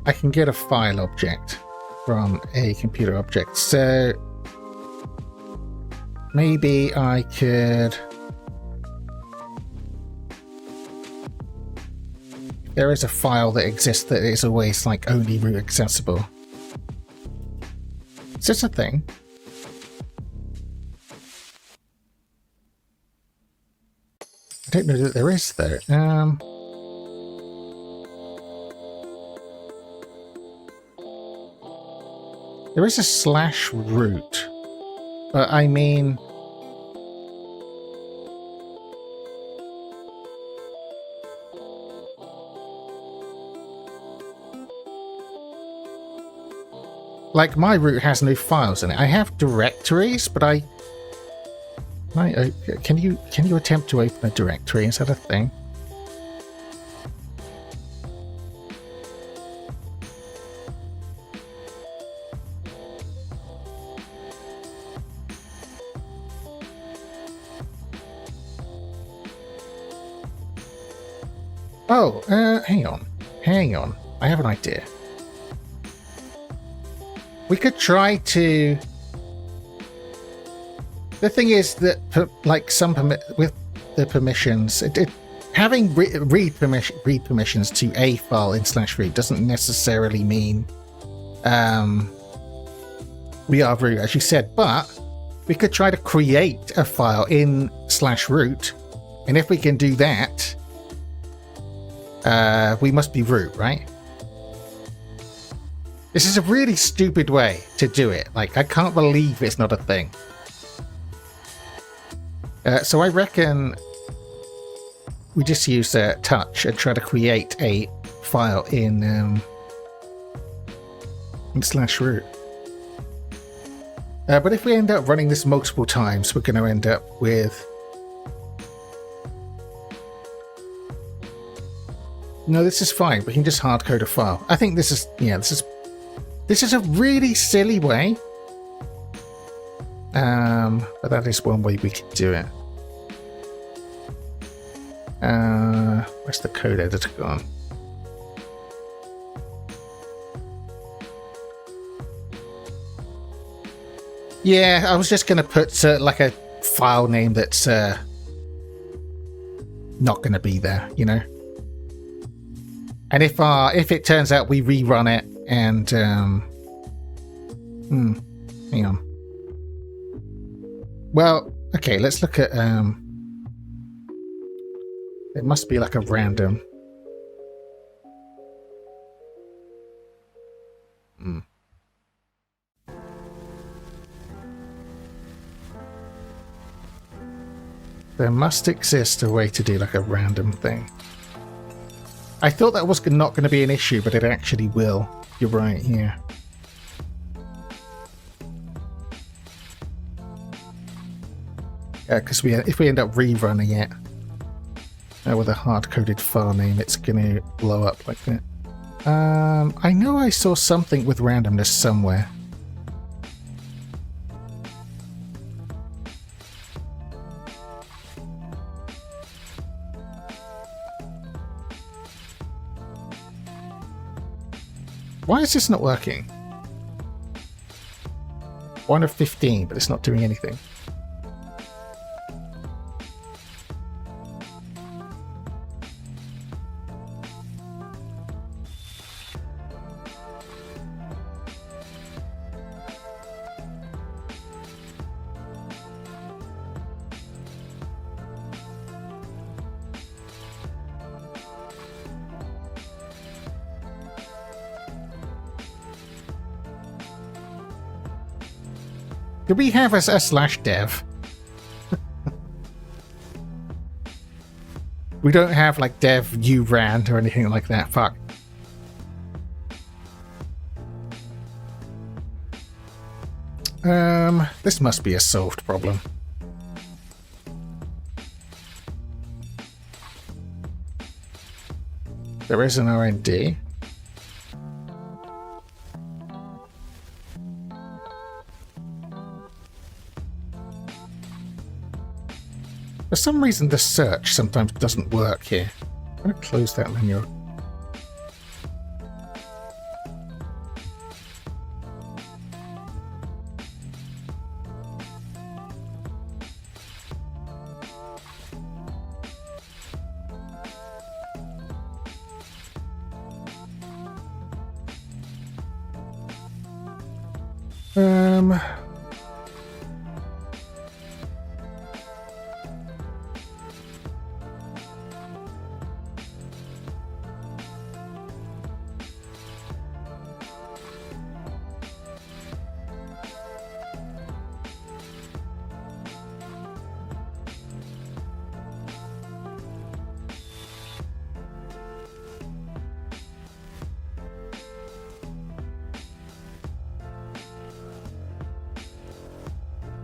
I can get a file object from a computer object, so maybe I could... There is a file that exists that is always like only root accessible. Is this a thing? I don't know that there is, though. There is a slash root, but I mean... Like, my root has no files in it. I have directories, but can you attempt to open a directory? Is that a thing? Oh, hang on. Hang on. I have an idea. We could try to... The thing is that, like, with the permissions, having read permissions to a file in /root doesn't necessarily mean we are root, as you said, but we could try to create a file in /root, and if we can do that, we must be root, right? This is a really stupid way to do it. Like, I can't believe it's not a thing. So I reckon we just use touch and try to create a file in /root. But if we end up running this multiple times, we're going to end up with... No, this is fine. We can just hardcode a file. I think this is... Yeah, this is a really silly way. But that is one way we can do it. Where's the code editor gone? Yeah, I was just going to put like a file name that's not going to be there, you know? And if it turns out we rerun it and hang on. Well, okay, let's look at it must be like a random. There must exist a way to do like a random thing. I thought that was not going to be an issue, but it actually will. You're right here. Yeah, because if we end up rerunning it with a hard-coded file name, it's going to blow up like that. I know I saw something with randomness somewhere. Why is this not working? 1 of 15, but it's not doing anything. Do we have a /dev? We don't have like dev uran or anything like that. Fuck. This must be a solved problem. There is an RND. For some reason, the search sometimes doesn't work here. I'm going to close that menu. Um...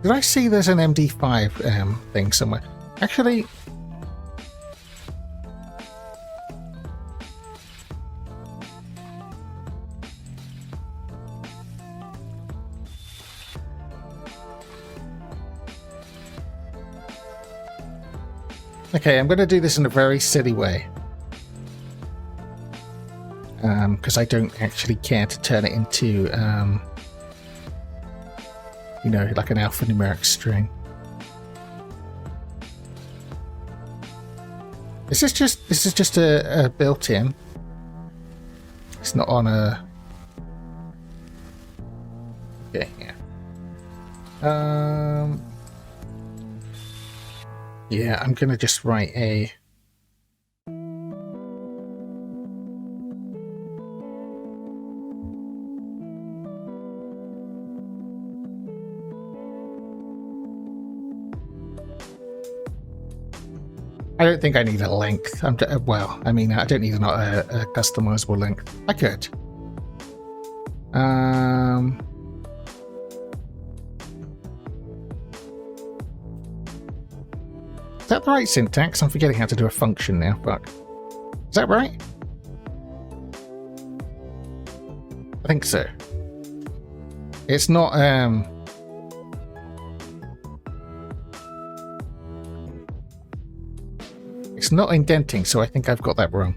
Did I see there's an MD5 thing somewhere? Actually... Okay, I'm going to do this in a very silly way. Because I don't actually care to turn it into... you know, like an alphanumeric string. This is just a built-in. It's not on a... Okay, yeah. Yeah, I'm gonna just write a... I don't think I need a length. Well, I mean, I don't need a customizable length. I could. Is that the right syntax? I'm forgetting how to do a function now. Fuck. Is that right? I think so. It's not, it's not indenting, so I think I've got that wrong.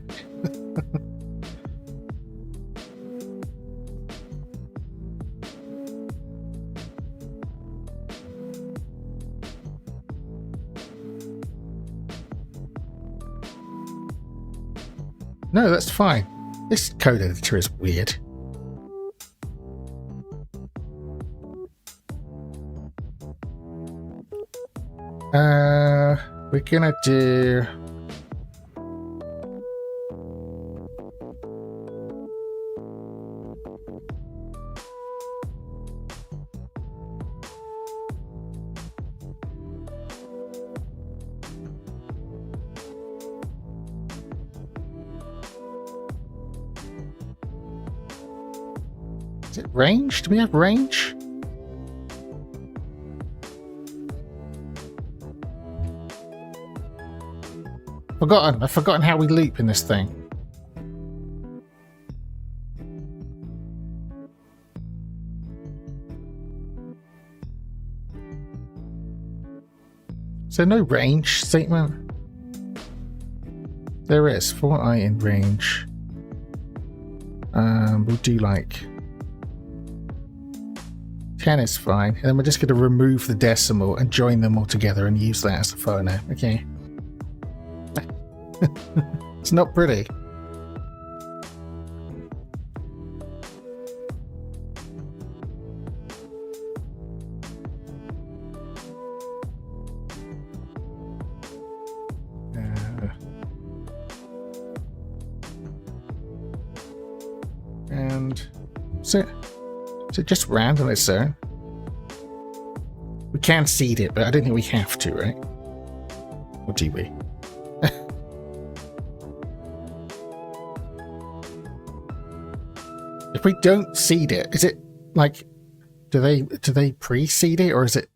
No, that's fine. This code editor is weird. We're gonna do... Is it range? Do we have range? I've forgotten how we loop in this thing. So no range statement? There is, for I in range. We'll do like 10 is fine, and then we're just going to remove the decimal and join them all together and use that as the phono. Okay. It's not pretty. And so just random its own. We can seed it, but I don't think we have to, right? Or do we? If we don't seed it, is it like, do they pre-seed it, or is it?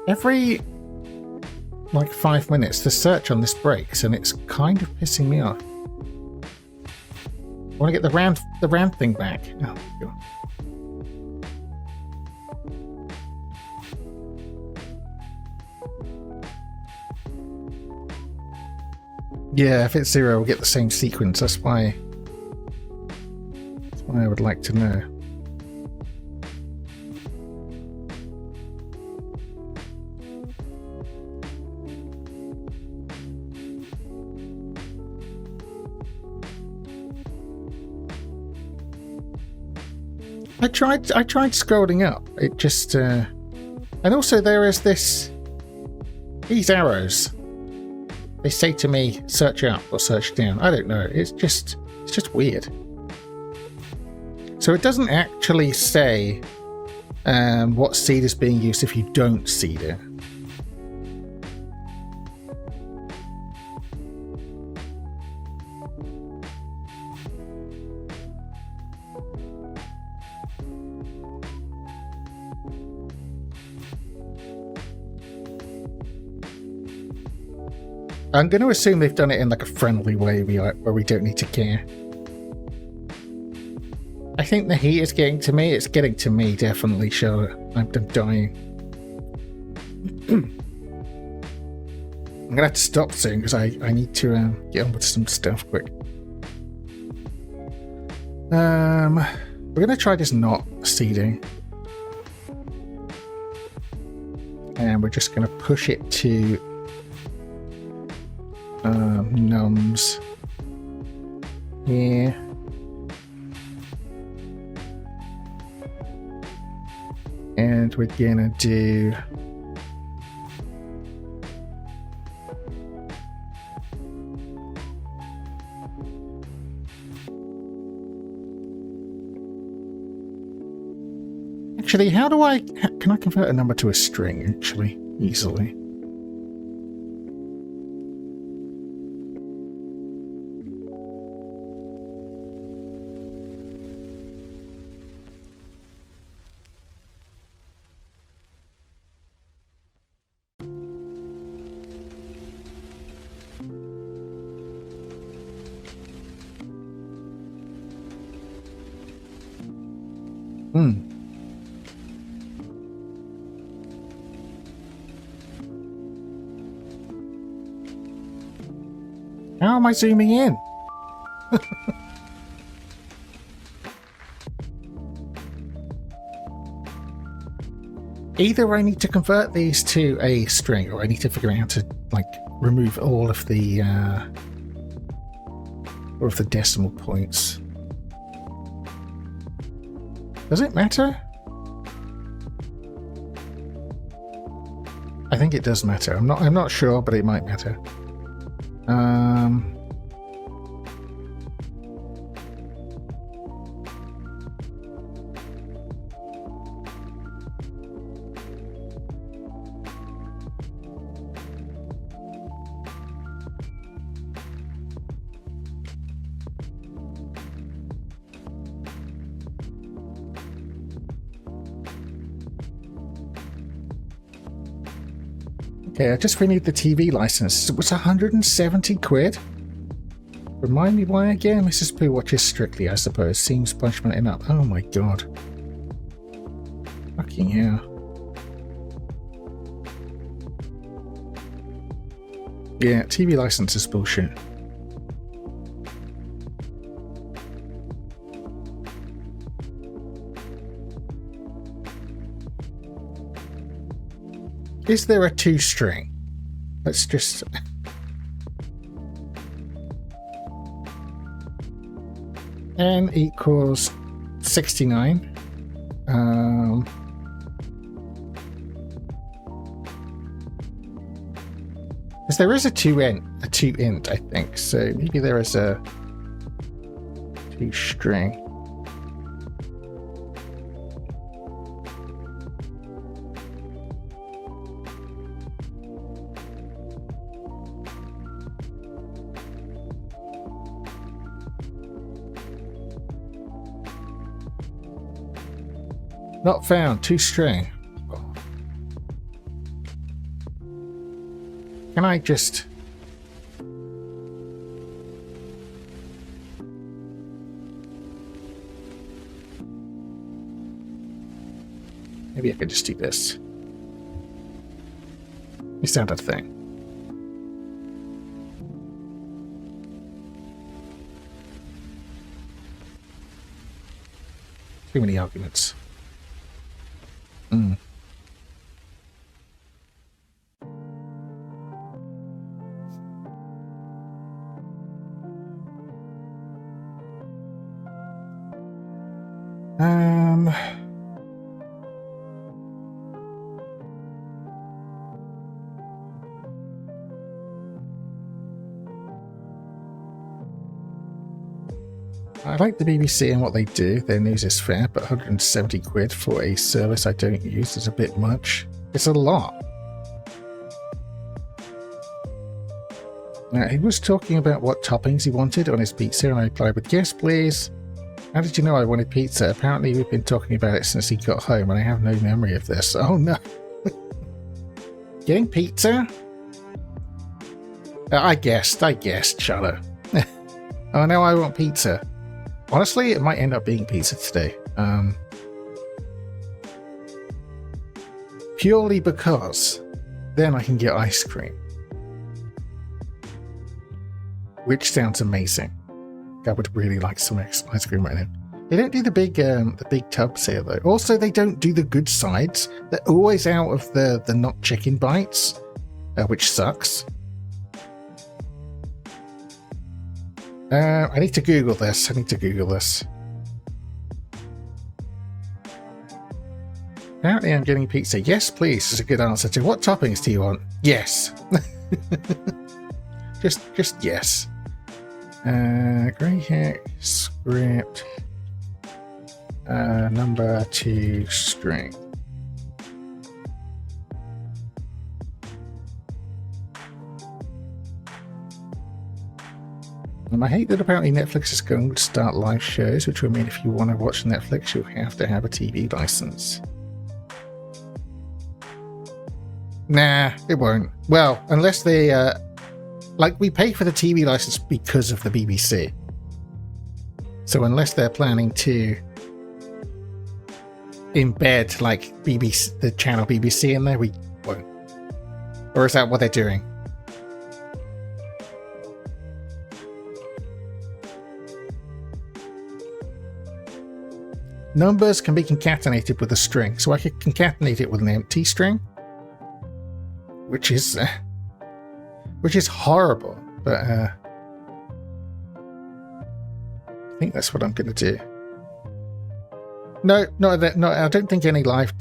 Every like 5 minutes the search on this breaks, and it's kind of pissing me off. I want to get the round thing back. Oh, God. Yeah, if it's 0, we'll get the same sequence. That's why I would like to know. I tried scrolling up. It just and also there is these arrows. They say to me search up or search down. I don't know. It's just weird. So it doesn't actually say what seed is being used if you don't seed it. I'm going to assume they've done it in like a friendly way where we don't need to care. I think the heat is getting to me. It's getting to me, definitely, Charlotte. I'm dying. I'm going to have to stop soon because I need to get on with some stuff quick. We're going to try this not seeding. And we're just going to push it to nums here. And we're gonna do actually, can I convert a number to a string actually easily? How am I zooming in? Either I need to convert these to a string, or I need to figure out how to like remove all of the decimal points. Does it matter? I think it does matter. I'm not sure, but it might matter. Okay, I just renewed the TV license. It was 170 quid. Remind me why again? Mrs. Pooh watches Strictly, I suppose. Seems punishment enough. Oh my god. Fucking hell. Yeah, TV license is bullshit. Is there a 2 string? Let's just... n equals 69. Because there is a 2 int, I think. So maybe there is a 2 string. Not found. 2 string. Can I just... maybe I could just do this. Is that a thing? Too many arguments. I like the BBC and what they do. Their news is fair, but 170 quid for a service I don't use is a bit much. It's a lot. Now, he was talking about what toppings he wanted on his pizza, and I replied with, yes, please. How did you know I wanted pizza? Apparently we've been talking about it since he got home, and I have no memory of this. Oh, no. Getting pizza? I guessed, Charlotte. Oh, now I want pizza. Honestly, it might end up being pizza today. Purely because then I can get ice cream. Which sounds amazing. I would really like some ice cream right now. They don't do the big tubs here though. Also, they don't do the good sides. They're always out of the not chicken bites, which sucks. I need to Google this. Apparently I'm getting pizza. Yes, please is a good answer to what toppings do you want? Yes. just yes. Grey hack script. Number 2 string. And I hate that apparently Netflix is going to start live shows, which will mean if you want to watch Netflix, you'll have to have a TV license. Nah, it won't. Well, unless they, we pay for the TV license because of the BBC. So unless they're planning to embed, BBC, the channel BBC in there, we won't. Or is that what they're doing? Numbers can be concatenated with a string, so I could concatenate it with an empty string, which is horrible. But I think that's what I'm going to do. No, I don't think any live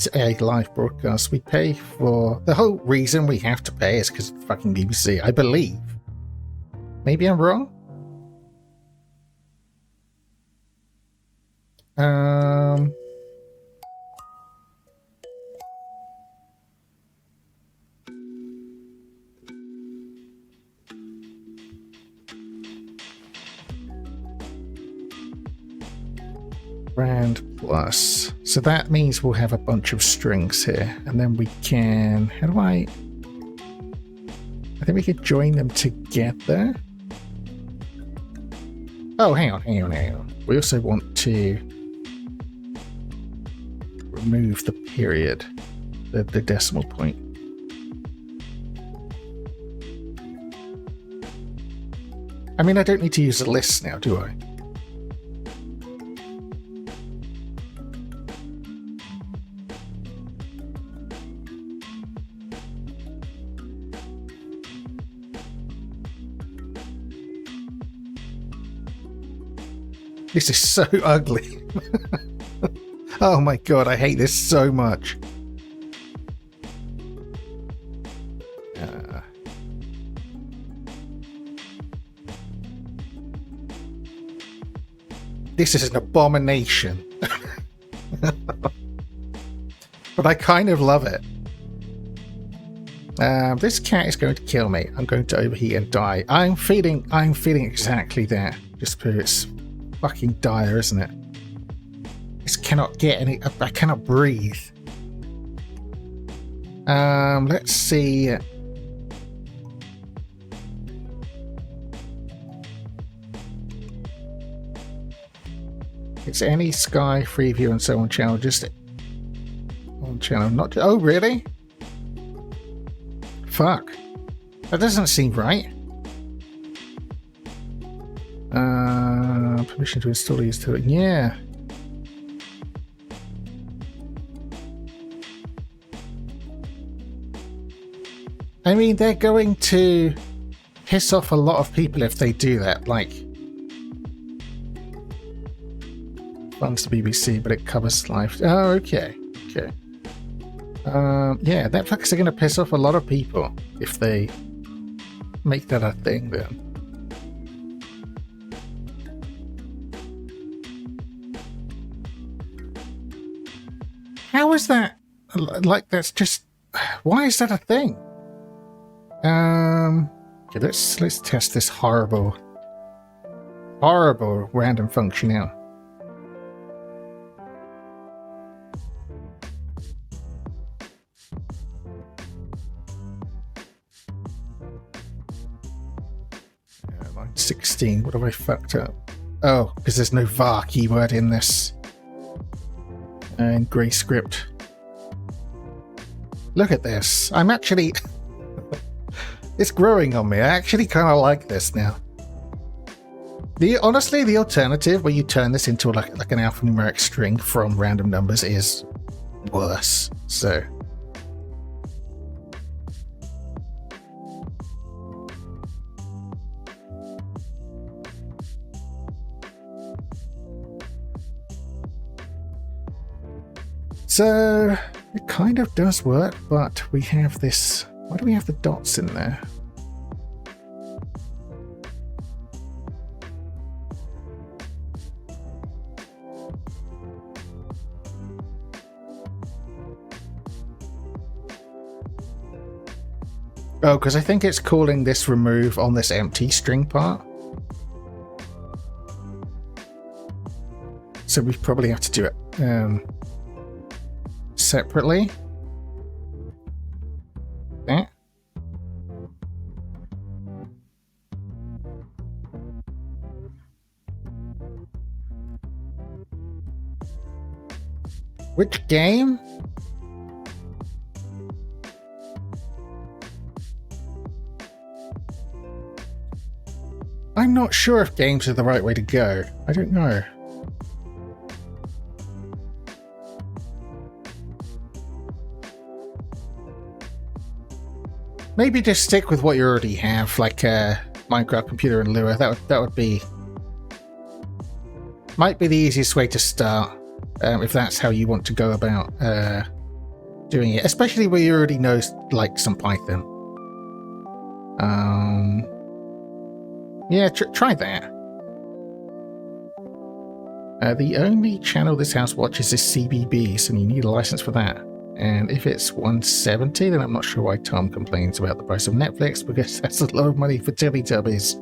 broadcasts. We pay for the whole reason we have to pay is because of the fucking BBC, I believe. Maybe I'm wrong. Brand plus. So that means we'll have a bunch of strings here, and then we can. How do I think we could join them together. Oh, hang on. We also want to remove the period, the decimal point. I mean, I don't need to use a list now, do I? This is so ugly. Oh my god, I hate this so much. This is an abomination. But I kind of love it. This cat is going to kill me. I'm going to overheat and die. I'm feeling exactly that. Just because it's fucking dire, isn't it? This cannot get any. I cannot breathe. Let's see. It's any Sky, Freeview, and so on channel. Just on channel. Not. Oh, really? Fuck. That doesn't seem right. Permission to install these to it. Yeah. I mean, they're going to piss off a lot of people if they do that. Like, funds to BBC, but it covers life. Oh, okay. Okay. Yeah, that fuckers are going to piss off a lot of people if they make that a thing then. How is that? Like, that's just... Why is that a thing? Okay, let's test this horrible random function out. Line 16, what have I fucked up? Oh, because there's no var keyword in this. And grey script. Look at this. I'm actually... It's growing on me. I actually kind of like this now. Honestly, the alternative where you turn this into like an alphanumeric string from random numbers is worse. So... So, it kind of does work, but we have this... Why do we have the dots in there? Oh, because I think it's calling this remove on this empty string part. So we probably have to do it separately. That. Which game? I'm not sure if games are the right way to go. I don't know. Maybe just stick with what you already have, like Minecraft Computer and Lua. That would be... Might be the easiest way to start, if that's how you want to go about doing it. Especially where you already know, like, some Python. Yeah, try that. The only channel this house watches is CBeebies, and you need a license for that. And if it's 170, then I'm not sure why Tom complains about the price of Netflix, because that's a lot of money for Teletubbies.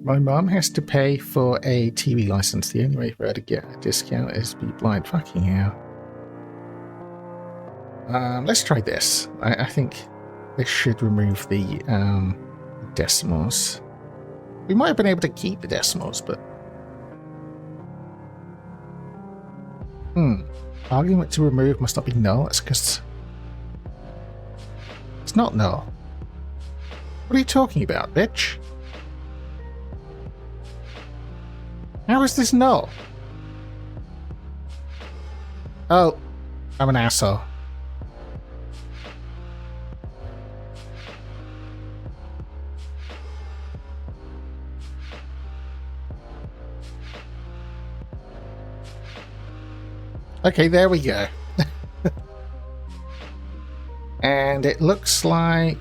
My mom has to pay for a TV license. The only way for her to get a discount is be blind. Fucking hell. Let's try this. I think this should remove the decimals. We might have been able to keep the decimals, but... Argument to remove must not be null. That's because... It's not null. What are you talking about, bitch? How is this null? Oh, I'm an asshole. Okay, there we go. And it looks like...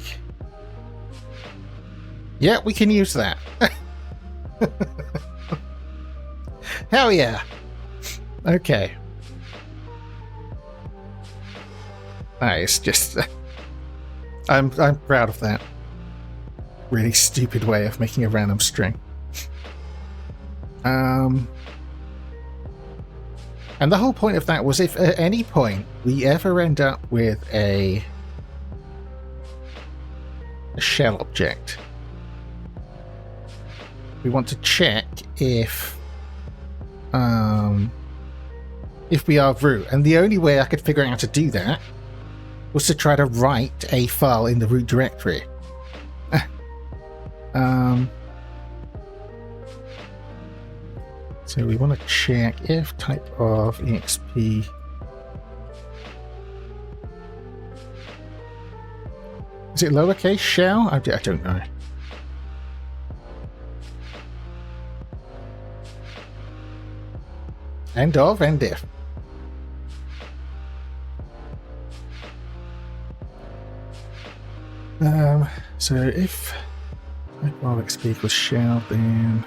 Yeah, we can use that. Hell yeah. Okay. Nice, just... I'm proud of that. Really stupid way of making a random string. And the whole point of that was if at any point we ever end up with a shell object, we want to check if if we are root. And the only way I could figure out how to do that was to try to write a file in the root directory. So we want to check if type of exp. Is it lowercase shell? I don't know. End of, end if. So if type of exp equals shell, then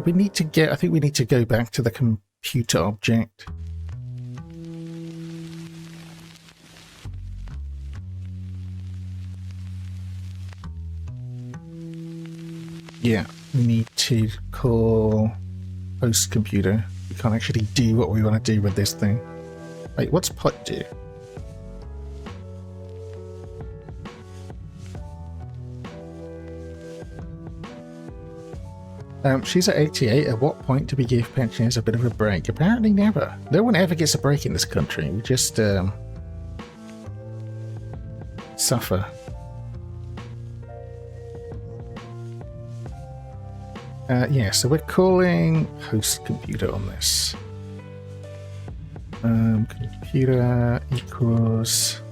we need to get, I think we need to go back to the computer object. Yeah, we need to call host computer. We can't actually do what we want to do with this thing. Wait, what's put do? She's at 88. At what point do we give pensioners a bit of a break? Apparently never. No one ever gets a break in this country. We just suffer. Yeah, so we're calling host computer on this. Computer equals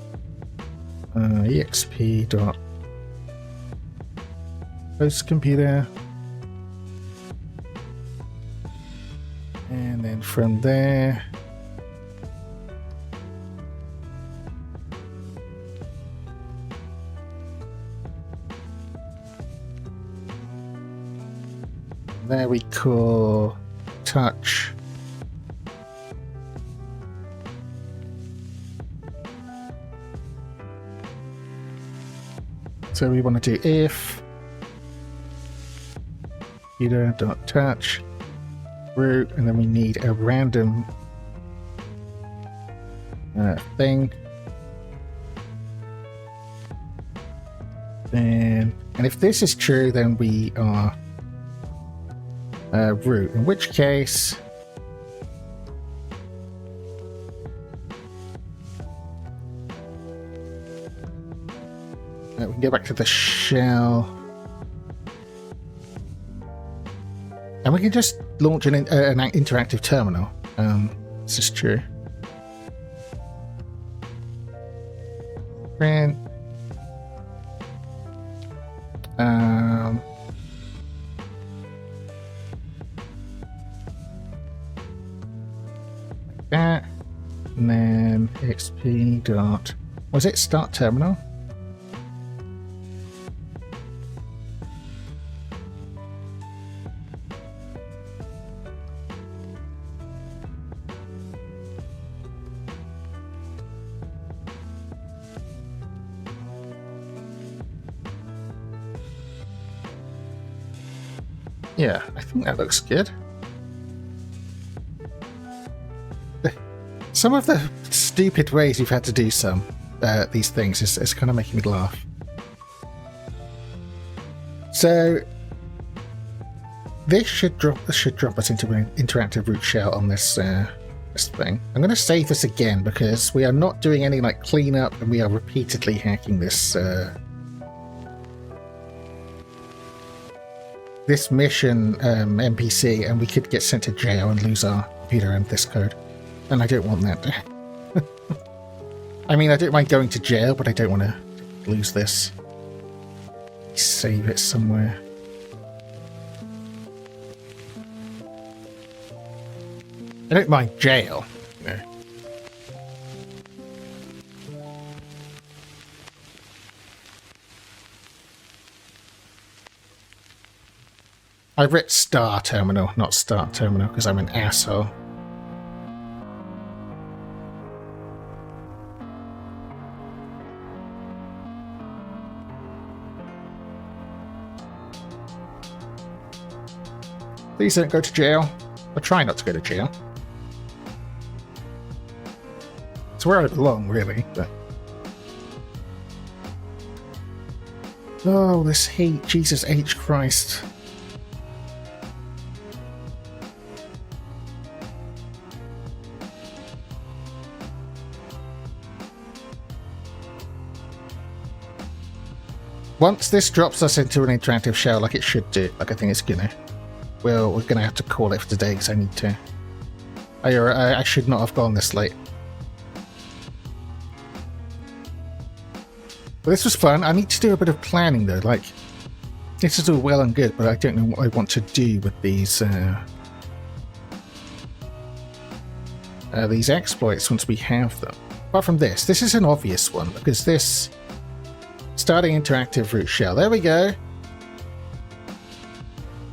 exp dot host computer. And then from there, we call touch. So we want to do if computer.touch root, and then we need a random thing. And if this is true, then we are root, in which case we can go back to the shell, and we can just launch an interactive terminal. This is true. Print. Like that, and then xp dot, was it start terminal? Yeah, I think that looks good. Some of the stupid ways you've had to do these things is kind of making me laugh. So this should drop us into an interactive root shell on this this thing. I'm going to save this again because we are not doing any like cleanup, and we are repeatedly hacking this this mission NPC, and we could get sent to jail and lose our computer and this code, and I don't want that. I mean, I don't mind going to jail, but I don't want to lose this. Save it somewhere. I don't mind jail. No. I've written star terminal, not start terminal, because I'm an asshole. Please don't go to jail. Or try not to go to jail. It's where I belong, really, but... Oh, this heat. Jesus H. Christ. once this drops us into an interactive shell like it should do, like I think it's gonna, well, we're gonna have to call it for today because I need to. I should not have gone this late. But this was fun. I need to do a bit of planning though. Like, this is all well and good, but I don't know what I want to do with these exploits once we have them. Apart from this is an obvious one because this starting interactive root shell. There we go.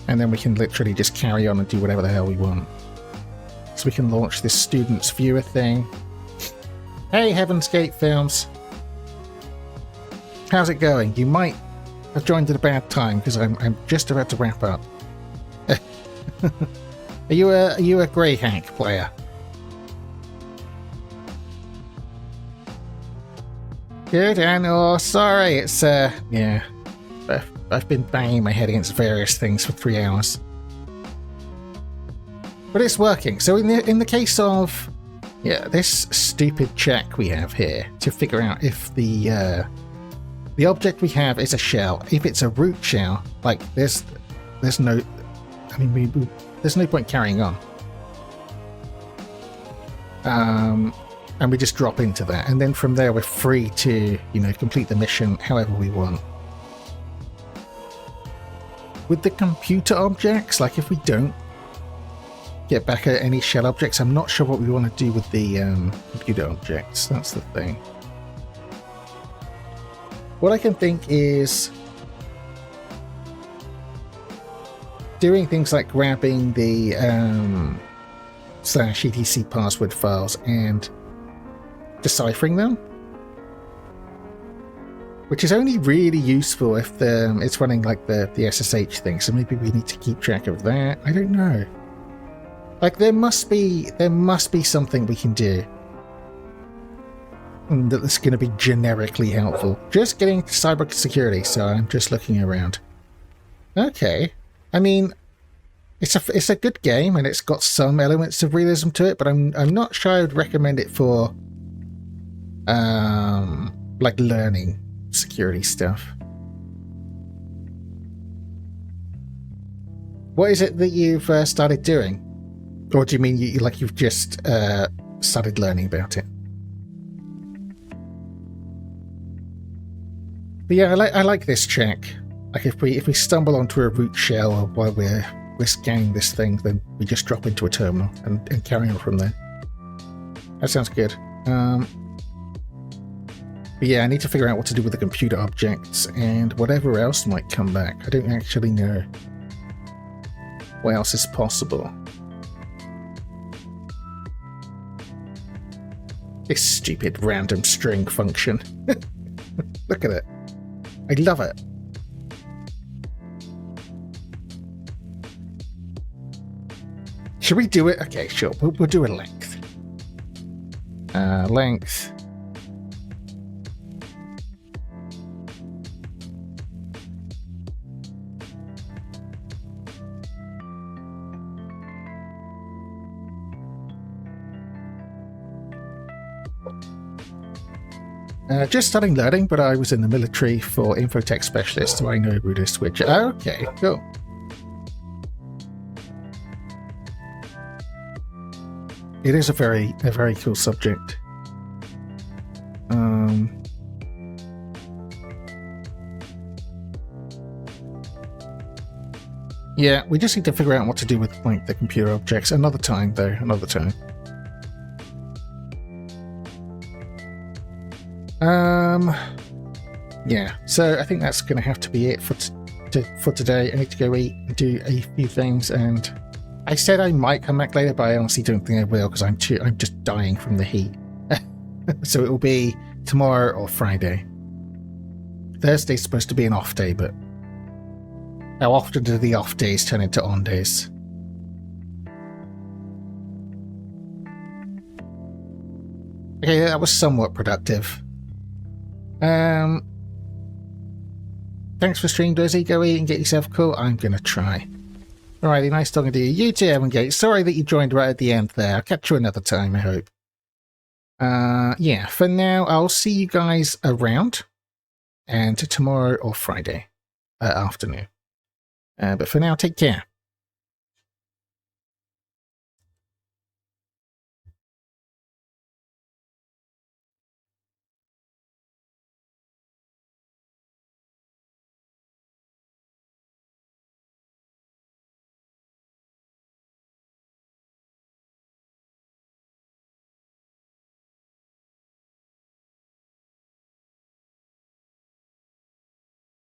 And then we can literally just carry on and do whatever the hell we want. So we can launch this student's viewer thing. Hey, Heaven's Gate Films. How's it going? You might have joined at a bad time because I'm just about to wrap up. Are you a Greyhank player? Good, and oh, sorry, it's yeah. I've been banging my head against various things for 3 hours. But it's working. So in the case of this stupid check we have here to figure out if the object we have is a shell. If it's a root shell, like there's no, I mean there's no point carrying on. And we just drop into that, and then from there we're free to, complete the mission however we want. With the computer objects, like if we don't get back at any shell objects, I'm not sure what we want to do with the computer objects. That's the thing. What I can think is doing things like grabbing the /etc password files and deciphering them, which is only really useful if it's running like the SSH thing, so maybe we need to keep track of that. I don't know. Like there must be something we can do that's going to be generically helpful. Just getting to cyber security, so I'm just looking around. Okay, I mean, it's a good game and it's got some elements of realism to it, but I'm not sure I would recommend it for like learning security stuff. What is it that you've started doing? Or do you mean you've just started learning about it? But yeah, I like this check. Like if we stumble onto a root shell or while we're scanning this thing, then we just drop into a terminal and carry on from there. That sounds good. But yeah, I need to figure out what to do with the computer objects and whatever else might come back. I don't actually know what else is possible. This stupid random string function. Look at it. I love it. Should we do it? Okay, sure. We'll do a length. Length. Just starting learning, but I was in the military for infotech specialist, so I know Rudo Switch. Okay, cool. It is a very cool subject. Yeah, we just need to figure out what to do with like the computer objects. Another time, though. Another time. Yeah, so I think that's going to have to be it for today. I need to go eat and do a few things, and I said I might come back later, but I honestly don't think I will because I'm just dying from the heat. So it will be tomorrow or Friday. Thursday's supposed to be an off day, but how often do the off days turn into on days? Okay, that was somewhat productive. Thanks for streaming, Drizzy. Go eat and get yourself cool. I'm gonna try. Alrighty, nice talking to you. You too, Evan Gates. Sorry that you joined right at the end there. I'll catch you another time, I hope. Yeah, for now, I'll see you guys around. and tomorrow or Friday afternoon. But for now, take care.